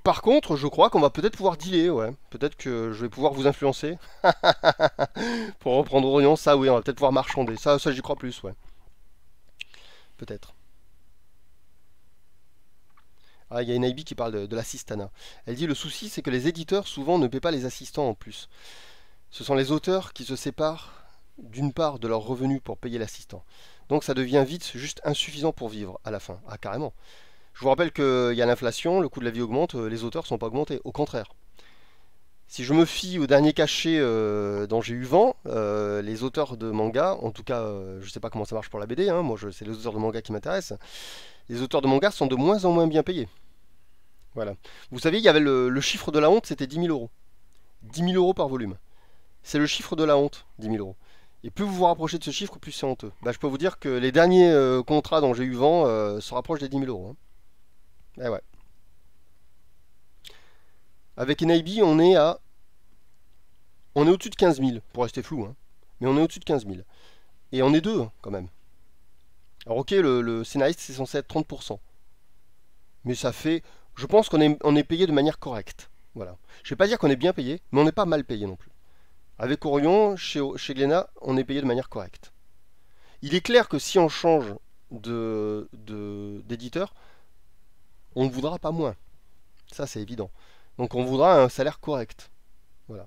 Par contre, je crois qu'on va peut-être pouvoir dealer, ouais. Peut-être que je vais pouvoir vous influencer. Pour reprendre Orion, ça oui, on va peut-être pouvoir marchander. Ça j'y crois plus, ouais. Peut-être. Ah, il y a une IB qui parle de l'assistana. Elle dit: le souci, c'est que les éditeurs souvent ne paient pas les assistants en plus. Ce sont les auteurs qui se séparent d'une part de leurs revenus pour payer l'assistant. Donc ça devient vite juste insuffisant pour vivre à la fin. Ah, carrément. Je vous rappelle qu'il y a l'inflation, le coût de la vie augmente, les auteurs ne sont pas augmentés. Au contraire. Si je me fie au dernier cachet dont j'ai eu vent, les auteurs de manga, en tout cas, je ne sais pas comment ça marche pour la BD, hein, moi c'est les auteurs de manga qui m'intéressent, les auteurs de manga sont de moins en moins bien payés. Voilà. Vous savez, il y avait le chiffre de la honte, c'était 10 000 euros. 10 000 euros par volume. C'est le chiffre de la honte, 10 000 euros. Et plus vous vous rapprochez de ce chiffre, plus c'est honteux. Bah, je peux vous dire que les derniers contrats dont j'ai eu vent se rapprochent des 10 000 euros, hein. Eh ouais. Avec NIB, on est au-dessus de 15 000, pour rester flou, hein. Mais on est au-dessus de 15 000. Et on est deux, hein, quand même. Alors ok, le scénariste, c'est censé être 30%. Mais ça fait... Je pense qu'on est payé de manière correcte. Voilà. Je vais pas dire qu'on est bien payé, mais on n'est pas mal payé non plus. Avec Orion, chez Glénat, on est payé de manière correcte. Il est clair que si on change d'éditeur, on ne voudra pas moins. Ça, c'est évident. Donc on voudra un salaire correct. Voilà.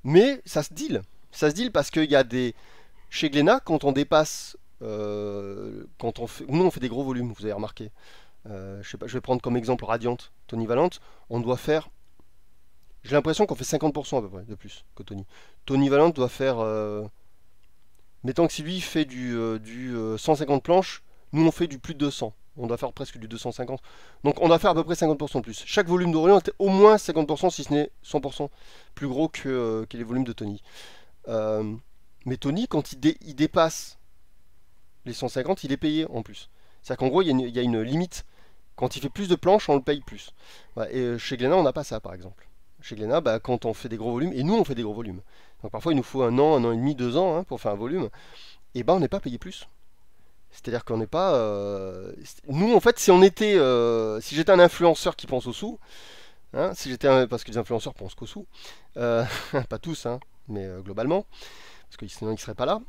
Mais ça se deal. Ça se deal parce qu'il y a des... Chez Glénat, quand on dépasse... quand on fait... Nous, on fait des gros volumes, vous avez remarqué. Je sais pas, je vais prendre comme exemple Radiant, Tony Valente. On doit faire... J'ai l'impression qu'on fait 50% à peu près de plus que Tony. Tony Valente doit faire... Mettons que si lui fait du 150 planches, nous on fait du plus de 200. On doit faire presque du 250. Donc on doit faire à peu près 50% de plus. Chaque volume d'Orion est au moins 50%, si ce n'est 100% plus gros que les volumes de Tony. Euh, mais Tony, quand il dépasse les 150, il est payé en plus. C'est-à-dire qu'en gros, il y a une limite. Quand il fait plus de planches, on le paye plus. Voilà. Et chez Glénat, on n'a pas ça, par exemple. Chez Glénat, bah, quand on fait des gros volumes, et nous on fait des gros volumes. Donc parfois il nous faut un an et demi, 2 ans hein, pour faire un volume, et ben on n'est pas payé plus. C'est-à-dire qu'on n'est pas. Nous en fait, si on était, si j'étais un influenceur qui pense aux sous, hein, si j'étais parce que les influenceurs pensent qu'aux sous, euh, pas tous, hein, mais globalement, parce que sinon ils seraient pas là.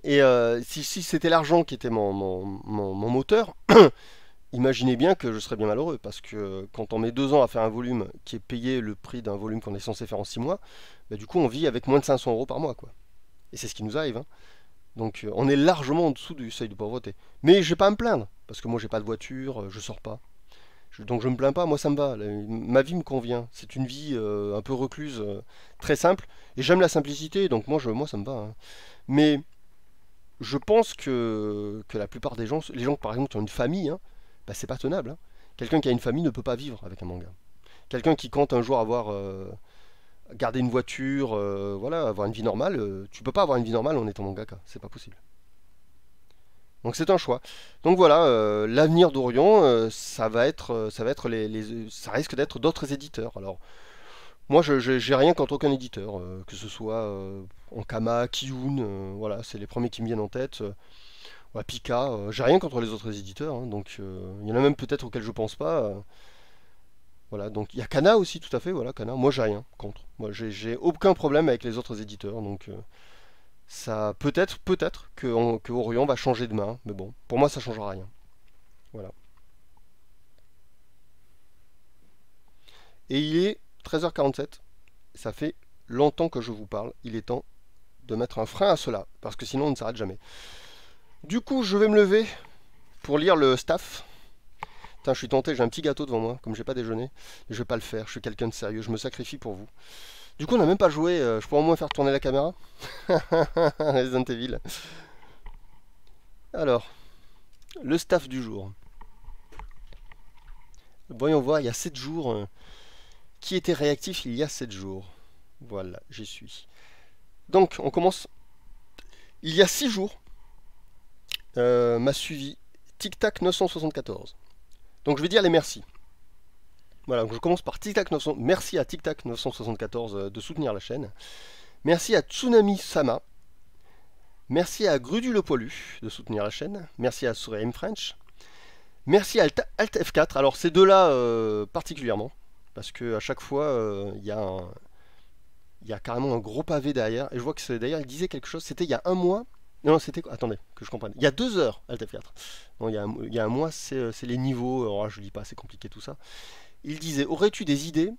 Et si c'était l'argent qui était mon moteur, imaginez bien que je serais bien malheureux, parce que quand on met 2 ans à faire un volume qui est payé le prix d'un volume qu'on est censé faire en 6 mois, bah, du coup on vit avec moins de 500 euros par mois, quoi. Et c'est ce qui nous arrive, hein. Donc on est largement en dessous du seuil de pauvreté. Mais je vais pas à me plaindre, parce que moi j'ai pas de voiture, je sors pas. Donc je me plains pas, moi ça me va. Ma vie me convient. C'est une vie un peu recluse, très simple. Et j'aime la simplicité, donc moi ça me va, hein. Mais je pense que la plupart des gens, les gens par exemple qui ont une famille, hein, bah, c'est pas tenable, hein. Quelqu'un qui a une famille ne peut pas vivre avec un manga. Quelqu'un qui compte un jour avoir garder une voiture, voilà, avoir une vie normale, tu peux pas avoir une vie normale en étant mangaka, c'est pas possible. Donc c'est un choix. Donc voilà, l'avenir d'Orion, ça va être ça risque d'être d'autres éditeurs. Alors moi, j'ai rien contre aucun éditeur, que ce soit Ankama, Kiyun, voilà, c'est les premiers qui me viennent en tête. Ouais, Pika, j'ai rien contre les autres éditeurs, hein, donc il y en a même peut-être auxquels je pense pas. Voilà, donc il y a Kana aussi, tout à fait, voilà, Kana. Moi, j'ai rien contre. Moi, j'ai aucun problème avec les autres éditeurs, donc ça peut-être que Orion va changer de main, mais bon, pour moi, ça changera rien. Voilà. Et il est 13h47. Ça fait longtemps que je vous parle. Il est temps de mettre un frein à cela, parce que sinon on ne s'arrête jamais. Du coup, je vais me lever pour lire le staff. Putain, je suis tenté, j'ai un petit gâteau devant moi, comme j'ai pas déjeuné. Mais je vais pas le faire, je suis quelqu'un de sérieux, je me sacrifie pour vous. Du coup, on n'a même pas joué, je pourrais au moins faire tourner la caméra. Resident Evil. Alors, le staff du jour. Voyons voir, il y a 7 jours. Qui était réactif il y a 7 jours? Voilà, j'y suis. Donc, on commence. Il y a 6 jours, m'a suivi Tic Tac 974. Donc, je vais dire les merci. Voilà, donc je commence par Tic Tac 900. Merci à Tic Tac 974 de soutenir la chaîne. Merci à Tsunami Sama. Merci à Grudu le Poilu de soutenir la chaîne. Merci à Sureim French. Merci à Alt F4. Alors, ces deux-là particulièrement. Parce que à chaque fois, il y a carrément un gros pavé derrière. Et je vois que d'ailleurs, il disait quelque chose. C'était il y a un mois. Non, c'était quoi? Attendez, que je comprenne. Il y a 2 heures, Alt F4. Non, il y a un mois, c'est les niveaux. Alors, je lis pas, c'est compliqué tout ça. Il disait, aurais-tu des idées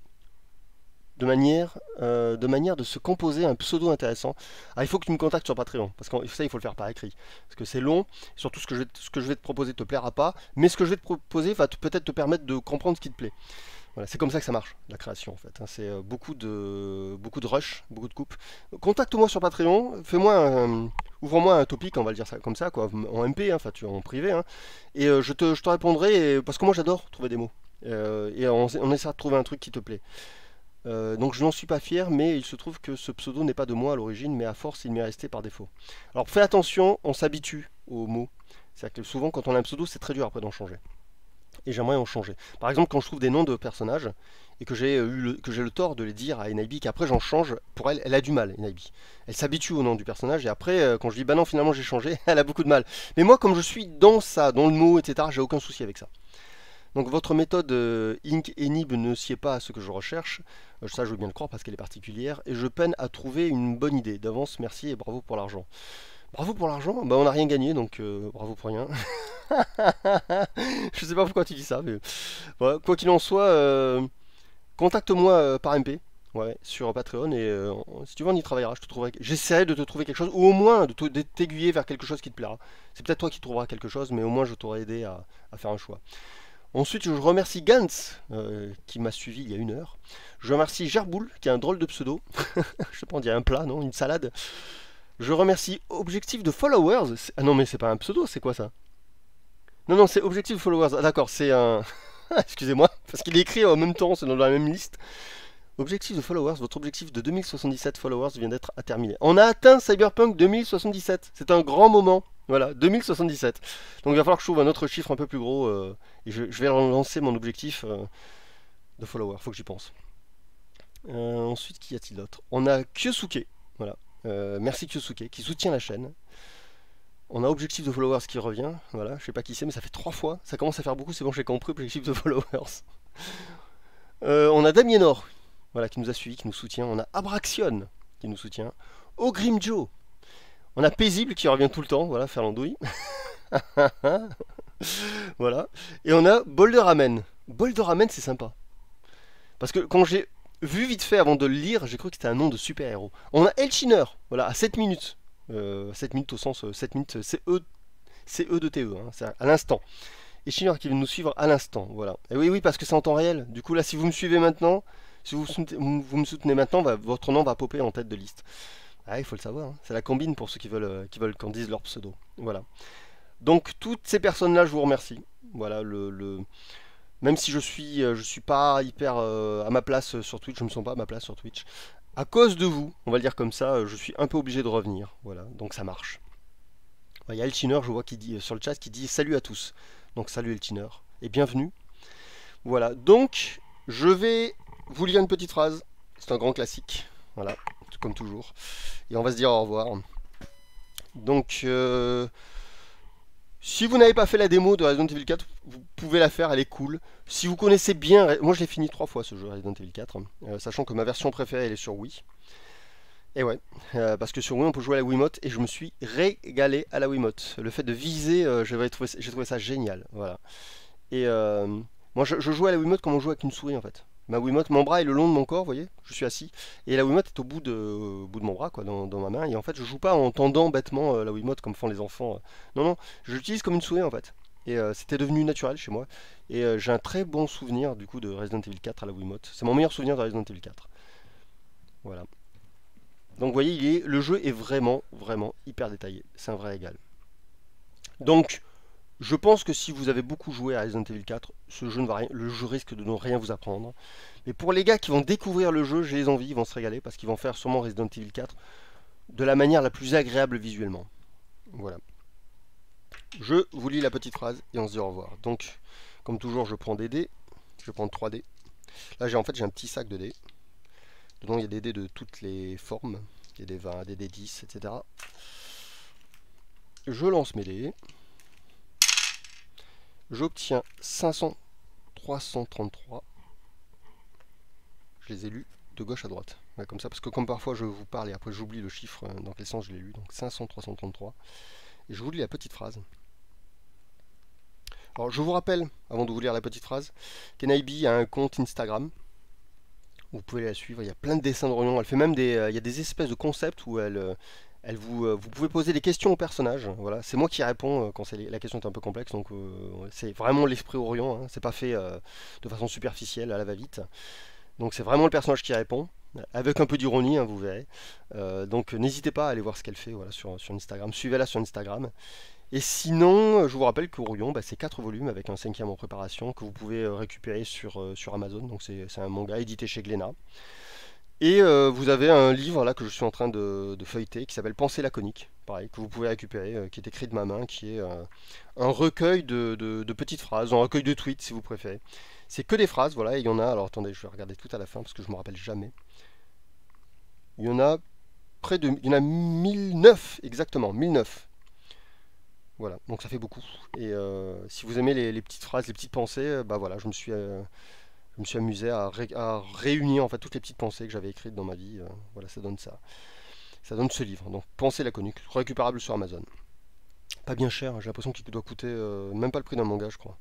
de manière de se composer un pseudo intéressant? Ah, il faut que tu me contactes sur Patreon, parce que ça, il faut le faire par écrit. Parce que c'est long, surtout ce que je vais te proposer te plaira pas, mais ce que je vais te proposer va peut-être te permettre de comprendre ce qui te plaît. Voilà, c'est comme ça que ça marche, la création en fait, hein. C'est beaucoup de rush, beaucoup de coupes. Contacte-moi sur Patreon, ouvre-moi un topic, on va le dire ça comme ça, quoi, en MP, hein, enfin en privé, hein, et je te répondrai, parce que moi j'adore trouver des mots. Et on essaiera de trouver un truc qui te plaît. Donc je n'en suis pas fier, mais il se trouve que ce pseudo n'est pas de moi à l'origine, mais à force il m'est resté par défaut. Alors fais attention, on s'habitue aux mots. C'est-à-dire que souvent quand on a un pseudo, c'est très dur après d'en changer. Et j'aimerais en changer. Par exemple, quand je trouve des noms de personnages et que j'ai le tort de les dire à Enaibi, qu'après j'en change, pour elle, elle a du mal, Enaibi. Elle s'habitue au nom du personnage et après, quand je dis bah non, finalement j'ai changé, elle a beaucoup de mal. Mais moi, comme je suis dans ça, dans le mot, etc., j'ai aucun souci avec ça. Donc votre méthode Inc. Enib ne sied pas à ce que je recherche, ça je veux bien le croire parce qu'elle est particulière, et je peine à trouver une bonne idée. D'avance, merci et bravo pour l'argent. Bravo pour l'argent? Bah on n'a rien gagné, donc bravo pour rien. Je sais pas pourquoi tu dis ça, mais voilà. Quoi qu'il en soit, Contacte-moi par MP, ouais, sur Patreon et si tu veux on y travaillera. Je te trouverai, j'essaierai de te trouver quelque chose ou au moins de t'aiguiller vers quelque chose qui te plaira. C'est peut-être toi qui trouveras quelque chose, mais au moins je t'aurai aidé à faire un choix. Ensuite, je remercie Gantz qui m'a suivi il y a 1 heure. Je remercie Gerboul qui a un drôle de pseudo. Je sais pas, on dirait un plat, non? Une salade. Je remercie Objectif de Followers. Ah non, mais c'est pas un pseudo, c'est quoi ça? Non, non, c'est Objectif de Followers. Ah d'accord, c'est un. Excusez-moi, parce qu'il est écrit en même temps, c'est dans la même liste. Objectif de followers, votre objectif de 2077 followers vient d'être terminé. On a atteint Cyberpunk 2077, c'est un grand moment. Voilà, 2077. Donc il va falloir que je trouve un autre chiffre un peu plus gros et je vais lancer mon objectif de followers, faut que j'y pense. Ensuite, qui y a-t-il d'autre? On a Kyosuke, voilà. Merci Kyosuke qui soutient la chaîne. On a objectif de followers qui revient, voilà, je sais pas qui c'est, mais ça fait 3 fois. Ça commence à faire beaucoup, c'est bon, j'ai compris, objectif de followers. On a Damienor, voilà, qui nous a suivi, qui nous soutient. On a Abraxion, qui nous soutient. Ogrimjo. On a Paisible, qui revient tout le temps, voilà, faire l'andouille. Voilà. Et on a Boulder Ramen. Boulder Ramen, c'est sympa. Parce que quand j'ai vu vite fait avant de le lire, j'ai cru que c'était un nom de super-héros. On a Elchiner, voilà, à 7 minutes. 7 minutes au sens 7 minutes CE de TE, hein, c'est à l'instant. Et Elchiner qui vient nous suivre à l'instant, voilà. Et oui, oui, parce que c'est en temps réel. Du coup, là, si vous me suivez maintenant, si vous me soutenez maintenant, votre nom va popper en tête de liste. Ah, il faut le savoir, hein. C'est la combine pour ceux qui veulent qu'on dise leur pseudo. Voilà. Donc, toutes ces personnes-là, je vous remercie. Voilà, même si je suis pas hyper à ma place sur Twitch, je me sens pas à ma place sur Twitch. À cause de vous, on va le dire comme ça, je suis un peu obligé de revenir. Voilà, donc ça marche. Il y a Elchiner, je vois, qui dit sur le chat, qui dit salut à tous. Donc salut Elchiner et bienvenue. Voilà, donc je vais vous lire une petite phrase. C'est un grand classique, voilà, comme toujours. Et on va se dire au revoir. Donc, si vous n'avez pas fait la démo de Resident Evil 4, vous pouvez la faire, elle est cool. Si vous connaissez bien, moi je l'ai fini 3 fois ce jeu Resident Evil 4, sachant que ma version préférée elle est sur Wii. Et ouais, parce que sur Wii on peut jouer à la Wiimote et je me suis régalé à la Wiimote. Le fait de viser, j'ai trouvé ça génial. Voilà. Et moi je jouais à la Wiimote comme on joue avec une souris en fait. Ma Wiimote, mon bras est le long de mon corps, vous voyez, je suis assis. Et la Wiimote est au bout de mon bras, quoi, dans ma main. Et en fait, je joue pas en tendant bêtement la Wiimote comme font les enfants. Non, non, je l'utilise comme une souris en fait. Et c'était devenu naturel chez moi. Et j'ai un très bon souvenir du coup de Resident Evil 4 à la Wiimote. C'est mon meilleur souvenir de Resident Evil 4. Voilà. Donc vous voyez, le jeu est vraiment, vraiment hyper détaillé. C'est un vrai régal. Donc, je pense que si vous avez beaucoup joué à Resident Evil 4, ce jeu ne va rien, le jeu risque de ne rien vous apprendre. Mais pour les gars qui vont découvrir le jeu, j'ai les envies, ils vont se régaler parce qu'ils vont faire sûrement Resident Evil 4 de la manière la plus agréable visuellement. Voilà. Je vous lis la petite phrase et on se dit au revoir. Donc, comme toujours, je prends des dés. Je vais prendre 3 dés. Là, j'ai un petit sac de dés. Dedans, il y a des dés de toutes les formes. Il y a des 20, des dés 10, etc. Je lance mes dés. J'obtiens 500, 333. Je les ai lus de gauche à droite. Ouais, comme ça, parce que comme parfois je vous parle et après j'oublie le chiffre dans quel sens je l'ai lu. Donc 500, 333. Et je vous lis la petite phrase. Alors je vous rappelle, avant de vous lire la petite phrase, qu'Enaibi a un compte Instagram. Vous pouvez la suivre, il y a plein de dessins d'Orion. Elle fait même il y a des espèces de concepts où vous pouvez poser des questions aux personnages. Voilà, c'est moi qui réponds quand la question est un peu complexe. Donc c'est vraiment l'esprit Orion. Hein, c'est pas fait de façon superficielle à la va-vite. Donc c'est vraiment le personnage qui répond, avec un peu d'ironie, hein, vous verrez. Donc n'hésitez pas à aller voir ce qu'elle fait voilà, sur Instagram. Suivez-la sur Instagram. Et sinon, je vous rappelle qu'Orion, c'est 4 volumes avec un 5e en préparation que vous pouvez récupérer sur Amazon. Donc c'est un manga édité chez Glénat. Et vous avez un livre là que je suis en train de feuilleter qui s'appelle Pensée laconique, pareil, que vous pouvez récupérer, qui est écrit de ma main, qui est un recueil de petites phrases, un recueil de tweets si vous préférez. C'est que des phrases, voilà, et il y en a, alors attendez, je vais regarder tout à la fin parce que je me rappelle jamais. Il y en a il y en a 1009, exactement, 1009. Voilà, donc ça fait beaucoup. Et si vous aimez les petites phrases, les petites pensées, voilà, je me suis amusé à réunir en fait toutes les petites pensées que j'avais écrites dans ma vie. Voilà, ça donne ça. Ça donne ce livre. Donc, Pensée laconique, récupérable sur Amazon. Pas bien cher, hein, j'ai l'impression qu'il doit coûter même pas le prix d'un manga, je crois.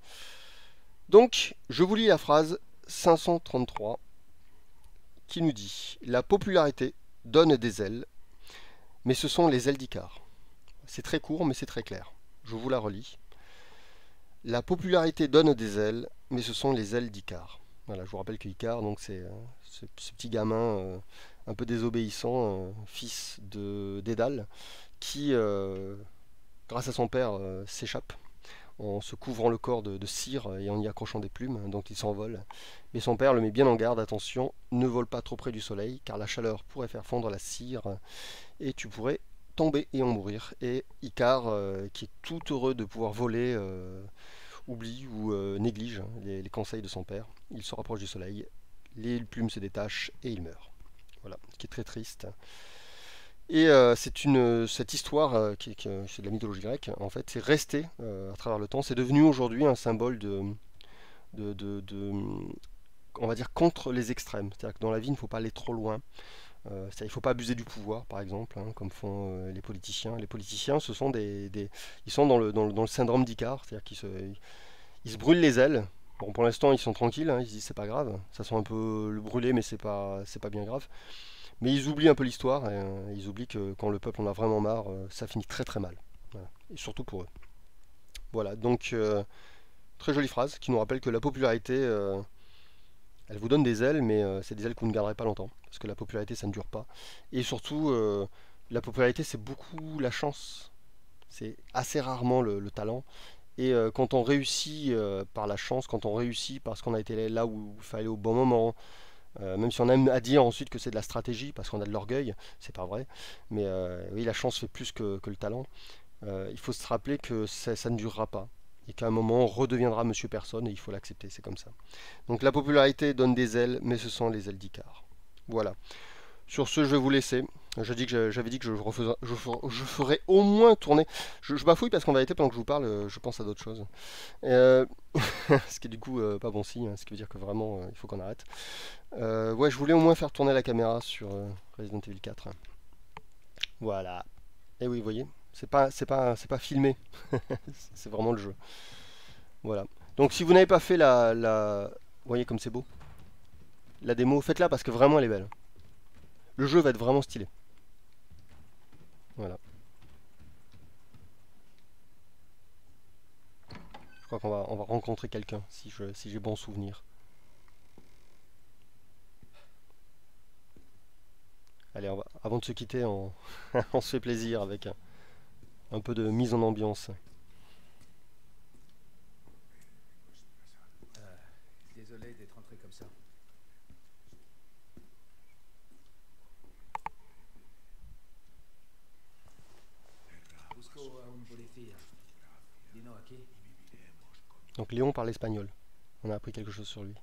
Donc, je vous lis la phrase 533. qui nous dit: la popularité donne des ailes, mais ce sont les ailes d'Icare. C'est très court, mais c'est très clair. Je vous la relis. La popularité donne des ailes, mais ce sont les ailes d'Icare. Voilà, je vous rappelle que Icare, donc c'est ce petit gamin un peu désobéissant, fils de d'Édale, qui, grâce à son père, s'échappe en se couvrant le corps de cire et en y accrochant des plumes, donc il s'envole. Mais son père le met bien en garde: attention, ne vole pas trop près du soleil, car la chaleur pourrait faire fondre la cire et tu pourrais tomber et en mourir. Et Icare, qui est tout heureux de pouvoir voler, oublie ou néglige les conseils de son père. Il se rapproche du soleil, les plumes se détachent et il meurt. Voilà, ce qui est très triste. Et cette histoire, c'est de la mythologie grecque, en fait, c'est resté à travers le temps. C'est devenu aujourd'hui un symbole de, on va dire, contre les extrêmes. C'est-à-dire que dans la vie, il ne faut pas aller trop loin. Il ne faut pas abuser du pouvoir, par exemple, hein, comme font les politiciens. Les politiciens, ce sont ils sont dans le syndrome d'Icare, c'est-à-dire ils se brûlent les ailes. Bon, pour l'instant, ils sont tranquilles, hein, ils se disent c'est pas grave. Ça sent un peu le brûler, mais c'est pas bien grave. Mais ils oublient un peu l'histoire, et ils oublient que quand le peuple en a vraiment marre, ça finit très très mal. Voilà. Et surtout pour eux. Voilà, donc très jolie phrase qui nous rappelle que la popularité, elle vous donne des ailes, mais c'est des ailes que vous ne garderez pas longtemps. Parce que la popularité, ça ne dure pas. Et surtout, la popularité, c'est beaucoup la chance. C'est assez rarement le talent. Et quand on réussit par la chance, quand on réussit parce qu'on a été là où il fallait au bon moment, même si on aime à dire ensuite que c'est de la stratégie parce qu'on a de l'orgueil, c'est pas vrai. Mais oui, la chance fait plus que le talent. Il faut se rappeler que ça ne durera pas. Et qu'à un moment, on redeviendra Monsieur Personne et il faut l'accepter, c'est comme ça. Donc la popularité donne des ailes, mais ce sont les ailes d'Icare. Voilà. Sur ce, je vais vous laisser. J'avais dit que je ferais au moins tourner. Je bafouille parce qu'en vérité, pendant que je vous parle, je pense à d'autres choses. Euh, ce qui est du coup pas bon signe, hein, ce qui veut dire que vraiment, il faut qu'on arrête. Ouais, je voulais au moins faire tourner la caméra sur Resident Evil 4. Voilà. Et oui, vous voyez, c'est pas filmé. C'est vraiment le jeu. Voilà. Donc si vous n'avez pas fait vous voyez comme c'est beau. La démo, faites-la parce que vraiment elle est belle. Le jeu va être vraiment stylé. Voilà. Je crois on va rencontrer quelqu'un si j'ai bon souvenir. Allez, avant de se quitter, on se fait plaisir avec un peu de mise en ambiance. Désolé d'être rentré comme ça. Busco a un policía. Dino aquí. Donc Léon parle espagnol. On a appris quelque chose sur lui.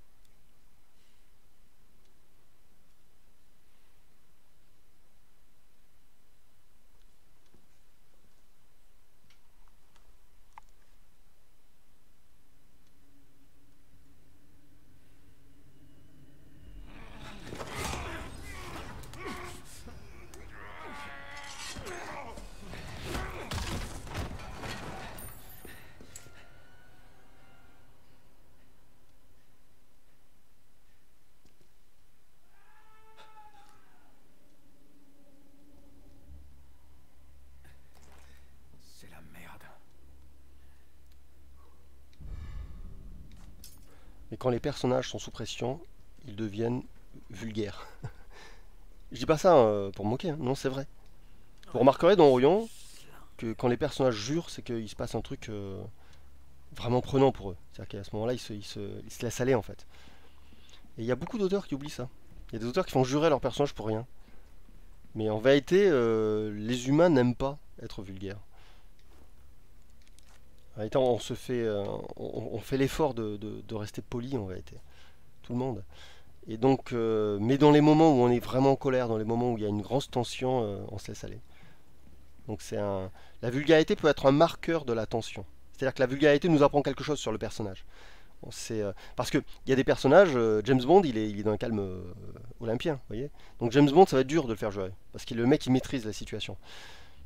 C'est la merde. Et quand les personnages sont sous pression, ils deviennent vulgaires. Je dis pas ça pour me moquer, hein. Non, c'est vrai. Vous remarquerez dans Orion que quand les personnages jurent, c'est qu'il se passe un truc vraiment prenant pour eux. C'est-à-dire qu'à ce moment-là, ils se laissent aller en fait. Et il y a beaucoup d'auteurs qui oublient ça. Il y a des auteurs qui font jurer leurs personnages pour rien. Mais en vérité, les humains n'aiment pas être vulgaires. En réalité, on fait l'effort de rester poli en vérité. Tout le monde. Et donc, mais dans les moments où on est vraiment en colère, dans les moments où il y a une grosse tension, on se laisse aller. Donc la vulgarité peut être un marqueur de la tension. C'est-à-dire que la vulgarité nous apprend quelque chose sur le personnage. Parce qu'il y a des personnages, James Bond, il est d'un calme olympien, vous voyez. Donc James Bond, ça va être dur de le faire jurer, parce que le mec, il maîtrise la situation.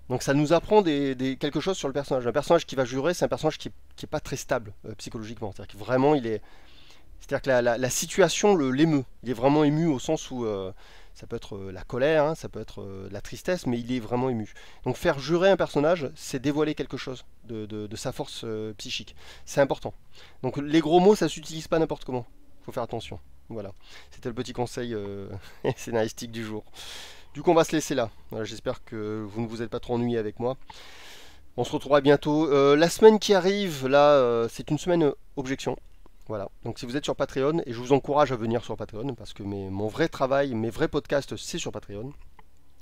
Donc ça nous apprend quelque chose sur le personnage. Un personnage qui va jurer, c'est un personnage qui est pas très stable psychologiquement. C'est-à-dire que vraiment, C'est-à-dire que la situation l'émeut. Il est vraiment ému au sens où ça peut être la colère, hein, ça peut être la tristesse, mais il est vraiment ému. Donc faire jurer un personnage, c'est dévoiler quelque chose de sa force psychique. C'est important. Donc les gros mots, ça s'utilise pas n'importe comment. Faut faire attention. Voilà. C'était le petit conseil scénaristique du jour. Du coup, on va se laisser là. Voilà, j'espère que vous ne vous êtes pas trop ennuyé avec moi. On se retrouvera bientôt. La semaine qui arrive, là, c'est une semaine objection. Voilà, donc si vous êtes sur Patreon, et je vous encourage à venir sur Patreon, parce que mon vrai travail, mes vrais podcasts, c'est sur Patreon.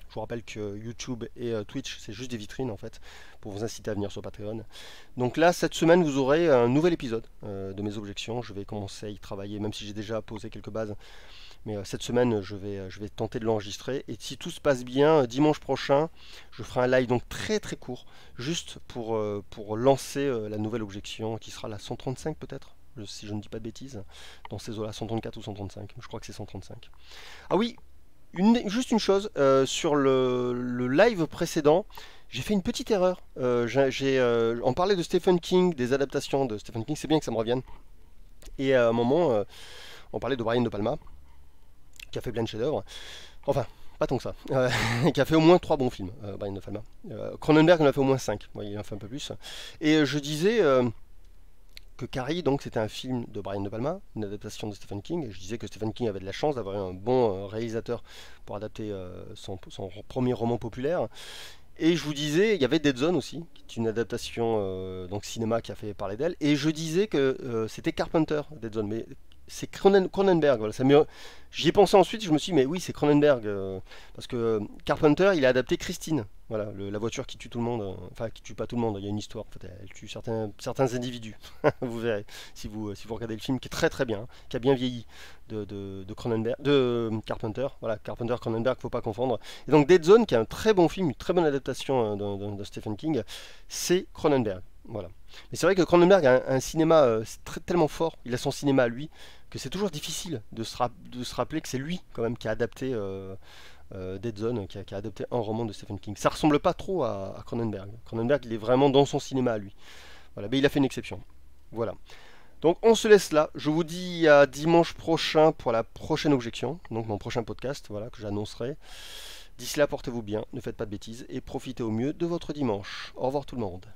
Je vous rappelle que YouTube et Twitch, c'est juste des vitrines en fait, pour vous inciter à venir sur Patreon. Donc là, cette semaine, vous aurez un nouvel épisode de mes objections. Je vais commencer à y travailler, même si j'ai déjà posé quelques bases. Mais cette semaine, je vais tenter de l'enregistrer. Et si tout se passe bien, dimanche prochain, je ferai un live donc très très court, juste pour lancer la nouvelle objection, qui sera la 135 peut-être, si je ne dis pas de bêtises, dans ces eaux-là, 134 ou 135, je crois que c'est 135. Ah oui, juste une chose, sur le live précédent, j'ai fait une petite erreur. On parlait de Stephen King, des adaptations de Stephen King, c'est bien que ça me revienne. Et à un moment, on parlait de Brian De Palma, qui a fait plein de chefs-d'œuvre. Enfin, pas tant que ça. Qui a fait au moins 3 bons films, Brian De Palma. Cronenberg en a fait au moins 5. Ouais, il en a fait un peu plus. Et je disais que Carrie, donc, c'était un film de Brian De Palma, une adaptation de Stephen King. Et je disais que Stephen King avait de la chance d'avoir un bon réalisateur pour adapter son premier roman populaire. Et je vous disais, il y avait Dead Zone aussi, qui est une adaptation donc cinéma qui a fait parler d'elle. Et je disais que c'était Carpenter, Dead Zone. Mais c'est Cronenberg. Voilà, j'y ai pensé ensuite, je me suis dit, mais oui, c'est Cronenberg. Parce que Carpenter, il a adapté Christine. Voilà, la voiture qui tue tout le monde. Enfin, qui tue pas tout le monde, il y a une histoire. En fait, elle tue certains individus. Vous verrez, si vous regardez le film, qui est très très bien, hein, qui a bien vieilli de Carpenter. Voilà, Carpenter, Cronenberg, faut pas confondre. Et donc Dead Zone, qui est un très bon film, une très bonne adaptation de Stephen King, c'est Cronenberg. Voilà. Mais c'est vrai que Cronenberg a un cinéma tellement fort, il a son cinéma à lui, que c'est toujours difficile de se rappeler que c'est lui quand même qui a adapté Dead Zone, qui a adapté un roman de Stephen King. Ça ressemble pas trop à Cronenberg. Cronenberg, il est vraiment dans son cinéma à lui. Voilà, mais il a fait une exception. Voilà. Donc on se laisse là. Je vous dis à dimanche prochain pour la prochaine objection, donc mon prochain podcast, voilà, que j'annoncerai. D'ici là, portez-vous bien, ne faites pas de bêtises et profitez au mieux de votre dimanche. Au revoir tout le monde.